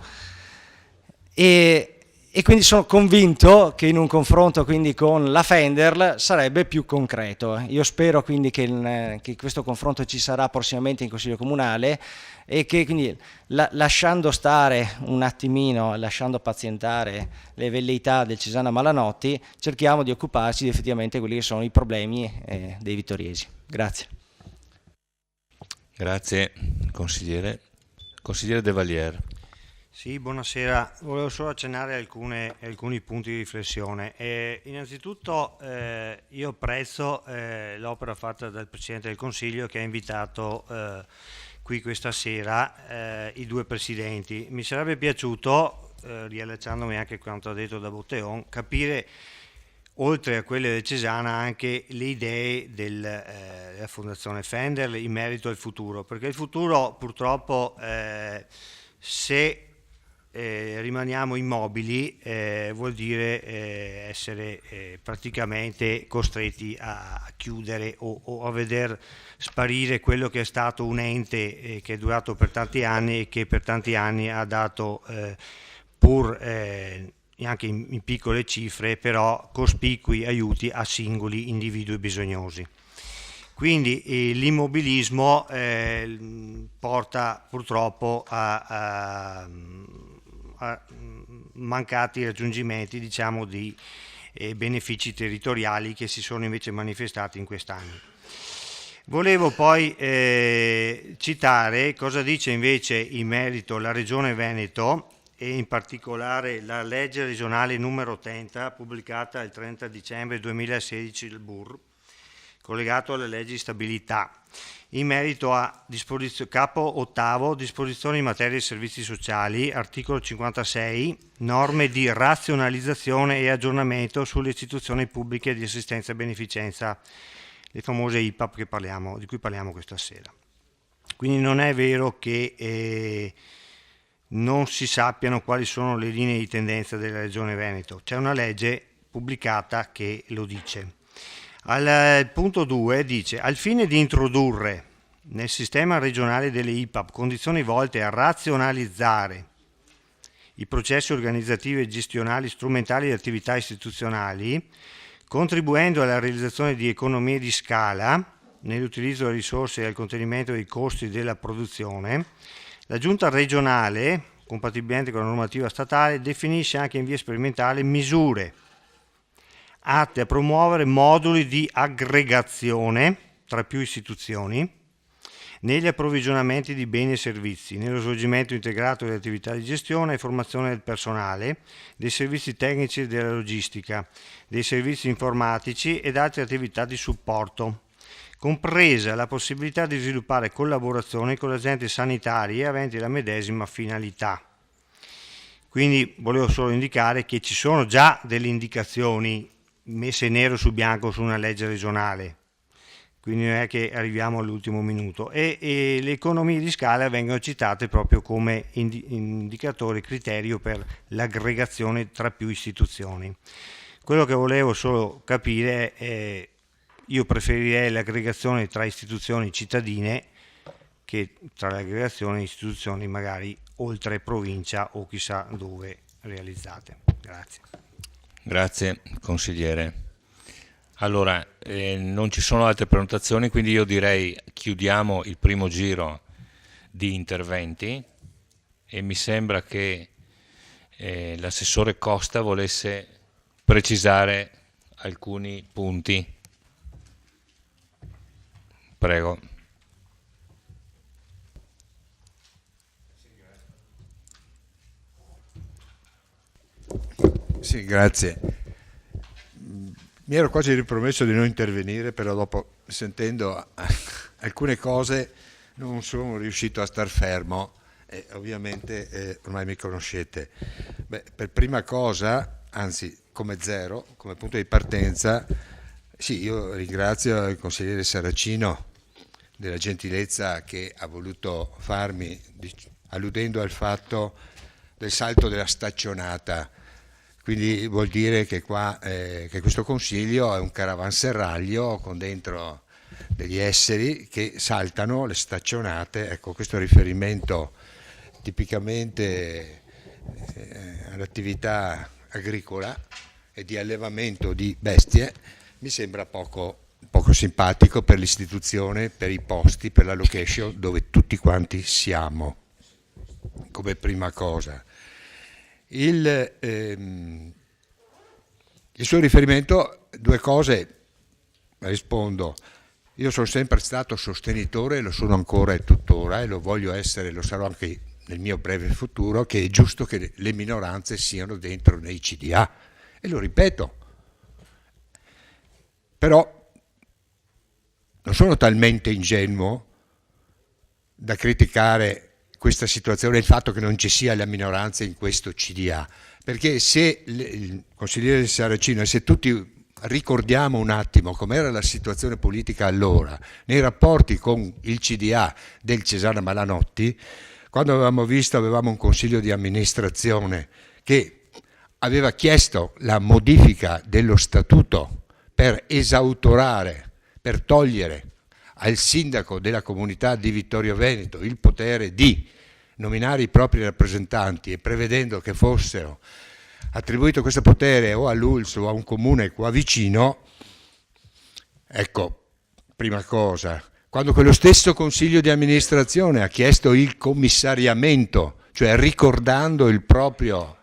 E quindi sono convinto che in un confronto quindi con la Fenderl sarebbe più concreto. Io spero quindi che questo confronto ci sarà prossimamente in Consiglio Comunale, e che quindi lasciando stare un attimino, lasciando pazientare le velleità del Cesana Malanotti, cerchiamo di occuparci di effettivamente quelli che sono i problemi dei vittoriesi. Grazie. Grazie consigliere. Consigliere De Valier. Sì, buonasera. Volevo solo accennare alcuni punti di riflessione. Innanzitutto io apprezzo l'opera fatta dal Presidente del Consiglio, che ha invitato qui questa sera i due Presidenti. Mi sarebbe piaciuto, riallacciandomi anche a quanto ha detto da Botteon, capire, oltre a quelle del Cesana, anche le idee della Fondazione Fenderl in merito al futuro, perché il futuro purtroppo, se rimaniamo immobili, vuol dire essere praticamente costretti a chiudere o a veder sparire quello che è stato un ente che è durato per tanti anni e che per tanti anni ha dato, pur anche in piccole cifre, però cospicui aiuti a singoli individui bisognosi. Quindi l'immobilismo porta purtroppo a mancati raggiungimenti, diciamo, di benefici territoriali che si sono invece manifestati in quest'anno. Volevo poi citare cosa dice invece in merito la Regione Veneto, e in particolare la legge regionale numero 30, pubblicata il 30 dicembre 2016 del BUR, collegato alle leggi di stabilità, in merito a capo ottavo, disposizioni in materia di servizi sociali, articolo 56, norme di razionalizzazione e aggiornamento sulle istituzioni pubbliche di assistenza e beneficenza, le famose IPAB di cui parliamo questa sera. Quindi non è vero che non si sappiano quali sono le linee di tendenza della Regione Veneto, c'è una legge pubblicata che lo dice. Al punto 2 dice: al fine di introdurre nel sistema regionale delle IPAB condizioni volte a razionalizzare i processi organizzativi e gestionali strumentali di attività istituzionali, contribuendo alla realizzazione di economie di scala nell'utilizzo delle risorse e al contenimento dei costi della produzione, la Giunta regionale, compatibilmente con la normativa statale, definisce anche in via sperimentale misure atte a promuovere moduli di aggregazione tra più istituzioni negli approvvigionamenti di beni e servizi, nello svolgimento integrato delle attività di gestione e formazione del personale, dei servizi tecnici e della logistica, dei servizi informatici ed altre attività di supporto, compresa la possibilità di sviluppare collaborazioni con le aziende sanitarie aventi la medesima finalità. Quindi volevo solo indicare che ci sono già delle indicazioni messe nero su bianco su una legge regionale, quindi non è che arriviamo all'ultimo minuto, e le economie di scala vengono citate proprio come indicatore, criterio per l'aggregazione tra più istituzioni. Quello che volevo solo capire è, io preferirei l'aggregazione tra istituzioni cittadine che tra l'aggregazione di istituzioni magari oltre provincia o chissà dove realizzate. Grazie. Grazie consigliere. Allora, non ci sono altre prenotazioni, quindi io direi chiudiamo il primo giro di interventi e mi sembra che l'assessore Costa volesse precisare alcuni punti. Prego. Sì, grazie. Mi ero quasi ripromesso di non intervenire, però dopo, sentendo alcune cose, non sono riuscito a star fermo e ovviamente ormai mi conoscete. Beh, per prima cosa, anzi come zero, come punto di partenza, sì, io ringrazio il consigliere Saracino della gentilezza che ha voluto farmi, alludendo al fatto del salto della staccionata. Quindi vuol dire che qua che questo consiglio è un caravanserraglio con dentro degli esseri che saltano le staccionate. Ecco, questo riferimento tipicamente all'attività agricola e di allevamento di bestie mi sembra poco simpatico per l'istituzione, per i posti, per la location dove tutti quanti siamo, come prima cosa. Il suo riferimento, due cose, rispondo. Io sono sempre stato sostenitore, lo sono ancora e tuttora, e lo voglio essere, lo sarò anche nel mio breve futuro, che è giusto che le minoranze siano dentro nei CDA, e lo ripeto. Però non sono talmente ingenuo da criticare questa situazione, il fatto che non ci sia la minoranza in questo CDA, perché se il consigliere Saracino, e se tutti ricordiamo un attimo com'era la situazione politica allora, nei rapporti con il CDA del Cesana Malanotti, quando avevamo un consiglio di amministrazione che aveva chiesto la modifica dello statuto per esautorare, per togliere al sindaco della comunità di Vittorio Veneto il potere di nominare i propri rappresentanti e prevedendo che fossero attribuito questo potere o all'ULSS o a un comune qua vicino, ecco, prima cosa, quando quello stesso consiglio di amministrazione ha chiesto il commissariamento, cioè ricordando il proprio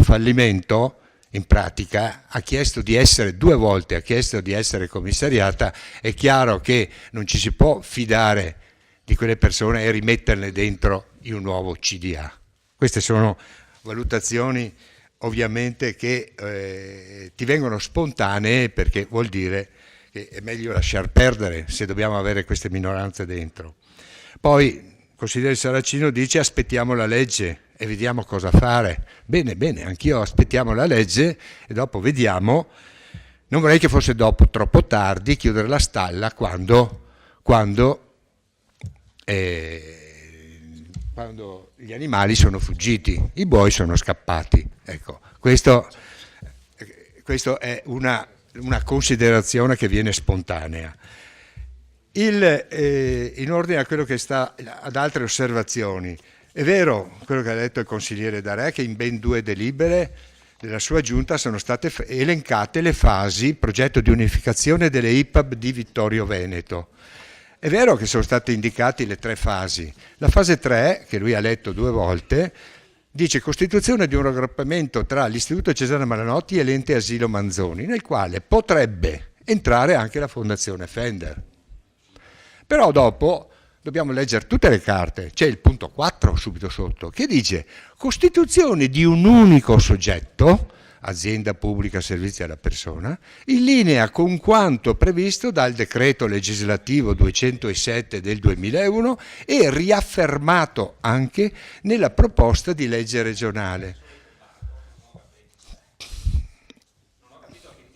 fallimento, in pratica ha chiesto di essere due volte, ha chiesto di essere commissariata, è chiaro che non ci si può fidare di quelle persone e rimetterle dentro in un nuovo CDA. Queste sono valutazioni ovviamente che ti vengono spontanee, perché vuol dire che è meglio lasciar perdere se dobbiamo avere queste minoranze dentro. Poi il consigliere Saracino dice aspettiamo la legge e vediamo cosa fare. Bene, anch'io aspettiamo la legge e dopo vediamo. Non vorrei che fosse dopo troppo tardi chiudere la stalla quando gli animali sono fuggiti, i buoi sono scappati. Ecco, questo è una considerazione che viene spontanea. In ordine a quello che sta ad altre osservazioni, è vero quello che ha detto il consigliere Darè, che in ben 2 delibere della sua giunta sono state elencate le fasi progetto di unificazione delle IPAB di Vittorio Veneto. È vero che sono state indicate le 3 fasi. La fase 3, che lui ha letto 2 volte, dice costituzione di un raggruppamento tra l'Istituto Cesana Malanotti e l'ente Asilo Manzoni, nel quale potrebbe entrare anche la Fondazione Fender. Però dopo dobbiamo leggere tutte le carte, c'è il punto 4 subito sotto, che dice costituzione di un unico soggetto azienda pubblica servizi alla persona, in linea con quanto previsto dal decreto legislativo 207 del 2001 e riaffermato anche nella proposta di legge regionale.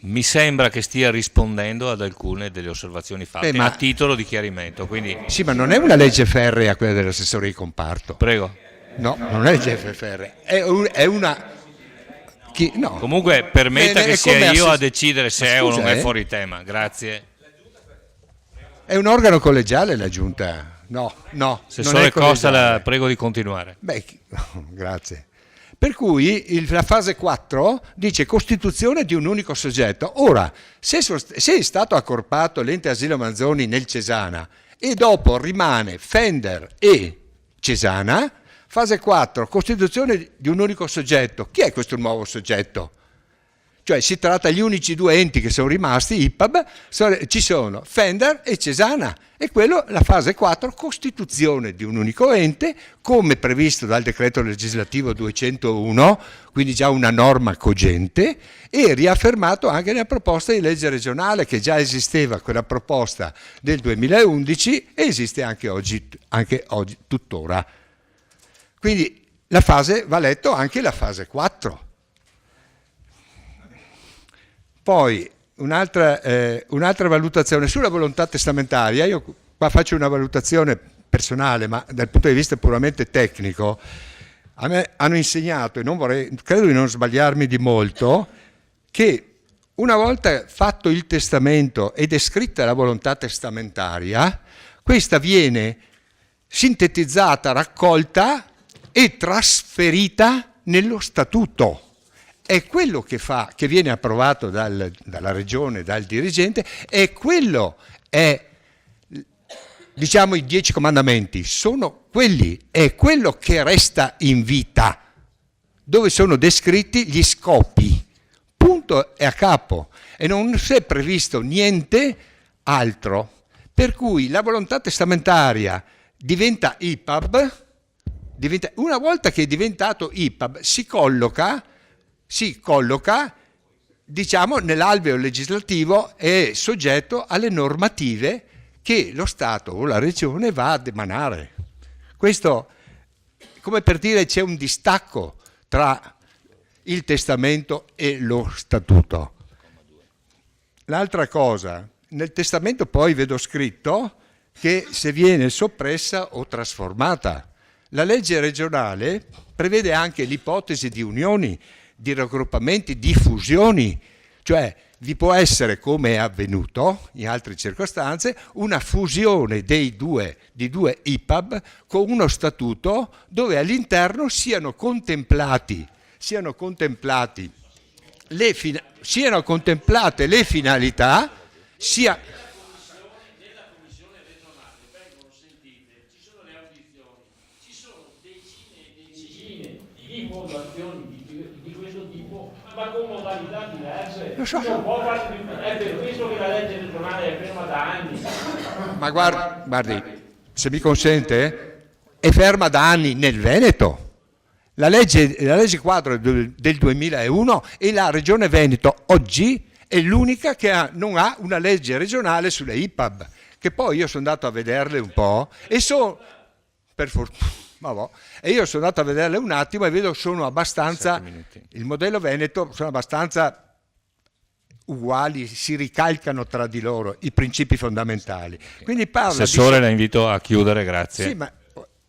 Mi sembra che stia rispondendo ad alcune delle osservazioni fatte a titolo di chiarimento. Quindi... Sì, ma non è una legge ferrea quella dell'assessore di comparto. Prego. No, non è legge ferrea, è una... No. Comunque permetta che sia io a decidere se è o non è fuori tema. Grazie. È un organo collegiale la giunta? No. Assessore Costa, prego di continuare. Grazie. Per cui la fase 4 dice costituzione di un unico soggetto. Ora, se è stato accorpato l'ente asilo Manzoni nel Cesana e dopo rimane Fender e Cesana, fase 4, costituzione di un unico soggetto. Chi è questo nuovo soggetto? Cioè si tratta degli unici due enti che sono rimasti, IPAB, ci sono Fender e Cesana, e quello la fase 4, costituzione di un unico ente, come previsto dal decreto legislativo 201, quindi già una norma cogente, e riaffermato anche nella proposta di legge regionale, che già esisteva quella proposta del 2011 e esiste anche oggi tuttora. Quindi la fase, va letto anche la fase 4. Poi un'altra valutazione sulla volontà testamentaria. Io qua faccio una valutazione personale, ma dal punto di vista puramente tecnico. A me hanno insegnato, e credo di non sbagliarmi di molto, che una volta fatto il testamento ed è scritta la volontà testamentaria, questa viene sintetizzata, raccolta e trasferita nello statuto. È quello che viene approvato dalla regione, dal dirigente, diciamo i 10 comandamenti, sono quelli, è quello che resta in vita, dove sono descritti gli scopi, punto e a capo, e non si è previsto niente altro, per cui la volontà testamentaria diventa IPAB, una volta che è diventato IPAB si colloca, diciamo, nell'alveo legislativo, è soggetto alle normative che lo Stato o la Regione va ad emanare. Questo, come per dire, c'è un distacco tra il testamento e lo statuto. L'altra cosa, nel testamento poi vedo scritto che se viene soppressa o trasformata. La legge regionale prevede anche l'ipotesi di unioni, di raggruppamenti, di fusioni, cioè vi può essere, come è avvenuto in altre circostanze, una fusione di due IPAB con uno statuto dove all'interno siano contemplate le finalità, ma con modalità diverse. Lo so. Non può fare, è per questo che la legge regionale è ferma da anni. Ma guardi, se mi consente, è ferma da anni nel Veneto. La legge quadro del 2001 e la Regione Veneto oggi è l'unica che non ha una legge regionale sulle IPAB, che poi io sono andato a vederle un po' e per fortuna. E io sono andato a vederle un attimo e vedo che sono abbastanza, il modello Veneto sono abbastanza uguali, si ricalcano tra di loro i principi fondamentali. Quindi Assessore, la invito a chiudere, grazie. Sì, ma è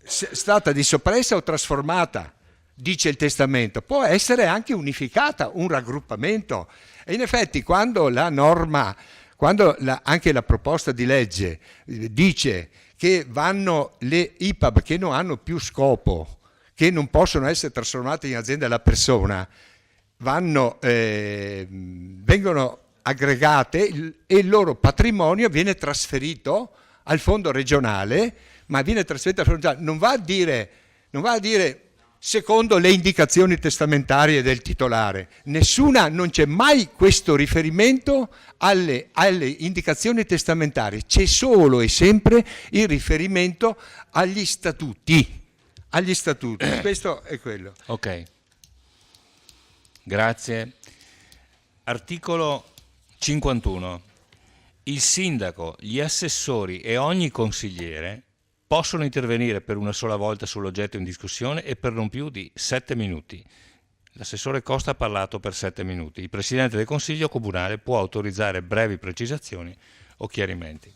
stata di soppressa o trasformata, dice il testamento, può essere anche unificata, un raggruppamento. E in effetti quando anche la proposta di legge dice che vanno le IPAB che non hanno più scopo, che non possono essere trasformate in azienda della persona, vengono aggregate e il loro patrimonio viene trasferito al fondo regionale, ma viene trasferito al fondo regionale, non va a dire secondo le indicazioni testamentarie del titolare. Non c'è mai questo riferimento alle indicazioni testamentarie, c'è solo e sempre il riferimento agli statuti. Questo è quello. Ok. Grazie. Articolo 51. Il sindaco, gli assessori e ogni consigliere possono intervenire per una sola volta sull'oggetto in discussione e per non più di 7 minuti. L'assessore Costa ha parlato per 7 minuti. Il Presidente del Consiglio Comunale può autorizzare brevi precisazioni o chiarimenti.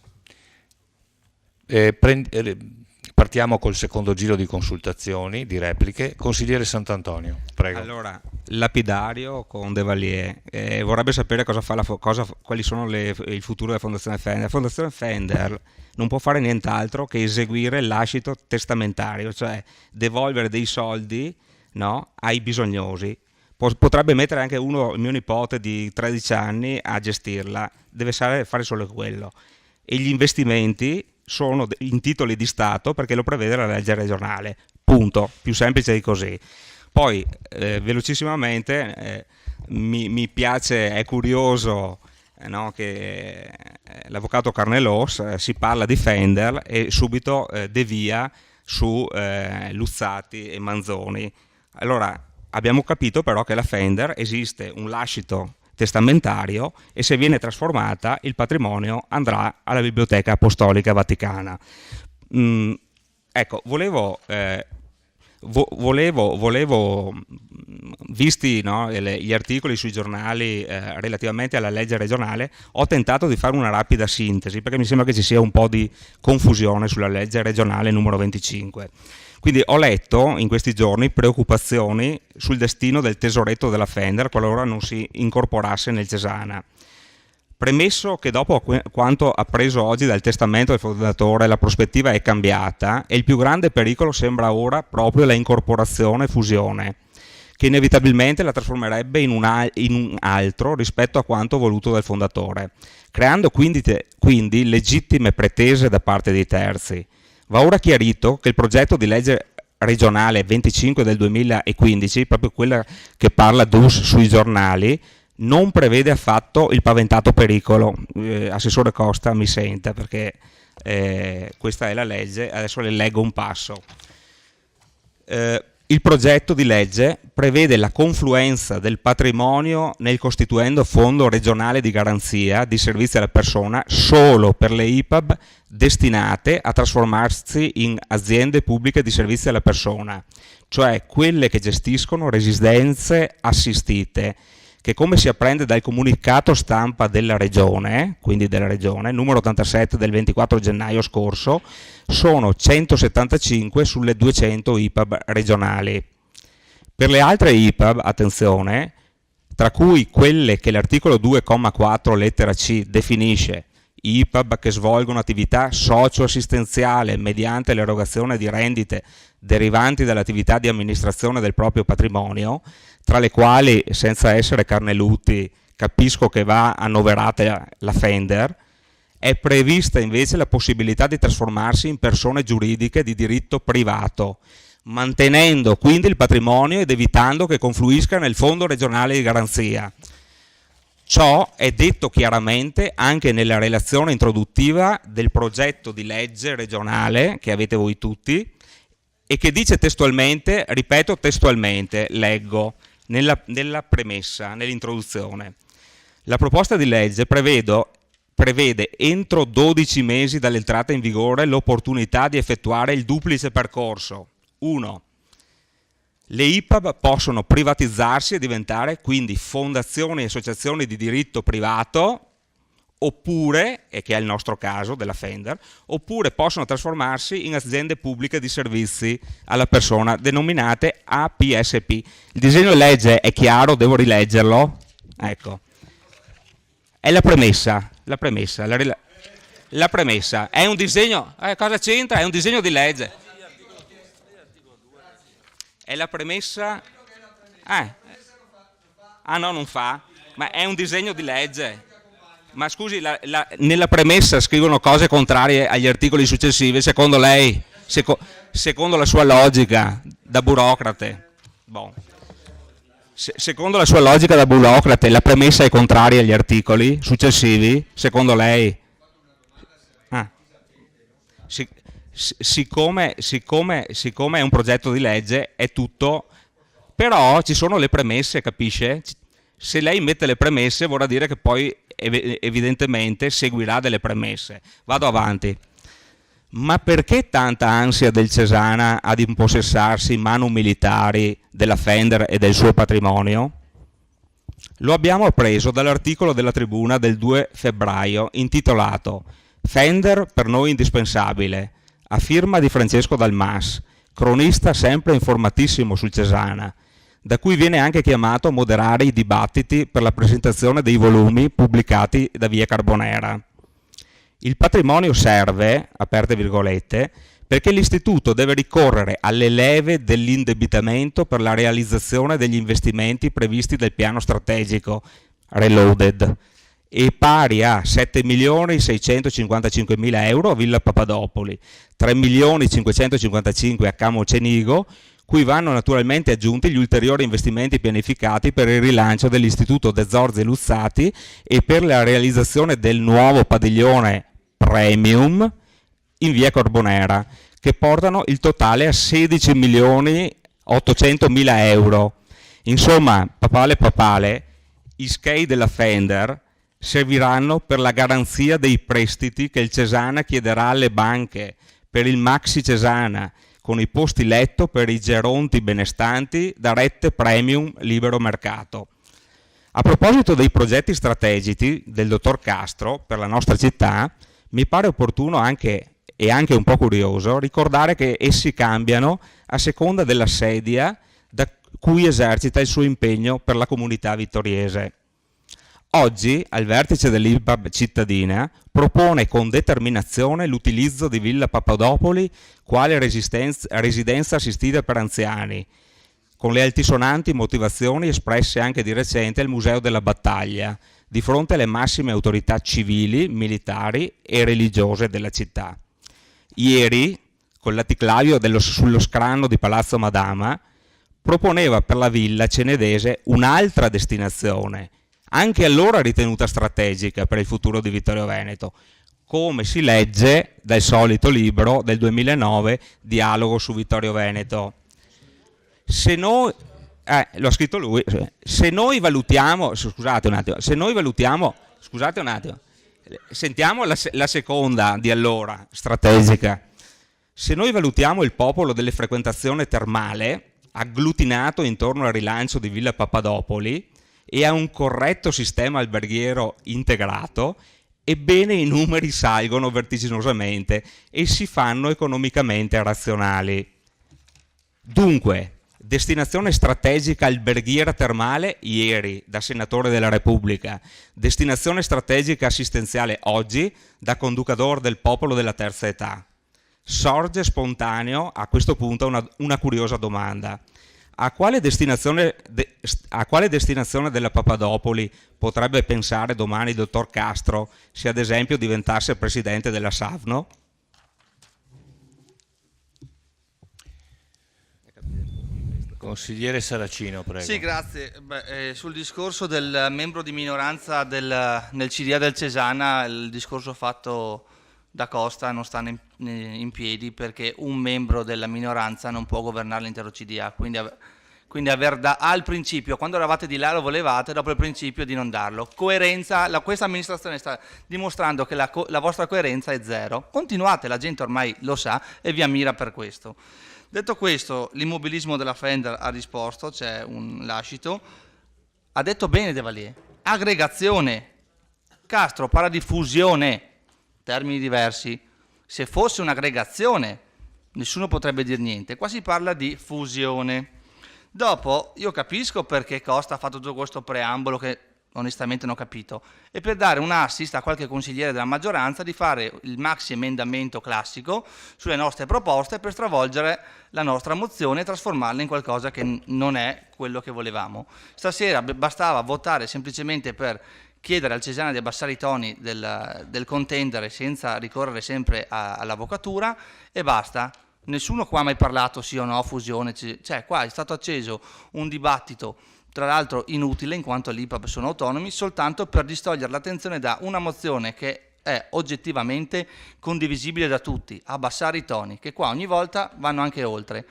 Partiamo col secondo giro di consultazioni, di repliche. Consigliere Sant'Antonio, prego. Allora, lapidario con De Valier. Vorrebbe sapere quali sono il futuro della Fondazione Fender. La Fondazione Fender non può fare nient'altro che eseguire il lascito testamentario, cioè devolvere dei soldi, no, ai bisognosi. Potrebbe mettere anche il mio nipote di 13 anni a gestirla, deve fare solo quello. E gli investimenti sono in titoli di Stato perché lo prevede la legge regionale, punto, più semplice di così. Poi velocissimamente mi piace, è curioso, no, che l'avvocato Carnelos si parla di Fender e subito devia su Luzzati e Manzoni. Allora abbiamo capito però che la Fender esiste un lascito testamentario e se viene trasformata il patrimonio andrà alla Biblioteca Apostolica Vaticana. Ecco, volevo visti, no, gli articoli sui giornali relativamente alla legge regionale, ho tentato di fare una rapida sintesi perché mi sembra che ci sia un po' di confusione sulla legge regionale numero 25. Quindi ho letto in questi giorni preoccupazioni sul destino del tesoretto della Fender qualora non si incorporasse nel Cesana. Premesso che dopo quanto appreso oggi dal testamento del fondatore la prospettiva è cambiata e il più grande pericolo sembra ora proprio la incorporazione e fusione, che inevitabilmente la trasformerebbe in un altro rispetto a quanto voluto dal fondatore, creando quindi legittime pretese da parte dei terzi. Va ora chiarito che il progetto di legge regionale 25 del 2015, proprio quella che parla DUS sui giornali, non prevede affatto il paventato pericolo. Assessore Costa mi senta perché questa è la legge, adesso le leggo un passo. Il progetto di legge prevede la confluenza del patrimonio nel costituendo fondo regionale di garanzia di servizi alla persona solo per le IPAB destinate a trasformarsi in aziende pubbliche di servizi alla persona, cioè quelle che gestiscono residenze assistite, che come si apprende dal comunicato stampa della Regione, quindi della Regione, numero 87 del 24 gennaio scorso, sono 175 sulle 200 IPAB regionali. Per le altre IPAB, attenzione, tra cui quelle che l'articolo 2,4 lettera C definisce IPAB che svolgono attività socio-assistenziale mediante l'erogazione di rendite derivanti dall'attività di amministrazione del proprio patrimonio, tra le quali, senza essere carneluti, capisco che va annoverata la Fender, è prevista invece la possibilità di trasformarsi in persone giuridiche di diritto privato, mantenendo quindi il patrimonio ed evitando che confluisca nel Fondo regionale di garanzia. Ciò è detto chiaramente anche nella relazione introduttiva del progetto di legge regionale che avete voi tutti e che dice testualmente, ripeto testualmente, leggo nella premessa, nell'introduzione. La proposta di legge prevede entro 12 mesi dall'entrata in vigore l'opportunità di effettuare il duplice percorso. 1. Le IPAB possono privatizzarsi e diventare quindi fondazioni e associazioni di diritto privato, oppure, e che è il nostro caso della Fender, oppure possono trasformarsi in aziende pubbliche di servizi alla persona denominate APSP. Il disegno di legge è chiaro, devo rileggerlo? Ecco. È la premessa, la premessa è un disegno, cosa c'entra? È un disegno di legge. È la premessa? No, non fa, ma è un disegno di legge. Ma scusi, nella premessa scrivono cose contrarie agli articoli successivi, secondo lei, secondo la sua logica da burocrate? Bon. Secondo la sua logica da burocrate, la premessa è contraria agli articoli successivi, secondo lei? Siccome è un progetto di legge, è tutto Però ci sono le premesse, capisce? Se lei mette le premesse vorrà dire che poi evidentemente seguirà delle premesse. Vado avanti. Ma perché tanta ansia del Cesana ad impossessarsi in mano militari della Fender e del suo patrimonio? Lo abbiamo appreso dall'articolo della Tribuna del 2 febbraio intitolato Fender per noi indispensabile, a firma di Francesco Dalmas, cronista sempre informatissimo sul Cesana, da cui viene anche chiamato a moderare i dibattiti per la presentazione dei volumi pubblicati da Via Carbonera. Il patrimonio serve, aperte virgolette, perché l'istituto deve ricorrere alle leve dell'indebitamento per la realizzazione degli investimenti previsti dal piano strategico, reloaded, e pari a 7.655.000 euro a Villa Papadopoli, 3.555.000 a Camo Cenigo, cui vanno naturalmente aggiunti gli ulteriori investimenti pianificati per il rilancio dell'istituto De Zorzi Luzzati e per la realizzazione del nuovo padiglione premium in Via Carbonera, che portano il totale a 16.800.000 euro. Insomma, papale, i SKEI della Fender serviranno per la garanzia dei prestiti che il Cesana chiederà alle banche per il Maxi Cesana, con i posti letto per i geronti benestanti da rette premium libero mercato. A proposito dei progetti strategici del dottor Castro per la nostra città, mi pare opportuno anche e anche un po' curioso ricordare che essi cambiano a seconda della sedia da cui esercita il suo impegno per la comunità vittoriese. Oggi, al vertice dell'IPAB cittadina, propone con determinazione l'utilizzo di Villa Papadopoli quale residenza assistita per anziani, con le altisonanti motivazioni espresse anche di recente al Museo della Battaglia, di fronte alle massime autorità civili, militari e religiose della città. Ieri, con l'aticlavio sullo scranno di Palazzo Madama, proponeva per la villa cenedese un'altra destinazione, anche allora ritenuta strategica per il futuro di Vittorio Veneto, come si legge dal solito libro del 2009, Dialogo su Vittorio Veneto. Se noi, l'ha scritto lui, se noi valutiamo, scusate un attimo, sentiamo la seconda di allora, strategica. Se noi valutiamo il popolo delle frequentazioni termale, agglutinato intorno al rilancio di Villa Papadopoli e a un corretto sistema alberghiero integrato, ebbene i numeri salgono vertiginosamente e si fanno economicamente razionali. Dunque, destinazione strategica alberghiera termale ieri da senatore della Repubblica, destinazione strategica assistenziale oggi da conducador del popolo della terza età. Sorge spontaneo a questo punto una curiosa domanda. A quale destinazione della Papadopoli potrebbe pensare domani il dottor Castro se ad esempio diventasse presidente della Savno? Consigliere Saracino, prego. Sì, grazie. Sul discorso del membro di minoranza nel CDA del Cesana, il discorso fatto da Costa non sta in piedi, perché un membro della minoranza non può governare l'intero CDA, quindi al principio, quando eravate di là lo volevate, dopo il principio di non darlo. Coerenza, questa amministrazione sta dimostrando che la vostra coerenza è zero. Continuate, la gente ormai lo sa e vi ammira per questo. Detto questo, l'immobilismo della Fender ha risposto, c'è un lascito, ha detto bene De Valier, aggregazione, Castro parla di fusione, termini diversi, se fosse un'aggregazione nessuno potrebbe dire niente, qua si parla di fusione. Dopo io capisco perché Costa ha fatto tutto questo preambolo che onestamente non ho capito, e per dare un assist a qualche consigliere della maggioranza di fare il maxi emendamento classico sulle nostre proposte per stravolgere la nostra mozione e trasformarla in qualcosa che non è quello che volevamo. Stasera bastava votare semplicemente per chiedere al Cesana di abbassare i toni del contendere senza ricorrere sempre all'avvocatura e basta. Nessuno qua ha mai parlato sì o no fusione, cioè qua è stato acceso un dibattito tra l'altro inutile in quanto l'IPAB sono autonomi, soltanto per distogliere l'attenzione da una mozione che è oggettivamente condivisibile da tutti, abbassare i toni, che qua ogni volta vanno anche oltre.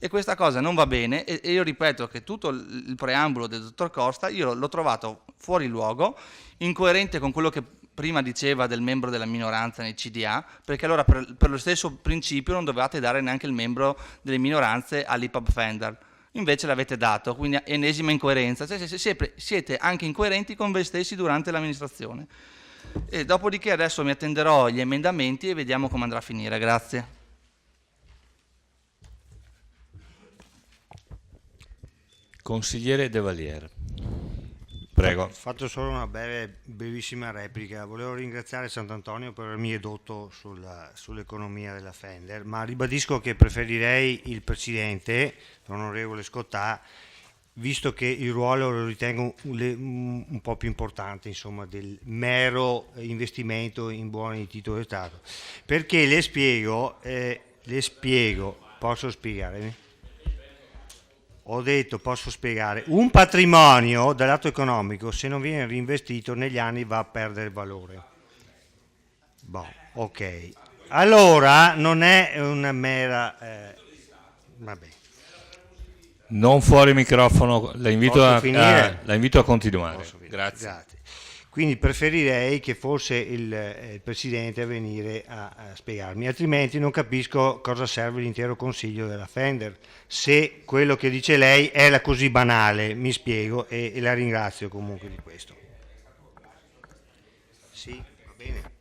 E questa cosa non va bene, e io ripeto che tutto il preambolo del dottor Costa io l'ho trovato fuori luogo, incoerente con quello che prima diceva del membro della minoranza nei CDA, perché allora per lo stesso principio non dovevate dare neanche il membro delle minoranze all'IPAB Fender, invece l'avete dato, quindi ennesima incoerenza. Siete anche incoerenti con voi stessi durante l'amministrazione. E dopodiché adesso mi attenderò gli emendamenti e vediamo come andrà a finire. Grazie. Consigliere De Valier. Prego. Ho fatto solo una brevissima replica. Volevo ringraziare Sant'Antonio per avermi edotto sull'economia della Fender, ma ribadisco che preferirei il Presidente, l'onorevole Scottà, visto che il ruolo lo ritengo un po' più importante, insomma, del mero investimento in buoni titoli di Stato. Perché le spiego, posso spiegarmi? Ho detto, posso spiegare, un patrimonio dal lato economico, se non viene reinvestito negli anni, va a perdere valore. Boh, ok. Allora non è una mera... vabbè. Non fuori microfono, la invito a continuare. Grazie. Quindi preferirei che fosse il Presidente a venire a spiegarmi, altrimenti non capisco cosa serve l'intero Consiglio della Fender, se quello che dice lei è così banale, mi spiego, e la ringrazio comunque di questo. Sì, va bene.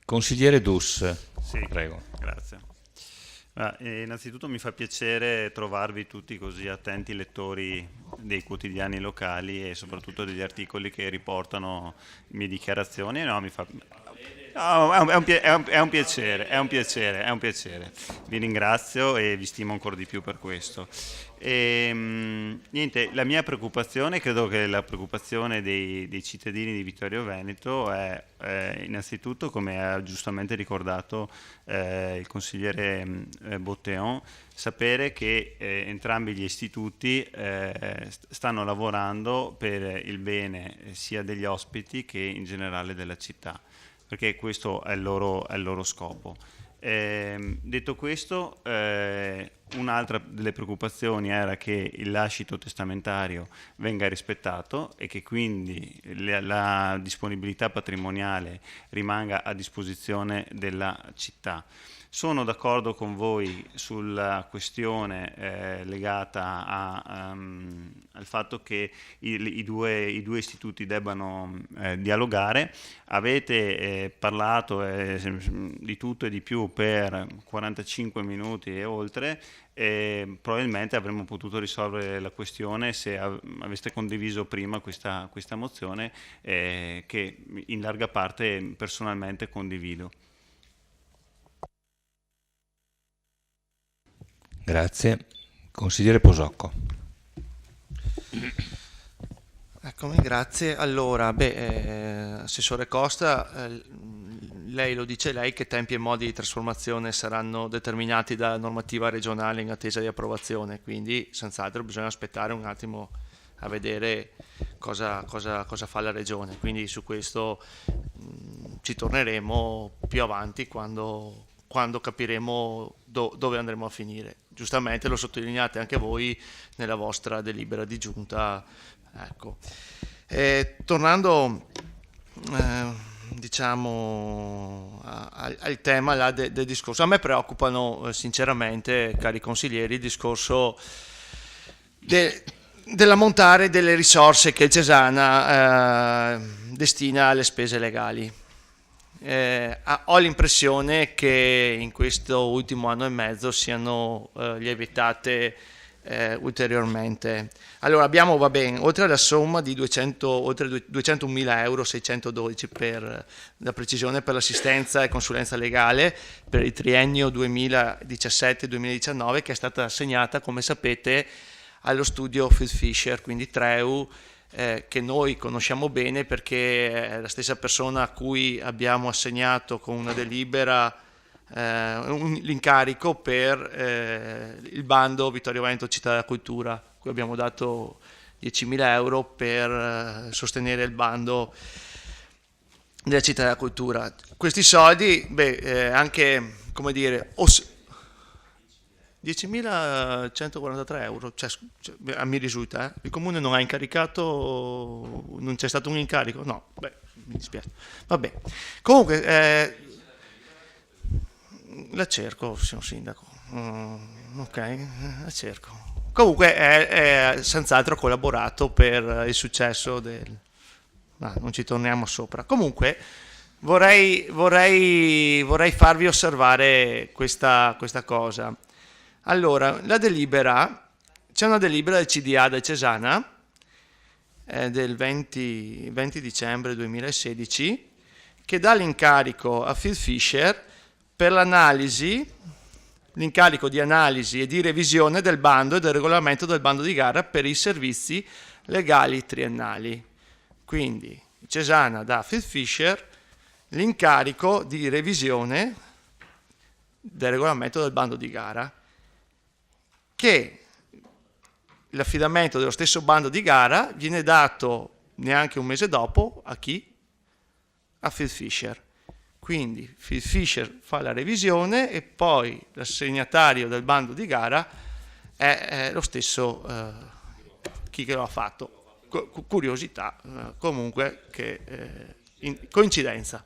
Consigliere Dus, sì, prego. Grazie. Innanzitutto mi fa piacere trovarvi tutti così attenti lettori dei quotidiani locali e soprattutto degli articoli che riportano le mie dichiarazioni. No, è un piacere. Vi ringrazio e vi stimo ancora di più per questo. Niente, la mia preoccupazione, credo che la preoccupazione dei cittadini di Vittorio Veneto è innanzitutto, come ha giustamente ricordato il consigliere Botteon, sapere che entrambi gli istituti stanno lavorando per il bene sia degli ospiti che in generale della città, perché questo è il loro scopo. Detto questo, un'altra delle preoccupazioni era che il lascito testamentario venga rispettato e che quindi la disponibilità patrimoniale rimanga a disposizione della città. Sono d'accordo con voi sulla questione legata al fatto che i due istituti debbano dialogare. Avete parlato di tutto e di più per 45 minuti e oltre, e probabilmente avremmo potuto risolvere la questione se aveste condiviso prima questa mozione, che in larga parte personalmente condivido. Grazie. Consigliere Posocco. Eccomi, grazie. Allora, Assessore Costa, lei lo dice lei che tempi e modi di trasformazione saranno determinati dalla normativa regionale in attesa di approvazione, quindi senz'altro bisogna aspettare un attimo a vedere cosa fa la Regione, quindi su questo ci torneremo più avanti quando capiremo dove andremo a finire. Giustamente lo sottolineate anche voi nella vostra delibera di giunta. Ecco. Tornando diciamo al tema là del discorso, a me preoccupano sinceramente, cari consiglieri, il discorso dell'ammontare delle risorse che il Cesana destina alle spese legali. Ho l'impressione che in questo ultimo anno e mezzo siano lievitate ulteriormente. Allora abbiamo, oltre alla somma di oltre 201.000 euro, 612 per la precisione, per l'assistenza e consulenza legale per il triennio 2017-2019, che è stata assegnata, come sapete, allo studio Field Fisher, quindi Treu, che noi conosciamo bene perché è la stessa persona a cui abbiamo assegnato con una delibera l'incarico per il bando Vittorio Veneto Città della Cultura, cui abbiamo dato 10.000 euro per sostenere il bando della Città della Cultura. Questi soldi, anche, come dire, 10.143 euro, cioè, mi risulta, il comune non ha incaricato, non c'è stato un incarico, no, beh, mi dispiace, vabbè, comunque la cerco, signor sindaco, ok, la cerco, comunque è senz'altro collaborato per il successo del, non ci torniamo sopra, comunque vorrei farvi osservare questa cosa. Allora, la delibera, c'è una delibera del CDA del Cesana del 20 dicembre 2016 che dà l'incarico a Phil Fisher per l'incarico di analisi e di revisione del bando e del regolamento del bando di gara per i servizi legali triennali. Quindi Cesana dà a Phil Fisher l'incarico di revisione del regolamento del bando di gara, che l'affidamento dello stesso bando di gara viene dato neanche un mese dopo a chi? A Phil Fisher. Quindi Phil Fisher fa la revisione e poi l'assegnatario del bando di gara è lo stesso chi che lo ha fatto. Curiosità, comunque, che coincidenza,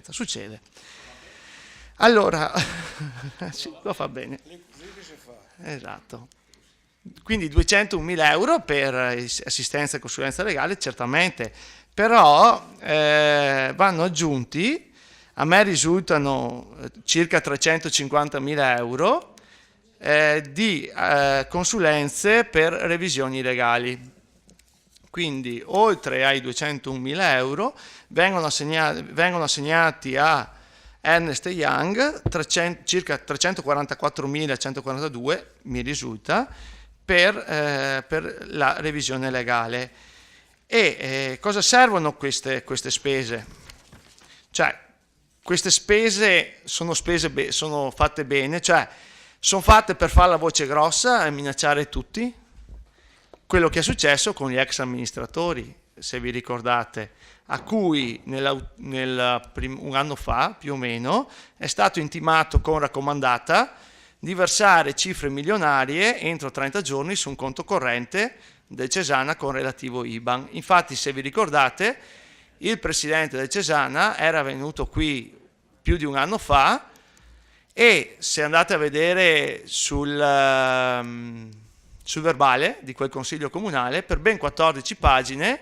succede. Allora, sì, lo fa bene. Esatto. Quindi 201.000 euro per assistenza e consulenza legale, certamente, però vanno aggiunti, a me risultano circa 350.000 euro di consulenze per revisioni legali. Quindi oltre ai 201.000 euro vengono assegnati a Ernst & Young circa 344.142, mi risulta, per la revisione legale. E cosa servono queste spese? Cioè, queste spese sono fatte bene, cioè sono fatte per fare la voce grossa e minacciare tutti? Quello che è successo con gli ex amministratori, se vi ricordate, a cui un anno fa, più o meno, è stato intimato con raccomandata di versare cifre milionarie entro 30 giorni su un conto corrente del Cesana con relativo IBAN. Infatti, se vi ricordate, il presidente del Cesana era venuto qui più di un anno fa e se andate a vedere sul verbale di quel consiglio comunale, per ben 14 pagine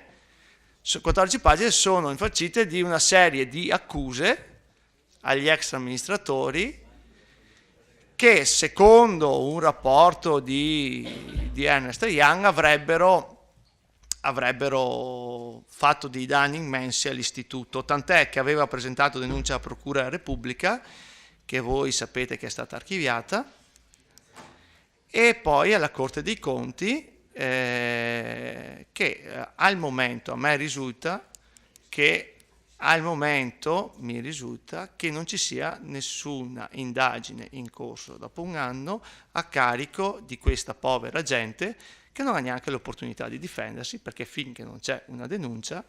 sono infarcite di una serie di accuse agli ex amministratori che, secondo un rapporto di Ernst & Young, avrebbero fatto dei danni immensi all'istituto, tant'è che aveva presentato denuncia alla Procura della Repubblica, che voi sapete che è stata archiviata, e poi alla Corte dei Conti, che al momento a me risulta che non ci sia nessuna indagine in corso dopo un anno a carico di questa povera gente che non ha neanche l'opportunità di difendersi, perché finché non c'è una denuncia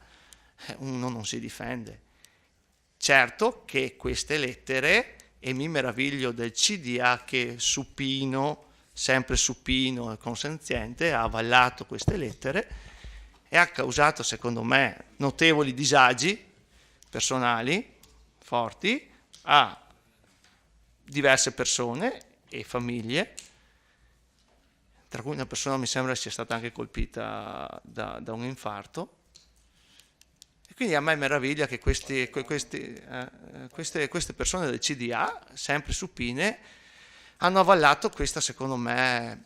uno non si difende. Certo che queste lettere, e mi meraviglio del CDA che supino, sempre supino e consenziente, ha avallato queste lettere e ha causato, secondo me, notevoli disagi personali forti a diverse persone e famiglie, tra cui una persona mi sembra sia stata anche colpita da un infarto. E quindi a me meraviglia che queste persone del CDA, sempre supine, hanno avallato questa, secondo me,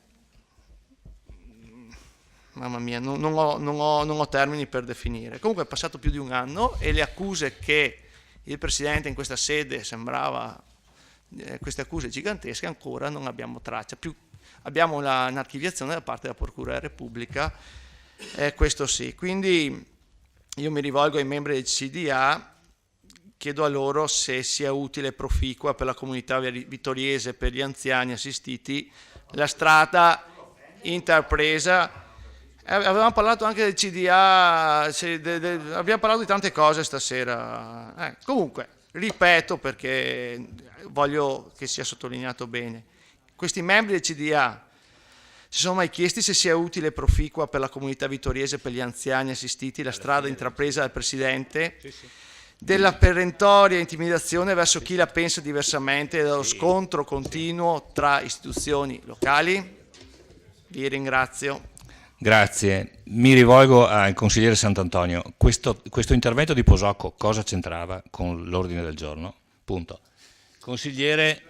mamma mia, non ho termini per definire. Comunque è passato più di un anno e le accuse che il Presidente in questa sede sembrava, queste accuse gigantesche, ancora non abbiamo traccia. Abbiamo un'archiviazione da parte della Procura della Repubblica, questo sì. Quindi io mi rivolgo ai membri del CDA, chiedo a loro se sia utile e proficua per la comunità vittoriese, per gli anziani assistiti, la strada intrapresa. Avevamo parlato anche del CDA, abbiamo parlato di tante cose stasera. Comunque, ripeto perché voglio che sia sottolineato bene. Questi membri del CDA si sono mai chiesti se sia utile e proficua per la comunità vittoriese e per gli anziani assistiti la strada intrapresa dal Presidente della perentoria intimidazione verso chi la pensa diversamente e dello scontro continuo tra istituzioni locali? Vi ringrazio. Grazie. Mi rivolgo al consigliere Sant'Antonio. Questo intervento di Posocco cosa c'entrava con l'ordine del giorno? Punto. Consigliere,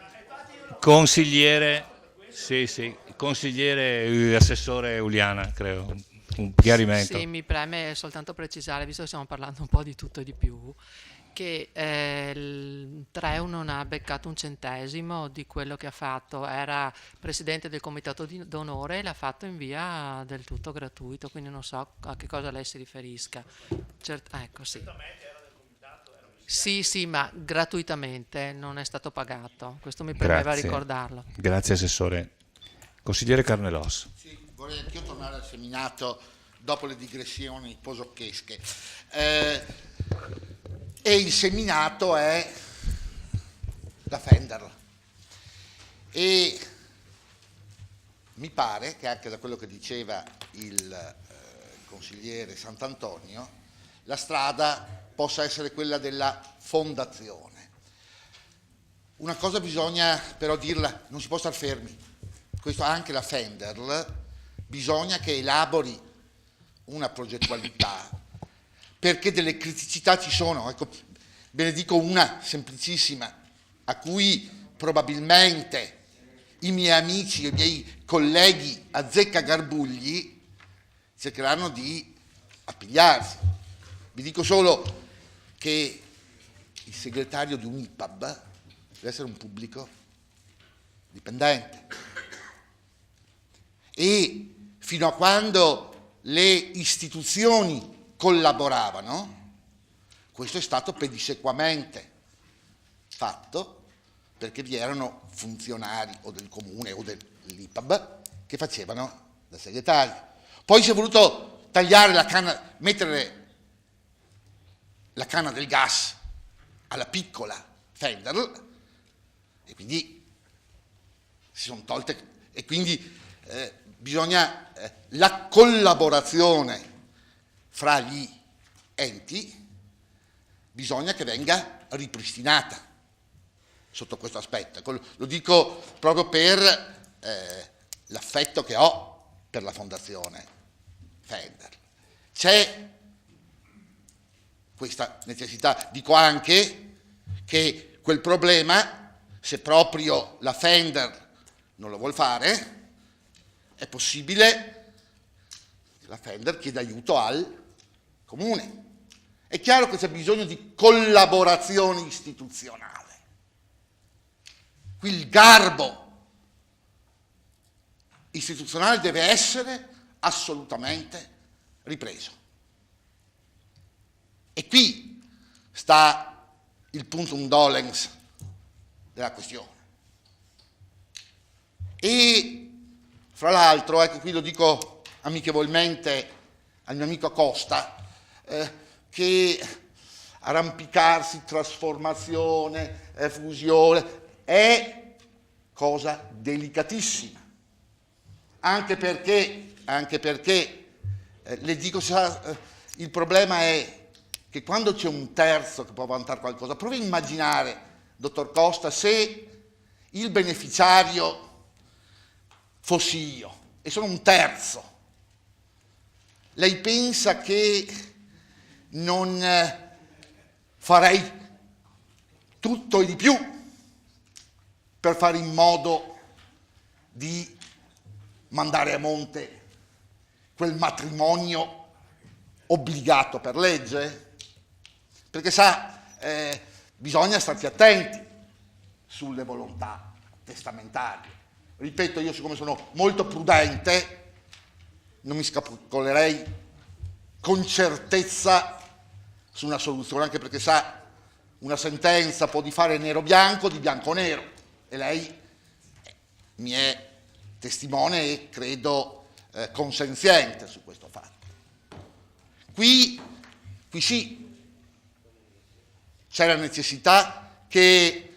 assessore Uliana, credo, un chiarimento. Sì, mi preme soltanto precisare, visto che stiamo parlando un po' di tutto e di più, che il Treu non ha beccato un centesimo di quello che ha fatto, era presidente del comitato d'onore e l'ha fatto in via del tutto gratuito, quindi non so a che cosa lei si riferisca. Ecco, sì. Sì, ma gratuitamente, non è stato pagato, questo mi premeva ricordarlo. Grazie Assessore. Consigliere Carnelos. Sì, vorrei anch'io tornare al seminato dopo le digressioni posocchesche. E il seminato è la Fender. E mi pare che anche da quello che diceva il consigliere Sant'Antonio, la strada possa essere quella della fondazione. Una cosa bisogna però dirla, non si può star fermi. Questo anche la Fender, bisogna che elabori una progettualità, perché delle criticità ci sono. Ecco, ve ne dico una semplicissima, a cui probabilmente i miei amici, i miei colleghi azzeccagarbugli cercheranno di appigliarsi. Vi dico solo che il segretario di un IPAB deve essere un pubblico dipendente. E fino a quando le istituzioni collaboravano, questo è stato pedissequamente fatto, perché vi erano funzionari o del comune o dell'IPAB che facevano da segretario. Poi si è voluto tagliare la canna, mettere la canna del gas alla piccola Fender e quindi si sono tolte, e quindi bisogna la collaborazione fra gli enti bisogna che venga ripristinata sotto questo aspetto. Lo dico proprio per l'affetto che ho per la fondazione Fender. C'è questa necessità. Dico anche che quel problema, se proprio la Fender non lo vuol fare, è possibile che la Fender chieda aiuto al comune. È chiaro che c'è bisogno di collaborazione istituzionale. Qui il garbo istituzionale deve essere assolutamente ripreso. E qui sta il puntum dolens della questione. E fra l'altro, ecco, qui lo dico amichevolmente al mio amico Acosta, che arrampicarsi, trasformazione, fusione, è cosa delicatissima. Anche perché le dico, il problema è che quando c'è un terzo che può vantare qualcosa, provi a immaginare, dottor Costa, se il beneficiario fossi io e sono un terzo, lei pensa che non farei tutto e di più per fare in modo di mandare a monte quel matrimonio obbligato per legge? Perché sa, bisogna starci attenti sulle volontà testamentarie. Ripeto, io siccome sono molto prudente, non mi scapocolerei con certezza su una soluzione, anche perché sa, una sentenza può di fare nero bianco, di bianco nero, e lei mi è testimone e credo consenziente su questo fatto. Qui sì, c'è la necessità che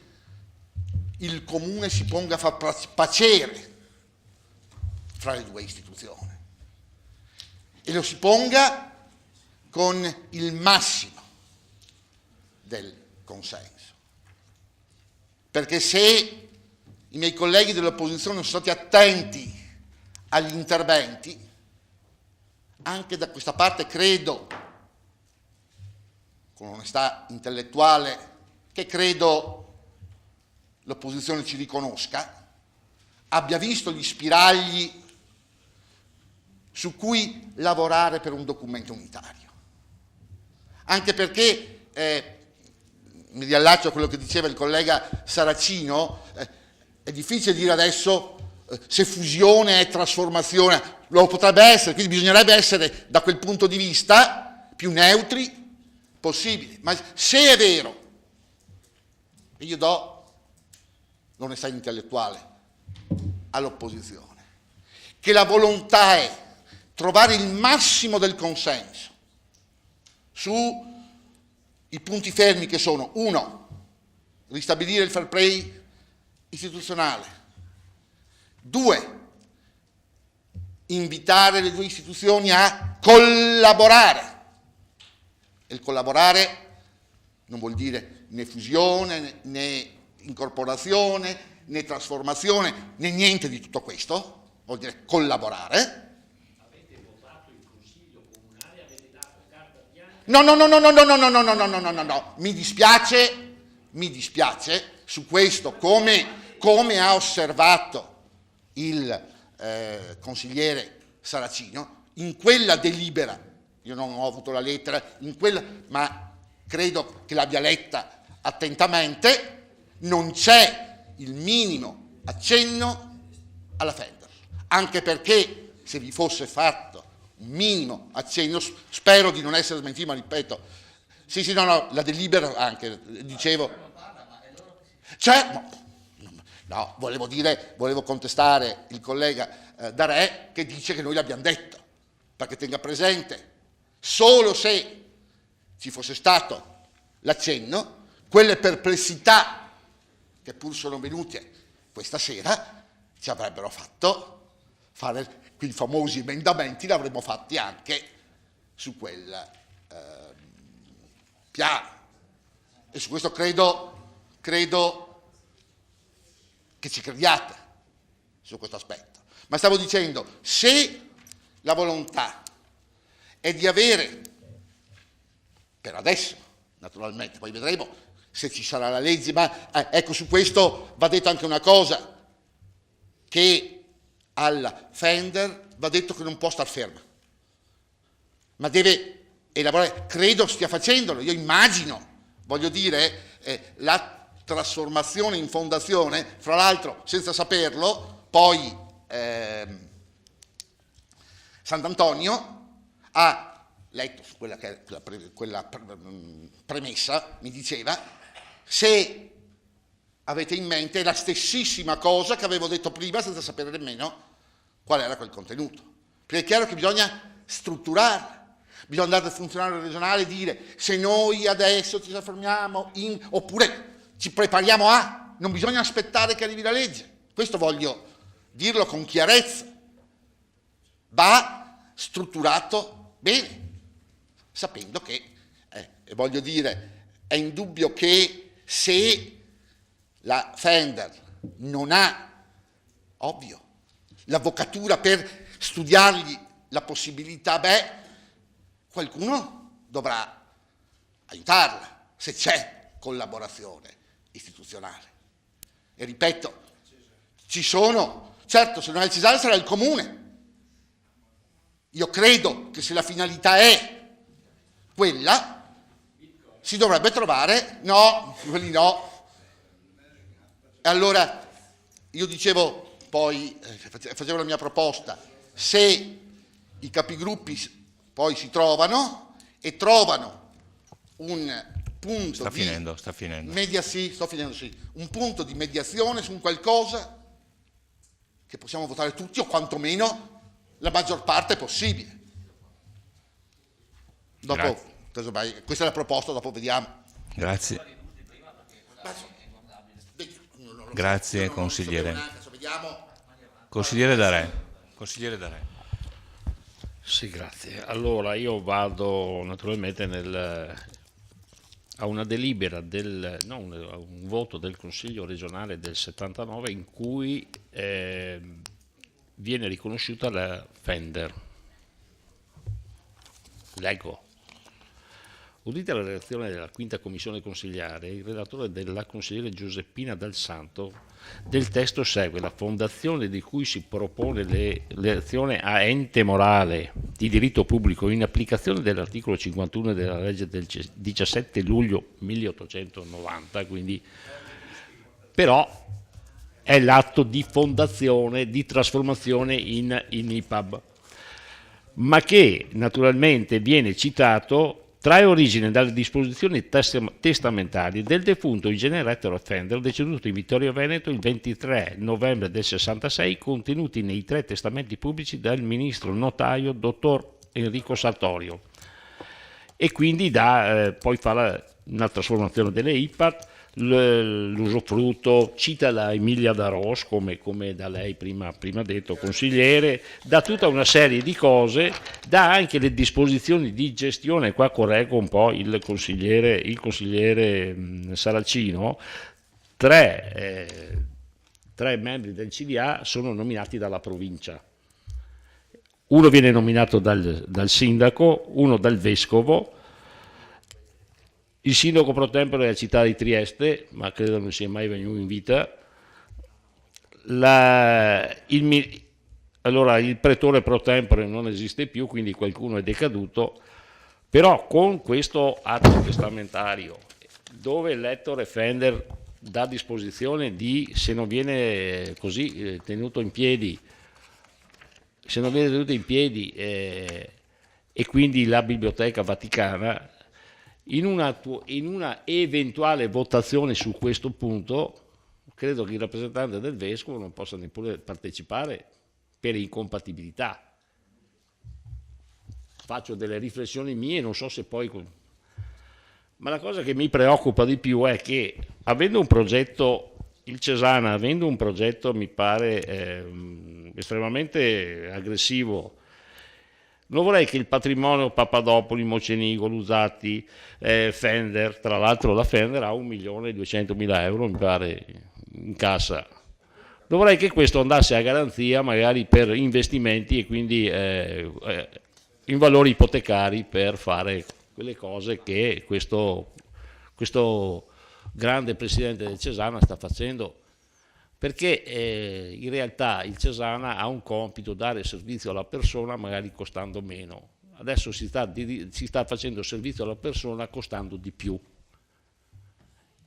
il Comune si ponga a far pacere fra le due istituzioni e lo si ponga con il massimo del consenso. Perché se i miei colleghi dell'opposizione sono stati attenti agli interventi, anche da questa parte credo, con onestà intellettuale, che credo l'opposizione ci riconosca, abbia visto gli spiragli su cui lavorare per un documento unitario. Anche perché, mi riallaccio a quello che diceva il collega Saracino, è difficile dire adesso se fusione è trasformazione, lo potrebbe essere, quindi bisognerebbe essere da quel punto di vista più neutri possibili. Ma se è vero, e io do l'onestà intellettuale all'opposizione, che la volontà è trovare il massimo del consenso sui punti fermi che sono: 1, ristabilire il fair play istituzionale; 2, invitare le due istituzioni a collaborare. E il collaborare non vuol dire né fusione, né incorporazione, né trasformazione, né niente di tutto questo, vuol dire collaborare. No, mi dispiace su questo, come ha osservato il consigliere Saracino, in quella delibera, io non ho avuto la lettera, ma credo che l'abbia letta attentamente, non c'è il minimo accenno alla Fender, anche perché se vi fosse fatto un minimo accenno, spero di non essere smentito, ma ripeto, la delibera anche, dicevo, no, volevo contestare il collega Darè che dice che noi l'abbiamo detto, perché tenga presente, solo se ci fosse stato l'accenno, quelle perplessità che pur sono venute questa sera ci avrebbero fatto fare quei famosi emendamenti, li avremmo fatti anche su quel piano. E su questo credo che ci crediate su questo aspetto. Ma stavo dicendo, se la volontà è di avere, per adesso naturalmente, poi vedremo se ci sarà la legge, ma ecco, su questo va detto anche una cosa, che alla Fender va detto che non può star ferma, ma deve elaborare, credo stia facendolo, io immagino, voglio dire, la trasformazione in fondazione, fra l'altro senza saperlo, poi Sant'Antonio ha letto quella premessa, mi diceva, se avete in mente la stessissima cosa che avevo detto prima senza sapere nemmeno qual era quel contenuto. Perché è chiaro che bisogna strutturarla, bisogna andare dal funzionario regionale e dire se noi adesso ci fermiamo oppure ci prepariamo a, non bisogna aspettare che arrivi la legge. Questo voglio dirlo con chiarezza. Va strutturato bene, sapendo che, voglio dire, è indubbio che se la Fender non ha, ovvio, l'avvocatura per studiargli la possibilità, qualcuno dovrà aiutarla, se c'è collaborazione istituzionale. E ripeto, ci sono, certo, se non è il Cesare sarà il Comune. Io credo che se la finalità è quella, si dovrebbe trovare, no, quelli no. E allora, io dicevo, poi facevo la mia proposta, se i capigruppi poi si trovano e trovano un punto sto finendo. Un punto di mediazione su un qualcosa che possiamo votare tutti o quantomeno la maggior parte possibile. Dopo, questa è la proposta, dopo vediamo. Grazie. Grazie consigliere. Consigliere D'Arè. Consigliere D'Arè. Sì, grazie. Allora io vado naturalmente a una delibera a un voto del Consiglio regionale del 79 in cui viene riconosciuta la Fender. Leggo. Udita la relazione della quinta commissione consigliare, il relatore della consigliere Giuseppina Dal Santo del testo segue: la fondazione di cui si propone l'elezione a ente morale di diritto pubblico in applicazione dell'articolo 51 della legge del 17 luglio 1890, quindi però è l'atto di fondazione, di trasformazione in IPAB, ma che naturalmente viene citato trae origine dalle disposizioni testamentarie del defunto ingeneretto Fender, deceduto in Vittorio Veneto il 23 novembre del 66, contenuti nei 3 testamenti pubblici del ministro notaio dottor Enrico Sartorio, e quindi poi fa una trasformazione delle IPAT, l'usufrutto, cita la Emilia D'Aros come da lei prima detto consigliere, da tutta una serie di cose, dà anche le disposizioni di gestione. Qua correggo un po' il consigliere Saracino: 3 membri del CDA sono nominati dalla provincia, uno viene nominato dal sindaco, uno dal vescovo. Il sindaco pro tempore della città di Trieste, ma credo non sia mai venuto in vita. Allora il pretore pro tempore non esiste più, quindi qualcuno è decaduto, però con questo atto testamentario, dove l'Ettore Fender dà disposizione di, se non viene così tenuto in piedi, e quindi la Biblioteca Vaticana, in una eventuale votazione su questo punto, credo che il rappresentante del vescovo non possa neppure partecipare per incompatibilità. Faccio delle riflessioni mie, non so se poi... Ma la cosa che mi preoccupa di più è che, avendo un progetto, il Cesana, avendo un progetto mi pare estremamente aggressivo, non vorrei che il patrimonio Papadopoli, Mocenigo, Luzzatti, Fender, tra l'altro la Fender ha 1.200.000 euro mi pare in cassa, non vorrei che questo andasse a garanzia magari per investimenti e quindi in valori ipotecari per fare quelle cose che questo grande presidente del Cesana sta facendo, perché in realtà il Cesana ha un compito: dare servizio alla persona magari costando meno. Adesso si sta facendo servizio alla persona costando di più.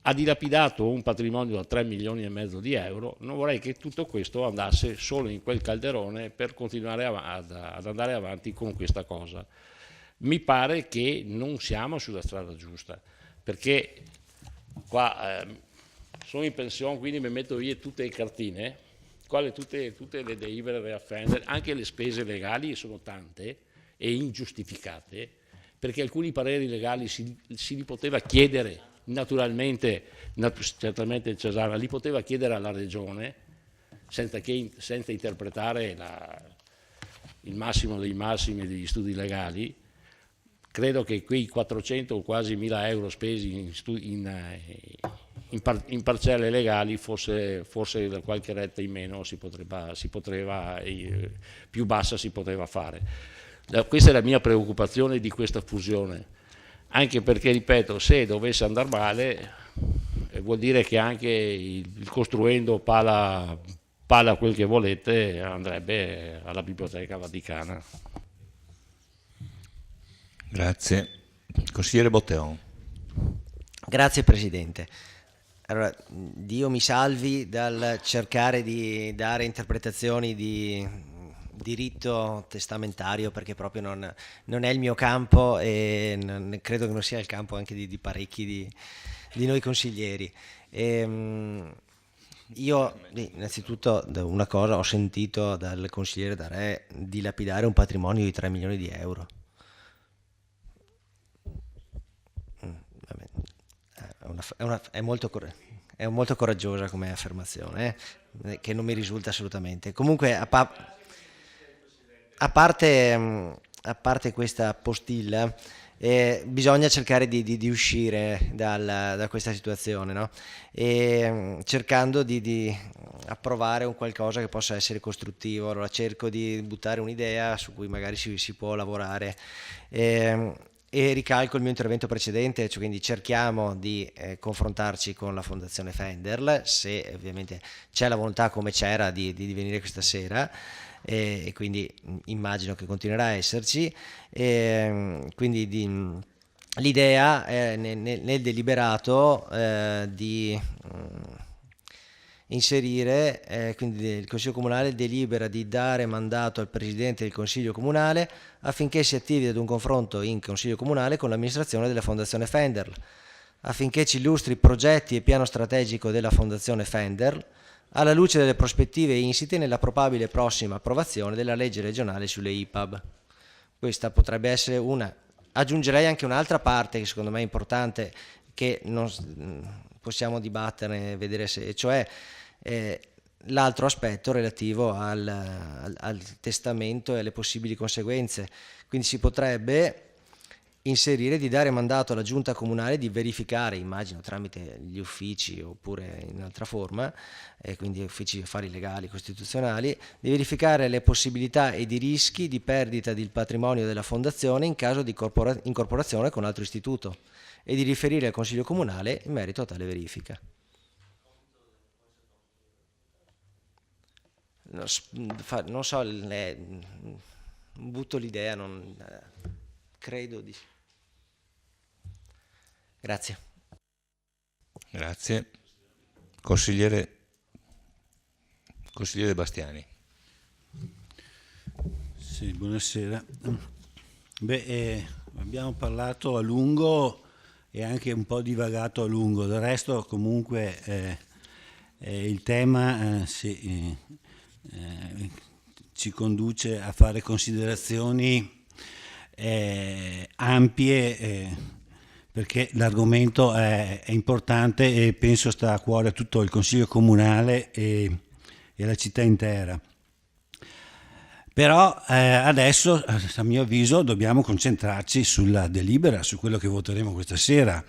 Ha dilapidato un patrimonio da 3,5 milioni di euro, non vorrei che tutto questo andasse solo in quel calderone per continuare ad andare avanti con questa cosa. Mi pare che non siamo sulla strada giusta, perché qua... sono in pensione, quindi mi metto via tutte le cartine, tutte le delibere a Fender, anche le spese legali sono tante e ingiustificate, perché alcuni pareri legali si li poteva chiedere naturalmente, certamente il Cesana li poteva chiedere alla Regione senza interpretare il massimo dei massimi degli studi legali. Credo che quei 400 o quasi 1.000 euro spesi in parcelle legali, forse qualche retta in meno si poteva più bassa si poteva fare. Questa è la mia preoccupazione di questa fusione, anche perché, ripeto, se dovesse andare male vuol dire che anche il costruendo pala quel che volete andrebbe alla Biblioteca Vaticana. Grazie. Consigliere Botteon. Grazie Presidente. Allora, Dio mi salvi dal cercare di dare interpretazioni di diritto testamentario, perché proprio non è il mio campo e credo che non sia il campo anche di parecchi di noi consiglieri. Io innanzitutto una cosa, ho sentito dal consigliere D'Arè dilapidare un patrimonio di 3 milioni di euro. È molto corretto. è molto coraggiosa come affermazione, che non mi risulta assolutamente. Comunque, a parte questa postilla, bisogna cercare di uscire da questa situazione, no? E cercando di approvare un qualcosa che possa essere costruttivo. Allora cerco di buttare un'idea su cui magari si può lavorare, e ricalco il mio intervento precedente, cioè quindi cerchiamo di confrontarci con la Fondazione Fenderl, se ovviamente c'è la volontà, come c'era, di venire questa sera, e quindi immagino che continuerà a esserci, quindi l'idea è nel deliberato di inserire, quindi il Consiglio Comunale delibera di dare mandato al Presidente del Consiglio Comunale affinché si attivi ad un confronto in Consiglio Comunale con l'amministrazione della Fondazione Fenderl, affinché ci illustri progetti e piano strategico della Fondazione Fenderl alla luce delle prospettive insite nella probabile prossima approvazione della legge regionale sulle IPAB. Questa potrebbe essere una. Aggiungerei anche un'altra parte che secondo me è importante, che non possiamo dibatterne, vedere se, cioè l'altro aspetto relativo al testamento e alle possibili conseguenze. Quindi si potrebbe inserire di dare mandato alla giunta comunale di verificare, immagino tramite gli uffici oppure in altra forma, quindi uffici affari legali, costituzionali, di verificare le possibilità ed i rischi di perdita del patrimonio della fondazione in caso di incorporazione con altro istituto, e di riferire al Consiglio Comunale in merito a tale verifica. Non so, butto l'idea, non credo di... Grazie. Grazie. Consigliere Bastiani. Sì, buonasera. Abbiamo parlato a lungo e anche un po' divagato a lungo, del resto comunque il tema ci conduce a fare considerazioni ampie, perché l'argomento è importante e penso sta a cuore a tutto il Consiglio Comunale e alla città intera. Però adesso, a mio avviso, dobbiamo concentrarci sulla delibera, su quello che voteremo questa sera.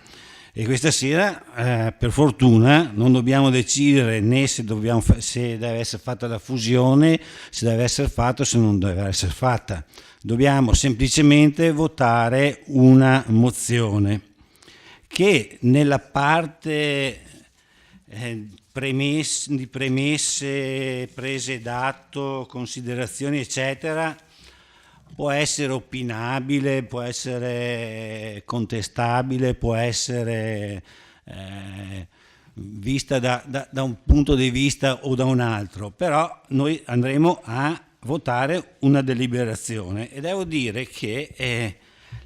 E questa sera, per fortuna, non dobbiamo decidere né se deve essere fatta la fusione, se deve essere fatta o se non deve essere fatta. Dobbiamo semplicemente votare una mozione che nella parte di premesse, prese d'atto, considerazioni eccetera, può essere opinabile, può essere contestabile, può essere vista da un punto di vista o da un altro, però noi andremo a votare una deliberazione e devo dire che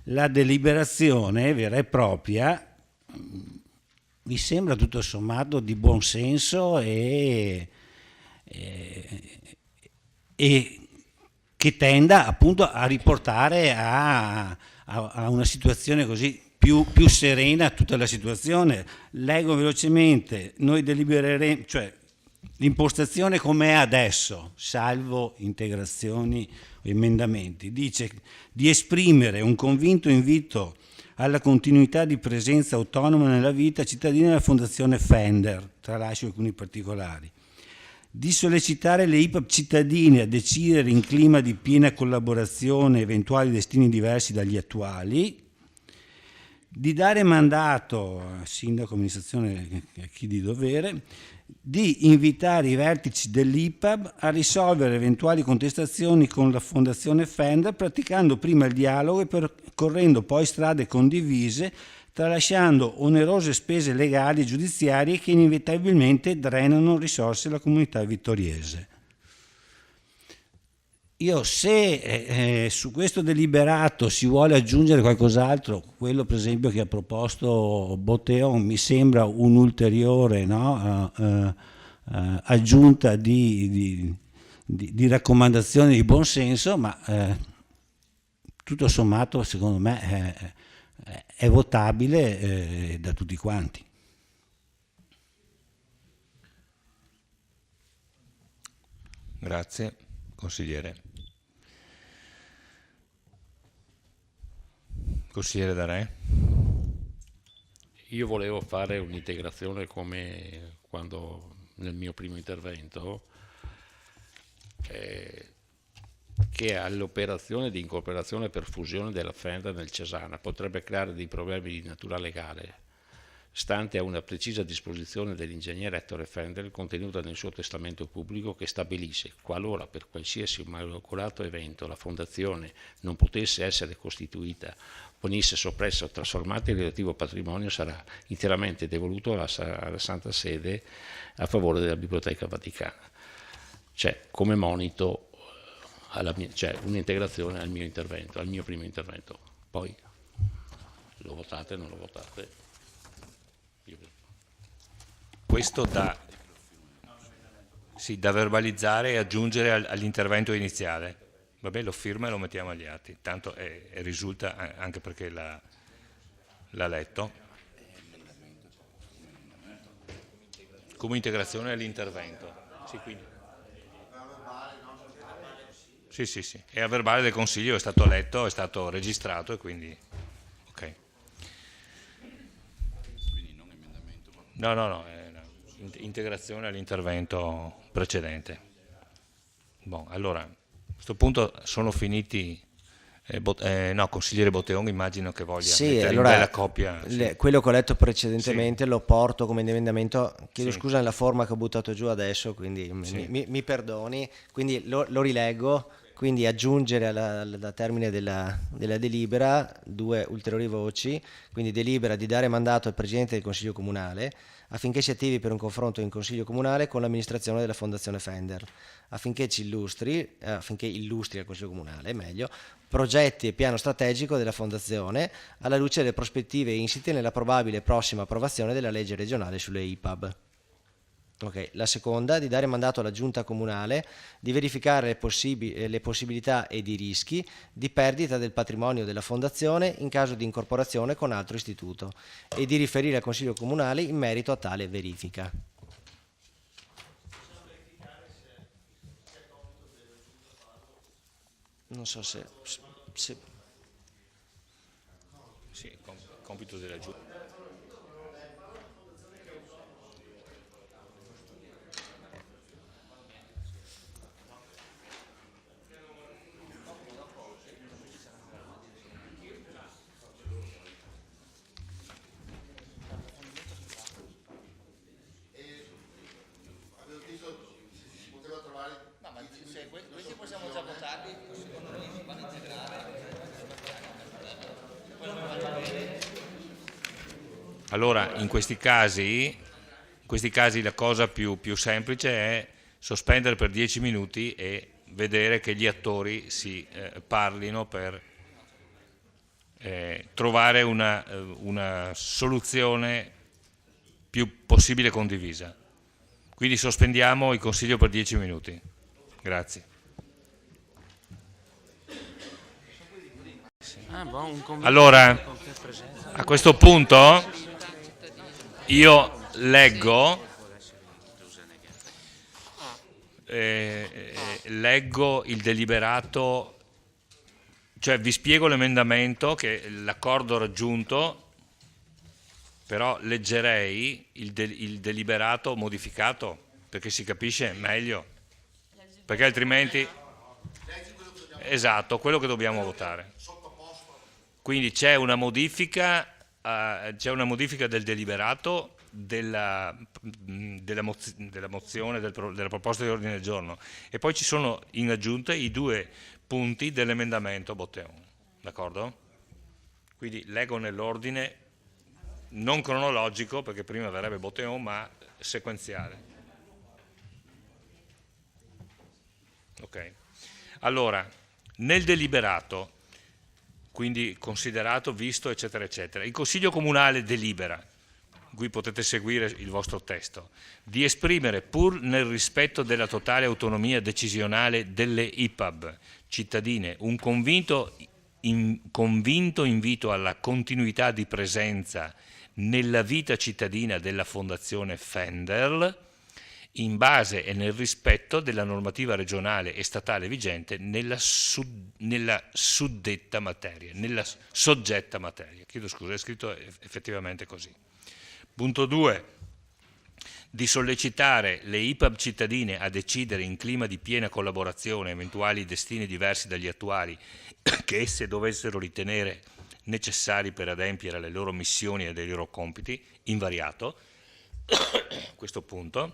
la deliberazione vera e propria mi sembra tutto sommato di buon senso e che tenda appunto a riportare a una situazione così più serena tutta la situazione. Leggo velocemente, noi delibereremo, cioè l'impostazione com'è adesso, salvo integrazioni o emendamenti, dice di esprimere un convinto invito alla continuità di presenza autonoma nella vita cittadina della Fondazione Fenderl, tralascio alcuni particolari, di sollecitare le IPAB cittadine a decidere in clima di piena collaborazione eventuali destini diversi dagli attuali, di dare mandato al sindaco, amministrazione, a chi di dovere, di invitare i vertici dell'IPAB a risolvere eventuali contestazioni con la Fondazione Fenderl, praticando prima il dialogo e percorrendo poi strade condivise, tralasciando onerose spese legali e giudiziarie che inevitabilmente drenano risorse alla comunità vittoriese. Io se su questo deliberato si vuole aggiungere qualcos'altro, quello per esempio che ha proposto Botteo mi sembra un'ulteriore aggiunta di raccomandazioni di buon senso, ma tutto sommato secondo me è votabile da tutti quanti. Grazie. Consigliere. Consigliere Darè. Io volevo fare un'integrazione come quando nel mio primo intervento, che all'operazione di incorporazione per fusione della Fender nel Cesana potrebbe creare dei problemi di natura legale, stante a una precisa disposizione dell'ingegnere Ettore Fender contenuta nel suo testamento pubblico, che stabilisce: qualora per qualsiasi malocolato evento la fondazione non potesse essere costituita, venisse soppressa o trasformata, il relativo patrimonio sarà interamente devoluto alla Santa Sede a favore della Biblioteca Vaticana. Cioè, come monito, cioè un'integrazione al mio intervento, al mio primo intervento. Poi lo votate o non lo votate. Questo da verbalizzare e aggiungere all'intervento iniziale. Vabbè, lo firma e lo mettiamo agli atti, tanto risulta, anche perché l'ha letto. Come integrazione all'intervento. Sì, quindi. Sì. E a verbale del Consiglio è stato letto, è stato registrato e quindi. Ok. No, integrazione all'intervento precedente. Bon, allora, a questo punto sono finiti. Consigliere Botteon, immagino che voglia mettere in bella coppia. Quello che ho letto precedentemente lo porto come emendamento, chiedo scusa nella forma che ho buttato giù adesso, quindi mi perdoni, quindi lo rileggo. Quindi aggiungere al termine della delibera 2 ulteriori voci, quindi delibera di dare mandato al Presidente del Consiglio Comunale affinché si attivi per un confronto in Consiglio Comunale con l'amministrazione della Fondazione Fender, affinché illustri al Consiglio Comunale, meglio, progetti e piano strategico della Fondazione alla luce delle prospettive insite nella probabile prossima approvazione della legge regionale sulle IPAB. Okay. La seconda, di dare mandato alla Giunta Comunale di verificare le possibilità ed i rischi di perdita del patrimonio della Fondazione in caso di incorporazione con altro istituto e di riferire al Consiglio Comunale in merito a tale verifica. Non so se... Sì, compito della Giunta. Questi possiamo già votarli, secondo me si vanno a integrare. Allora, in questi casi la cosa più semplice è sospendere per 10 minuti e vedere che gli attori si parlino per trovare una soluzione più possibile condivisa. Quindi sospendiamo il Consiglio per 10 minuti. Grazie. Allora, a questo punto io leggo il deliberato, cioè vi spiego l'emendamento, che è l'accordo raggiunto, però leggerei il deliberato modificato perché si capisce meglio, perché altrimenti... Esatto, quello che dobbiamo votare. Quindi c'è una modifica del deliberato della mozione, della proposta di ordine del giorno, e poi ci sono in aggiunta i 2 punti dell'emendamento Botteon, d'accordo? Quindi leggo nell'ordine non cronologico, perché prima verrebbe Botteon, ma sequenziale. Ok. Allora, nel deliberato, quindi considerato, visto, eccetera, eccetera, il Consiglio Comunale delibera, qui potete seguire il vostro testo, di esprimere, pur nel rispetto della totale autonomia decisionale delle IPAB cittadine, un convinto invito alla continuità di presenza nella vita cittadina della Fondazione Fender in base e nel rispetto della normativa regionale e statale vigente nella suddetta materia, nella soggetta materia. Chiedo scusa, è scritto effettivamente così. Punto 2. Di sollecitare le IPAB cittadine a decidere in clima di piena collaborazione eventuali destini diversi dagli attuali che esse dovessero ritenere necessari per adempiere alle loro missioni e ai loro compiti, invariato. Questo punto.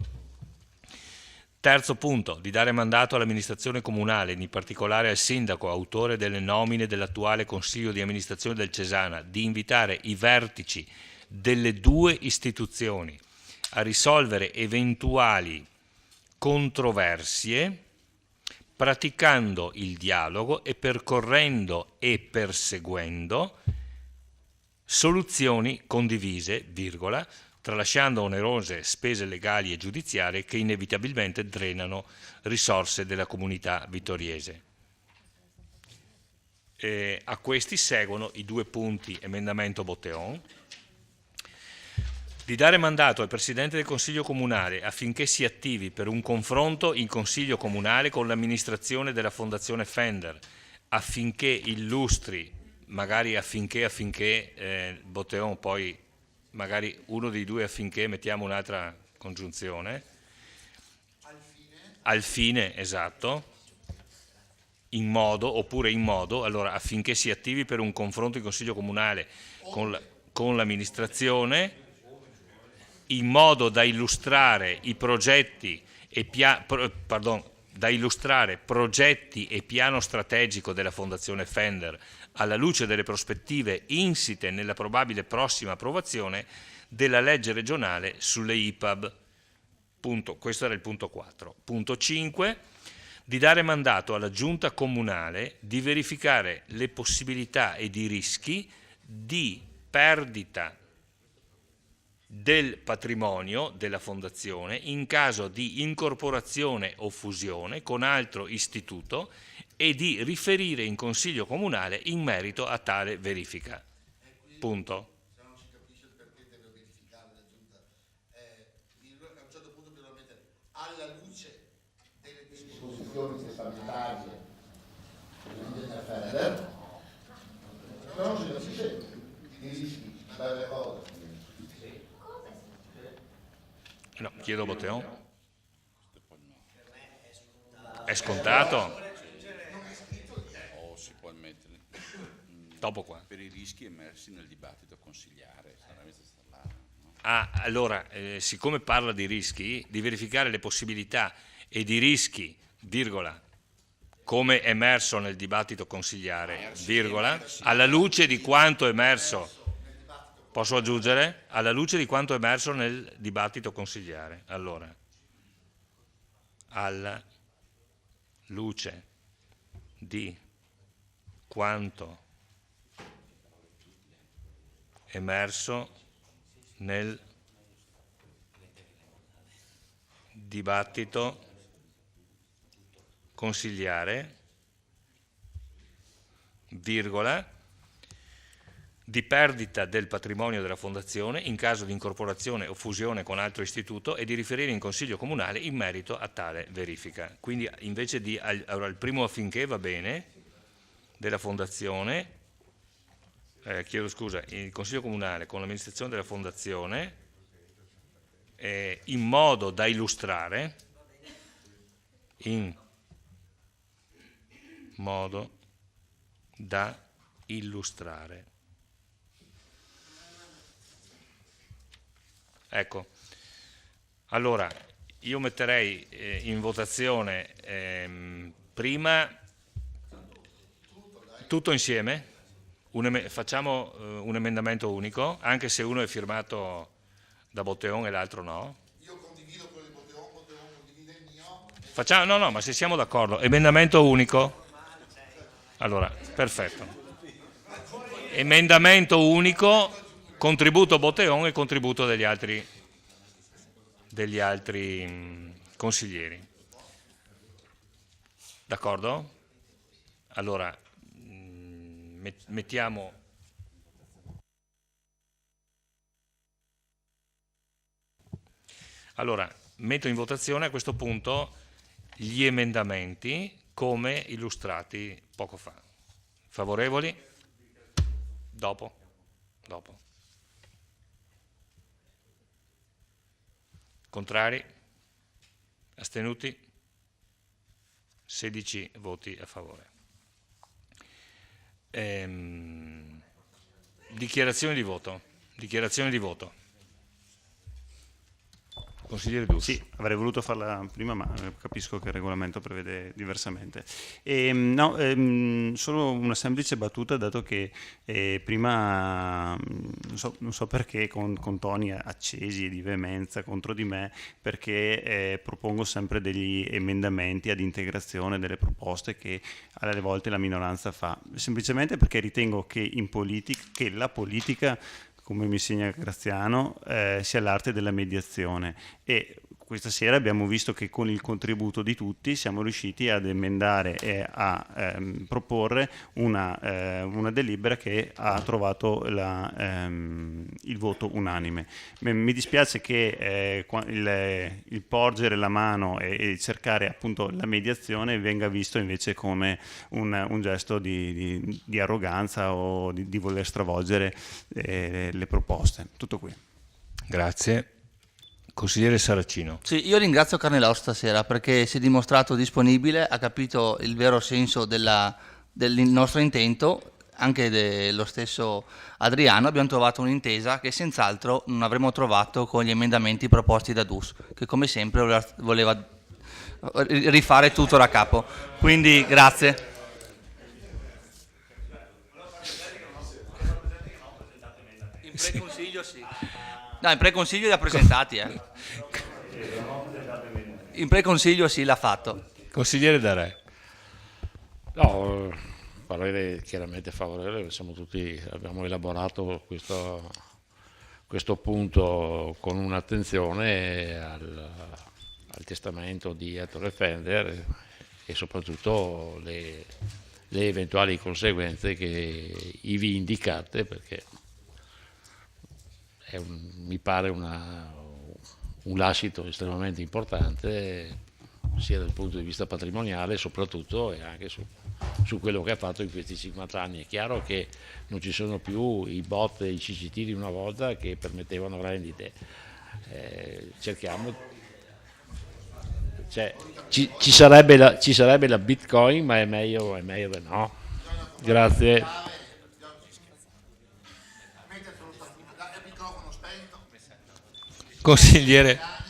Terzo punto, di dare mandato all'amministrazione comunale, in particolare al sindaco, autore delle nomine dell'attuale Consiglio di amministrazione del Cesana, di invitare i vertici delle due istituzioni a risolvere eventuali controversie praticando il dialogo e percorrendo e perseguendo soluzioni condivise, virgola, tralasciando onerose spese legali e giudiziarie che inevitabilmente drenano risorse della comunità vittoriese. A questi seguono i 2 punti emendamento Botteon, di dare mandato al Presidente del Consiglio Comunale affinché si attivi per un confronto in Consiglio Comunale con l'amministrazione della Fondazione Fender, affinché illustri, magari affinché Botteon, poi magari uno dei 2 affinché mettiamo un'altra congiunzione, al fine, esatto, in modo, allora affinché si attivi per un confronto in Consiglio Comunale con l'amministrazione, in modo da illustrare i progetti e da illustrare progetti e piano strategico della Fondazione Fender alla luce delle prospettive insite nella probabile prossima approvazione della legge regionale sulle IPAB. Questo era il punto 4. Punto 5. Di dare mandato alla Giunta Comunale di verificare le possibilità ed i rischi di perdita del patrimonio della Fondazione in caso di incorporazione o fusione con altro istituto e di riferire in Consiglio Comunale in merito a tale verifica. Punto. Se non si capisce il perché deve verificare la Giunta, a un certo punto bisogna mettere alla luce delle disposizioni testamentarie della Feder, però non si capisce i rischi dalle cose. No, chiedo Botteon. È scontato? O si può mettere dopo qua. Per i rischi emersi nel dibattito consigliare. No? Allora, siccome parla di rischi, di verificare le possibilità e di rischi, virgola, come emerso nel dibattito consigliare, virgola, alla luce di quanto emerso. Posso aggiungere? Alla luce di quanto emerso nel dibattito consigliare. Allora, alla luce di quanto emerso nel dibattito consigliare, virgola, di perdita del patrimonio della Fondazione in caso di incorporazione o fusione con altro istituto e di riferire in Consiglio Comunale in merito a tale verifica. Quindi invece di, allora, il primo affinché va bene, della Fondazione, chiedo scusa, il Consiglio Comunale con l'amministrazione della Fondazione, in modo da illustrare, Ecco, allora io metterei in votazione prima tutto insieme, facciamo un emendamento unico, anche se uno è firmato da Botteon e l'altro no. Io condivido quello di Botteon, Botteon condivide il mio. Facciamo, no, ma se siamo d'accordo, emendamento unico. Allora, perfetto. Emendamento unico, contributo Botteon e contributo degli altri consiglieri. D'accordo? Allora, mettiamo... Allora, metto in votazione a questo punto gli emendamenti come illustrati poco fa. Favorevoli? Dopo. Contrari? Astenuti? 16 voti a favore. Dichiarazione di voto. Consigliere Dus. Sì, avrei voluto farla prima, ma capisco che il regolamento prevede diversamente. Solo una semplice battuta, dato che prima non so perché con toni accesi e di veemenza contro di me, perché propongo sempre degli emendamenti ad integrazione delle proposte che alle volte la minoranza fa, semplicemente perché ritengo che che la politica, come mi insegna Graziano, sia l'arte della mediazione, e questa sera abbiamo visto che con il contributo di tutti siamo riusciti ad emendare e a proporre una delibera che ha trovato il voto unanime. Mi dispiace che il porgere la mano e cercare appunto la mediazione venga visto invece come un gesto di arroganza o di voler stravolgere le proposte. Tutto qui. Grazie. Consigliere Saracino. Sì, io ringrazio Carnelò stasera perché si è dimostrato disponibile, ha capito il vero senso del nostro intento, anche dello stesso Adriano. Abbiamo trovato un'intesa che senz'altro non avremmo trovato con gli emendamenti proposti da Dus, che come sempre voleva rifare tutto da capo. Quindi grazie. In preconsiglio sì. No, in preconsiglio li ha presentati. In preconsiglio sì, l'ha fatto. Consigliere Darè. No, parere chiaramente favorevole, abbiamo elaborato questo punto con un'attenzione al testamento di Ettore Fender e soprattutto le eventuali conseguenze che ivi indicate, perché mi pare un lascito estremamente importante sia dal punto di vista patrimoniale soprattutto, e anche su quello che ha fatto in questi 50 anni. È chiaro che non ci sono più i bot e i CCT di una volta che permettevano rendite. Cerchiamo, ci sarebbe la Bitcoin, ma è meglio che no. Grazie.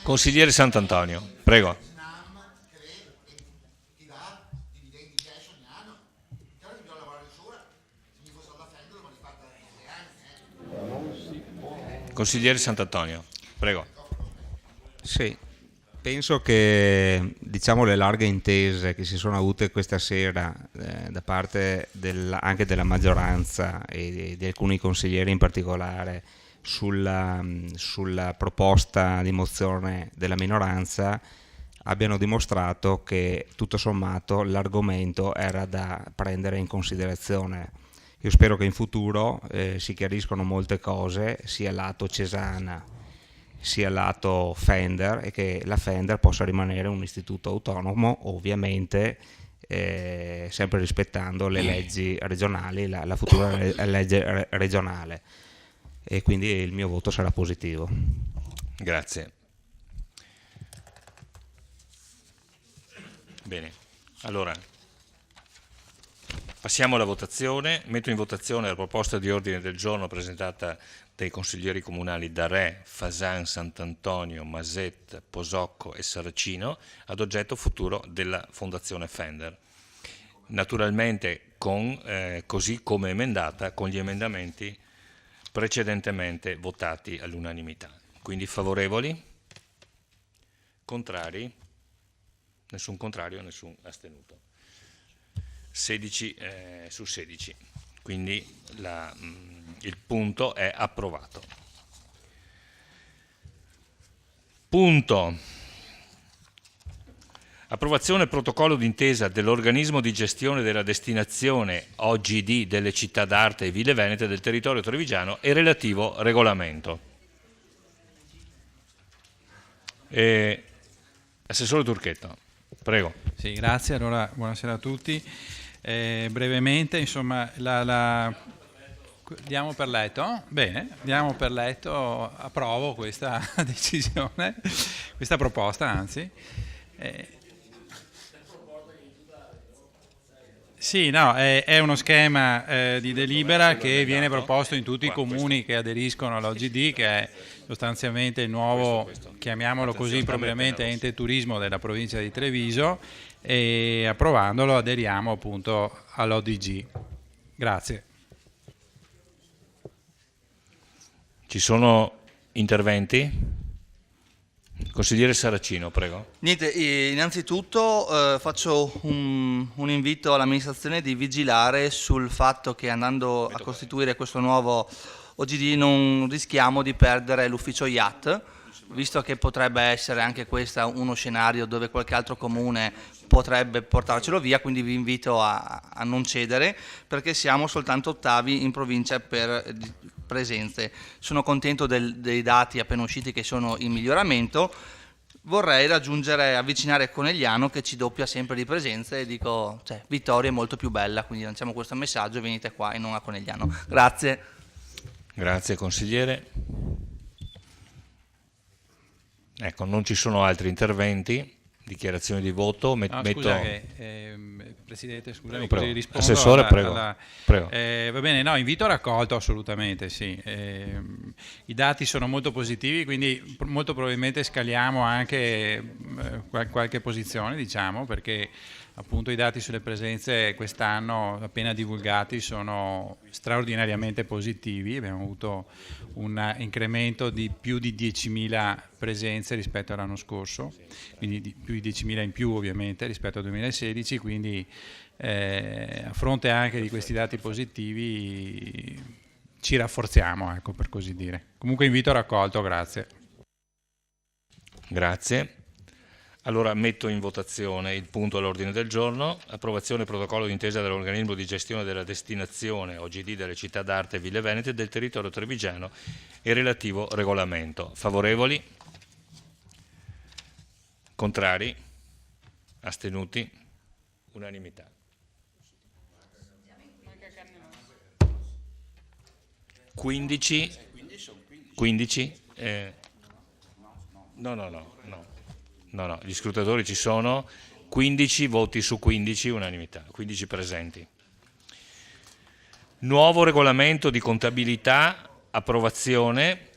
Consigliere Sant'Antonio, prego. Consigliere Sant'Antonio, prego. Sì, penso che le larghe intese che si sono avute questa sera da parte anche della maggioranza e di alcuni consiglieri in particolare sulla proposta di mozione della minoranza abbiano dimostrato che tutto sommato l'argomento era da prendere in considerazione. Io spero che in futuro si chiariscono molte cose sia lato Cesana sia lato Fender, e che la Fender possa rimanere un istituto autonomo, ovviamente sempre rispettando le leggi regionali, la futura legge regionale, e quindi il mio voto sarà positivo. Grazie. Bene, allora passiamo alla votazione. Metto in votazione la proposta di ordine del giorno presentata dai consiglieri comunali Darè, Fasan, Sant'Antonio, Maset, Posocco e Saracino ad oggetto futuro della Fondazione Fender. Naturalmente così come emendata con gli emendamenti precedentemente votati all'unanimità. Quindi favorevoli? Contrari? Nessun contrario, nessun astenuto. 16 su 16. Quindi il punto è approvato. Punto. Approvazione protocollo d'intesa dell'organismo di gestione della destinazione OGD delle città d'arte e ville venete del territorio trevigiano e relativo regolamento. Assessore Turchetto, prego. Sì, grazie. Allora, buonasera a tutti. Brevemente, insomma, diamo per letto? Bene, diamo per letto, approvo questa decisione, questa proposta, anzi. Sì, no, è uno schema di delibera che viene proposto in tutti i comuni che aderiscono all'OGD, che è sostanzialmente il nuovo, chiamiamolo così impropriamente, ente turismo della provincia di Treviso, e approvandolo aderiamo appunto all'ODG. Grazie. Ci sono interventi? Consigliere Saracino, prego. Niente, innanzitutto faccio un invito all'amministrazione di vigilare sul fatto che andando a costituire questo nuovo OGD non rischiamo di perdere l'ufficio IAT, visto che potrebbe essere anche questo uno scenario dove qualche altro comune potrebbe portarcelo via, quindi vi invito a non cedere, perché siamo soltanto ottavi in provincia per presenze. Sono contento dei dati appena usciti che sono in miglioramento. Vorrei avvicinare Conegliano che ci doppia sempre di presenze e dico, Vittoria è molto più bella, quindi lanciamo questo messaggio, venite qua e non a Conegliano. Grazie. Grazie consigliere. Ecco, non ci sono altri interventi, dichiarazioni di voto. Scusa Presidente, scusami, prego. Così rispondo. Assessore, prego. Prego. Va bene, no, invito raccolto assolutamente, sì. I dati sono molto positivi, quindi molto probabilmente scaliamo anche qualche posizione, diciamo, perché appunto i dati sulle presenze quest'anno appena divulgati sono straordinariamente positivi. Abbiamo avuto un incremento di più di 10.000 presenze rispetto all'anno scorso, quindi più di 10.000 in più ovviamente rispetto al 2016, quindi a fronte anche di questi dati positivi ci rafforziamo, ecco, per così dire. Comunque invito raccolto, grazie. Grazie. Allora metto in votazione il punto all'ordine del giorno, approvazione protocollo d'intesa dell'organismo di gestione della destinazione OGD delle città d'arte e ville venete del territorio trevigiano e relativo regolamento. Favorevoli? Contrari? Astenuti? Unanimità. 15? No, gli scrutatori ci sono, 15 voti su 15, unanimità, 15 presenti. Nuovo regolamento di contabilità, approvazione.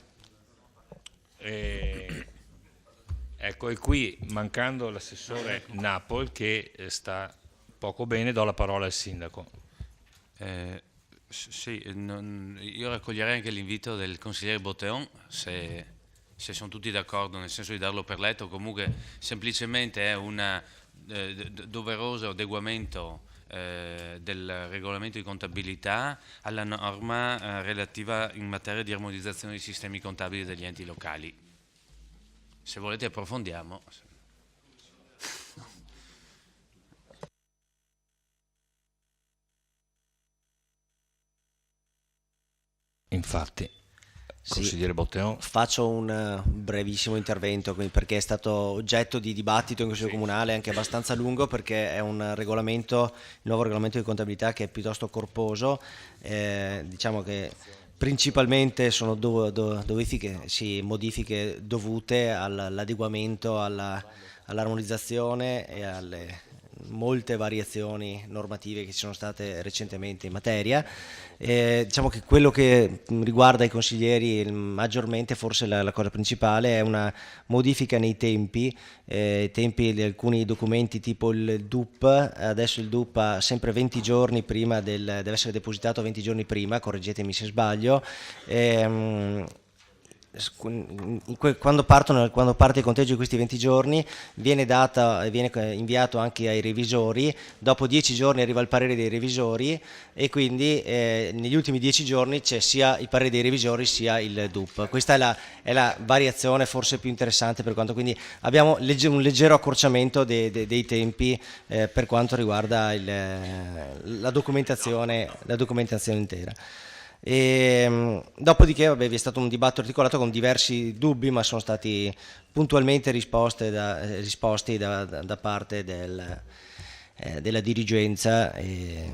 Ecco, e qui mancando l'assessore Napol che sta poco bene, do la parola al sindaco. Sì, io raccoglierei anche l'invito del consigliere Botteon, se sono tutti d'accordo, nel senso di darlo per letto. Comunque semplicemente è un doveroso adeguamento del regolamento di contabilità alla norma relativa in materia di armonizzazione dei sistemi contabili degli enti locali. Se volete approfondiamo. Infatti, consigliere Botteon. Faccio un brevissimo intervento perché è stato oggetto di dibattito in Consiglio Comunale anche abbastanza lungo, perché è un regolamento, il nuovo regolamento di contabilità, che è piuttosto corposo. Diciamo che principalmente sono modifiche dovute all'adeguamento, all'armonizzazione e alle molte variazioni normative che ci sono state recentemente in materia. Diciamo che quello che riguarda i consiglieri maggiormente, forse la cosa principale, è una modifica nei tempi di alcuni documenti, tipo il DUP. Adesso il DUP ha sempre 20 giorni prima deve essere depositato 20 giorni prima, correggetemi se sbaglio. Quando parte il conteggio di questi 20 giorni viene inviato anche ai revisori. Dopo 10 giorni arriva il parere dei revisori, e quindi negli ultimi 10 giorni c'è sia il parere dei revisori sia il DUP. Questa è la variazione forse più interessante, per quanto quindi abbiamo un leggero accorciamento dei tempi per quanto riguarda la documentazione intera. Dopodiché vi è stato un dibattito articolato con diversi dubbi, ma sono stati puntualmente risposti da parte della dirigenza e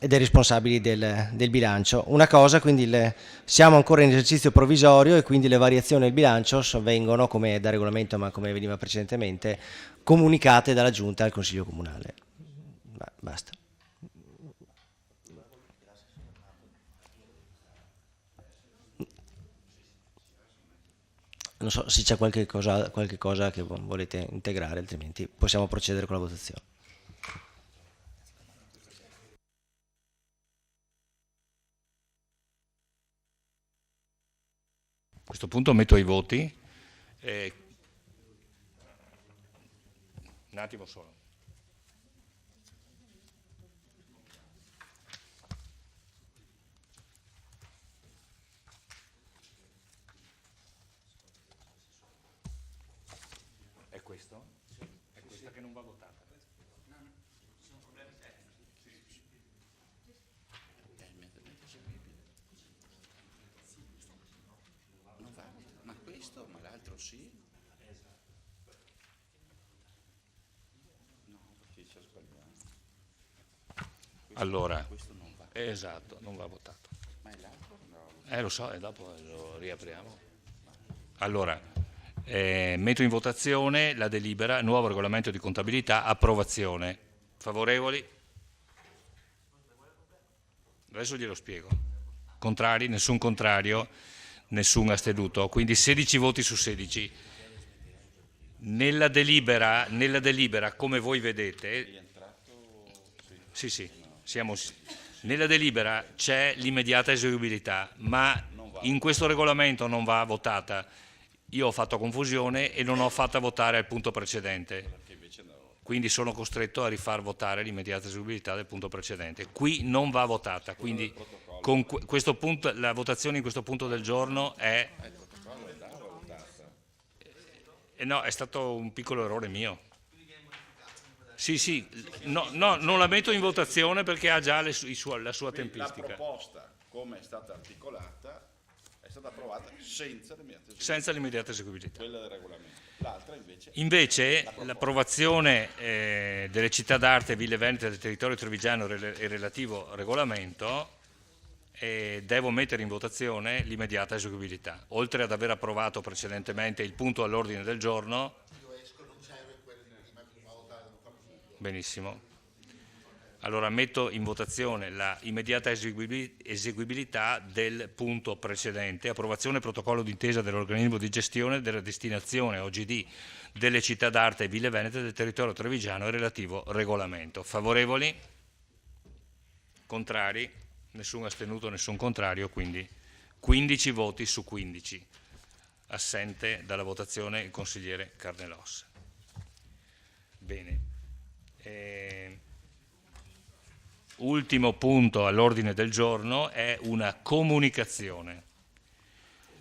dei responsabili del bilancio. Una cosa, quindi siamo ancora in esercizio provvisorio e quindi le variazioni del bilancio vengono, come da regolamento ma come veniva precedentemente, comunicate dalla Giunta al Consiglio Comunale. Basta. Non so se c'è qualche cosa che volete integrare, altrimenti possiamo procedere con la votazione. A questo punto metto ai voti. Un attimo solo. È questo? È questa che non va votata. Non va, ma questo, ma l'altro sì? No, perché ci ha sbagliato. Allora, Questo non va. esatto, non va votato. Ma è l'altro? No. Lo so, e dopo lo riapriamo. Allora, metto in votazione la delibera, nuovo regolamento di contabilità, approvazione. Favorevoli? Adesso glielo spiego. Contrari? Nessun contrario, nessun astenuto. Quindi 16 voti su 16. Nella delibera, come voi vedete, sì, nella delibera c'è l'immediata eseguibilità, ma in questo regolamento non va votata. Io ho fatto confusione e non ho fatto votare al punto precedente. Quindi sono costretto a rifar votare l'immediata eseguibilità del punto precedente. Qui non va votata, quindi con questo punto, la votazione in questo punto del giorno è... no, è stato un piccolo errore mio. Sì, no, non la metto in votazione perché ha già la sua tempistica. La proposta, come è stata articolata, è stata approvata senza l'immediata eseguibilità. Quella del regolamento. L'altra Invece l'approvazione delle città d'arte e ville venete del territorio trevigiano e relativo regolamento, devo mettere in votazione l'immediata eseguibilità. Oltre ad aver approvato precedentemente il punto all'ordine del giorno. Benissimo. Allora metto in votazione la immediata eseguibilità del punto precedente, approvazione protocollo d'intesa dell'organismo di gestione della destinazione OGD delle città d'arte e ville venete del territorio trevigiano e relativo regolamento. Favorevoli? Contrari? Nessun astenuto, nessun contrario, quindi 15 voti su 15. Assente dalla votazione il consigliere Carnelos. Bene. Ultimo punto all'ordine del giorno è una comunicazione.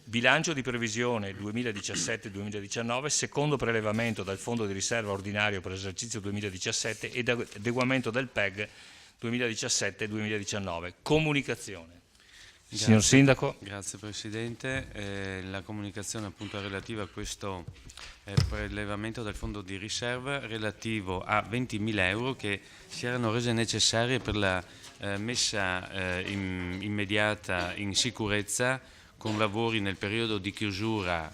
Bilancio di previsione 2017-2019, secondo prelevamento dal Fondo di riserva ordinario per l'esercizio 2017 ed adeguamento del PEG 2017-2019. Comunicazione. Grazie, signor Sindaco. Grazie Presidente. La comunicazione appunto è relativa a questo prelevamento del fondo di riserva relativo a 20.000 euro che si erano rese necessarie per la messa immediata in sicurezza con lavori nel periodo di chiusura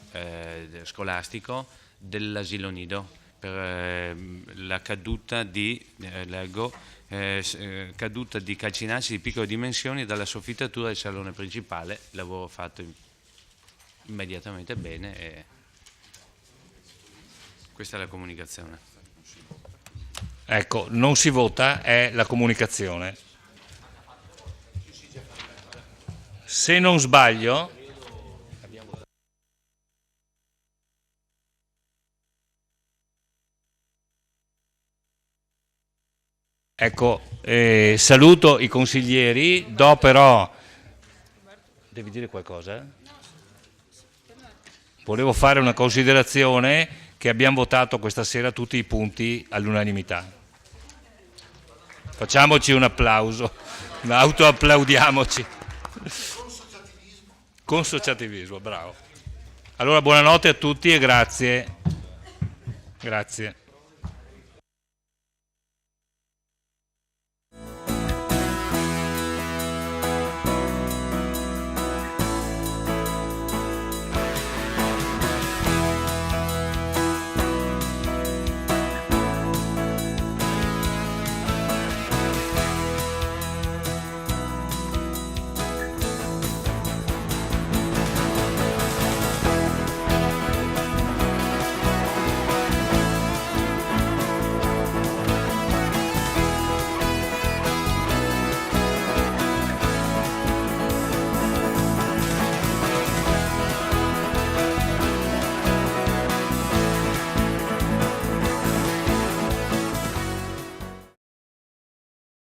scolastico dell'asilo nido per la caduta di caduta di calcinacci di piccole dimensioni dalla soffittatura del salone principale, lavoro fatto immediatamente bene e questa è la comunicazione. Ecco, non si vota, è la comunicazione. Se non sbaglio, ecco, saluto i consiglieri, do però... Devi dire qualcosa? Volevo fare una considerazione che abbiamo votato questa sera tutti i punti all'unanimità. Facciamoci un applauso, autoapplaudiamoci. Consociativismo, bravo. Allora buonanotte a tutti e grazie. Grazie.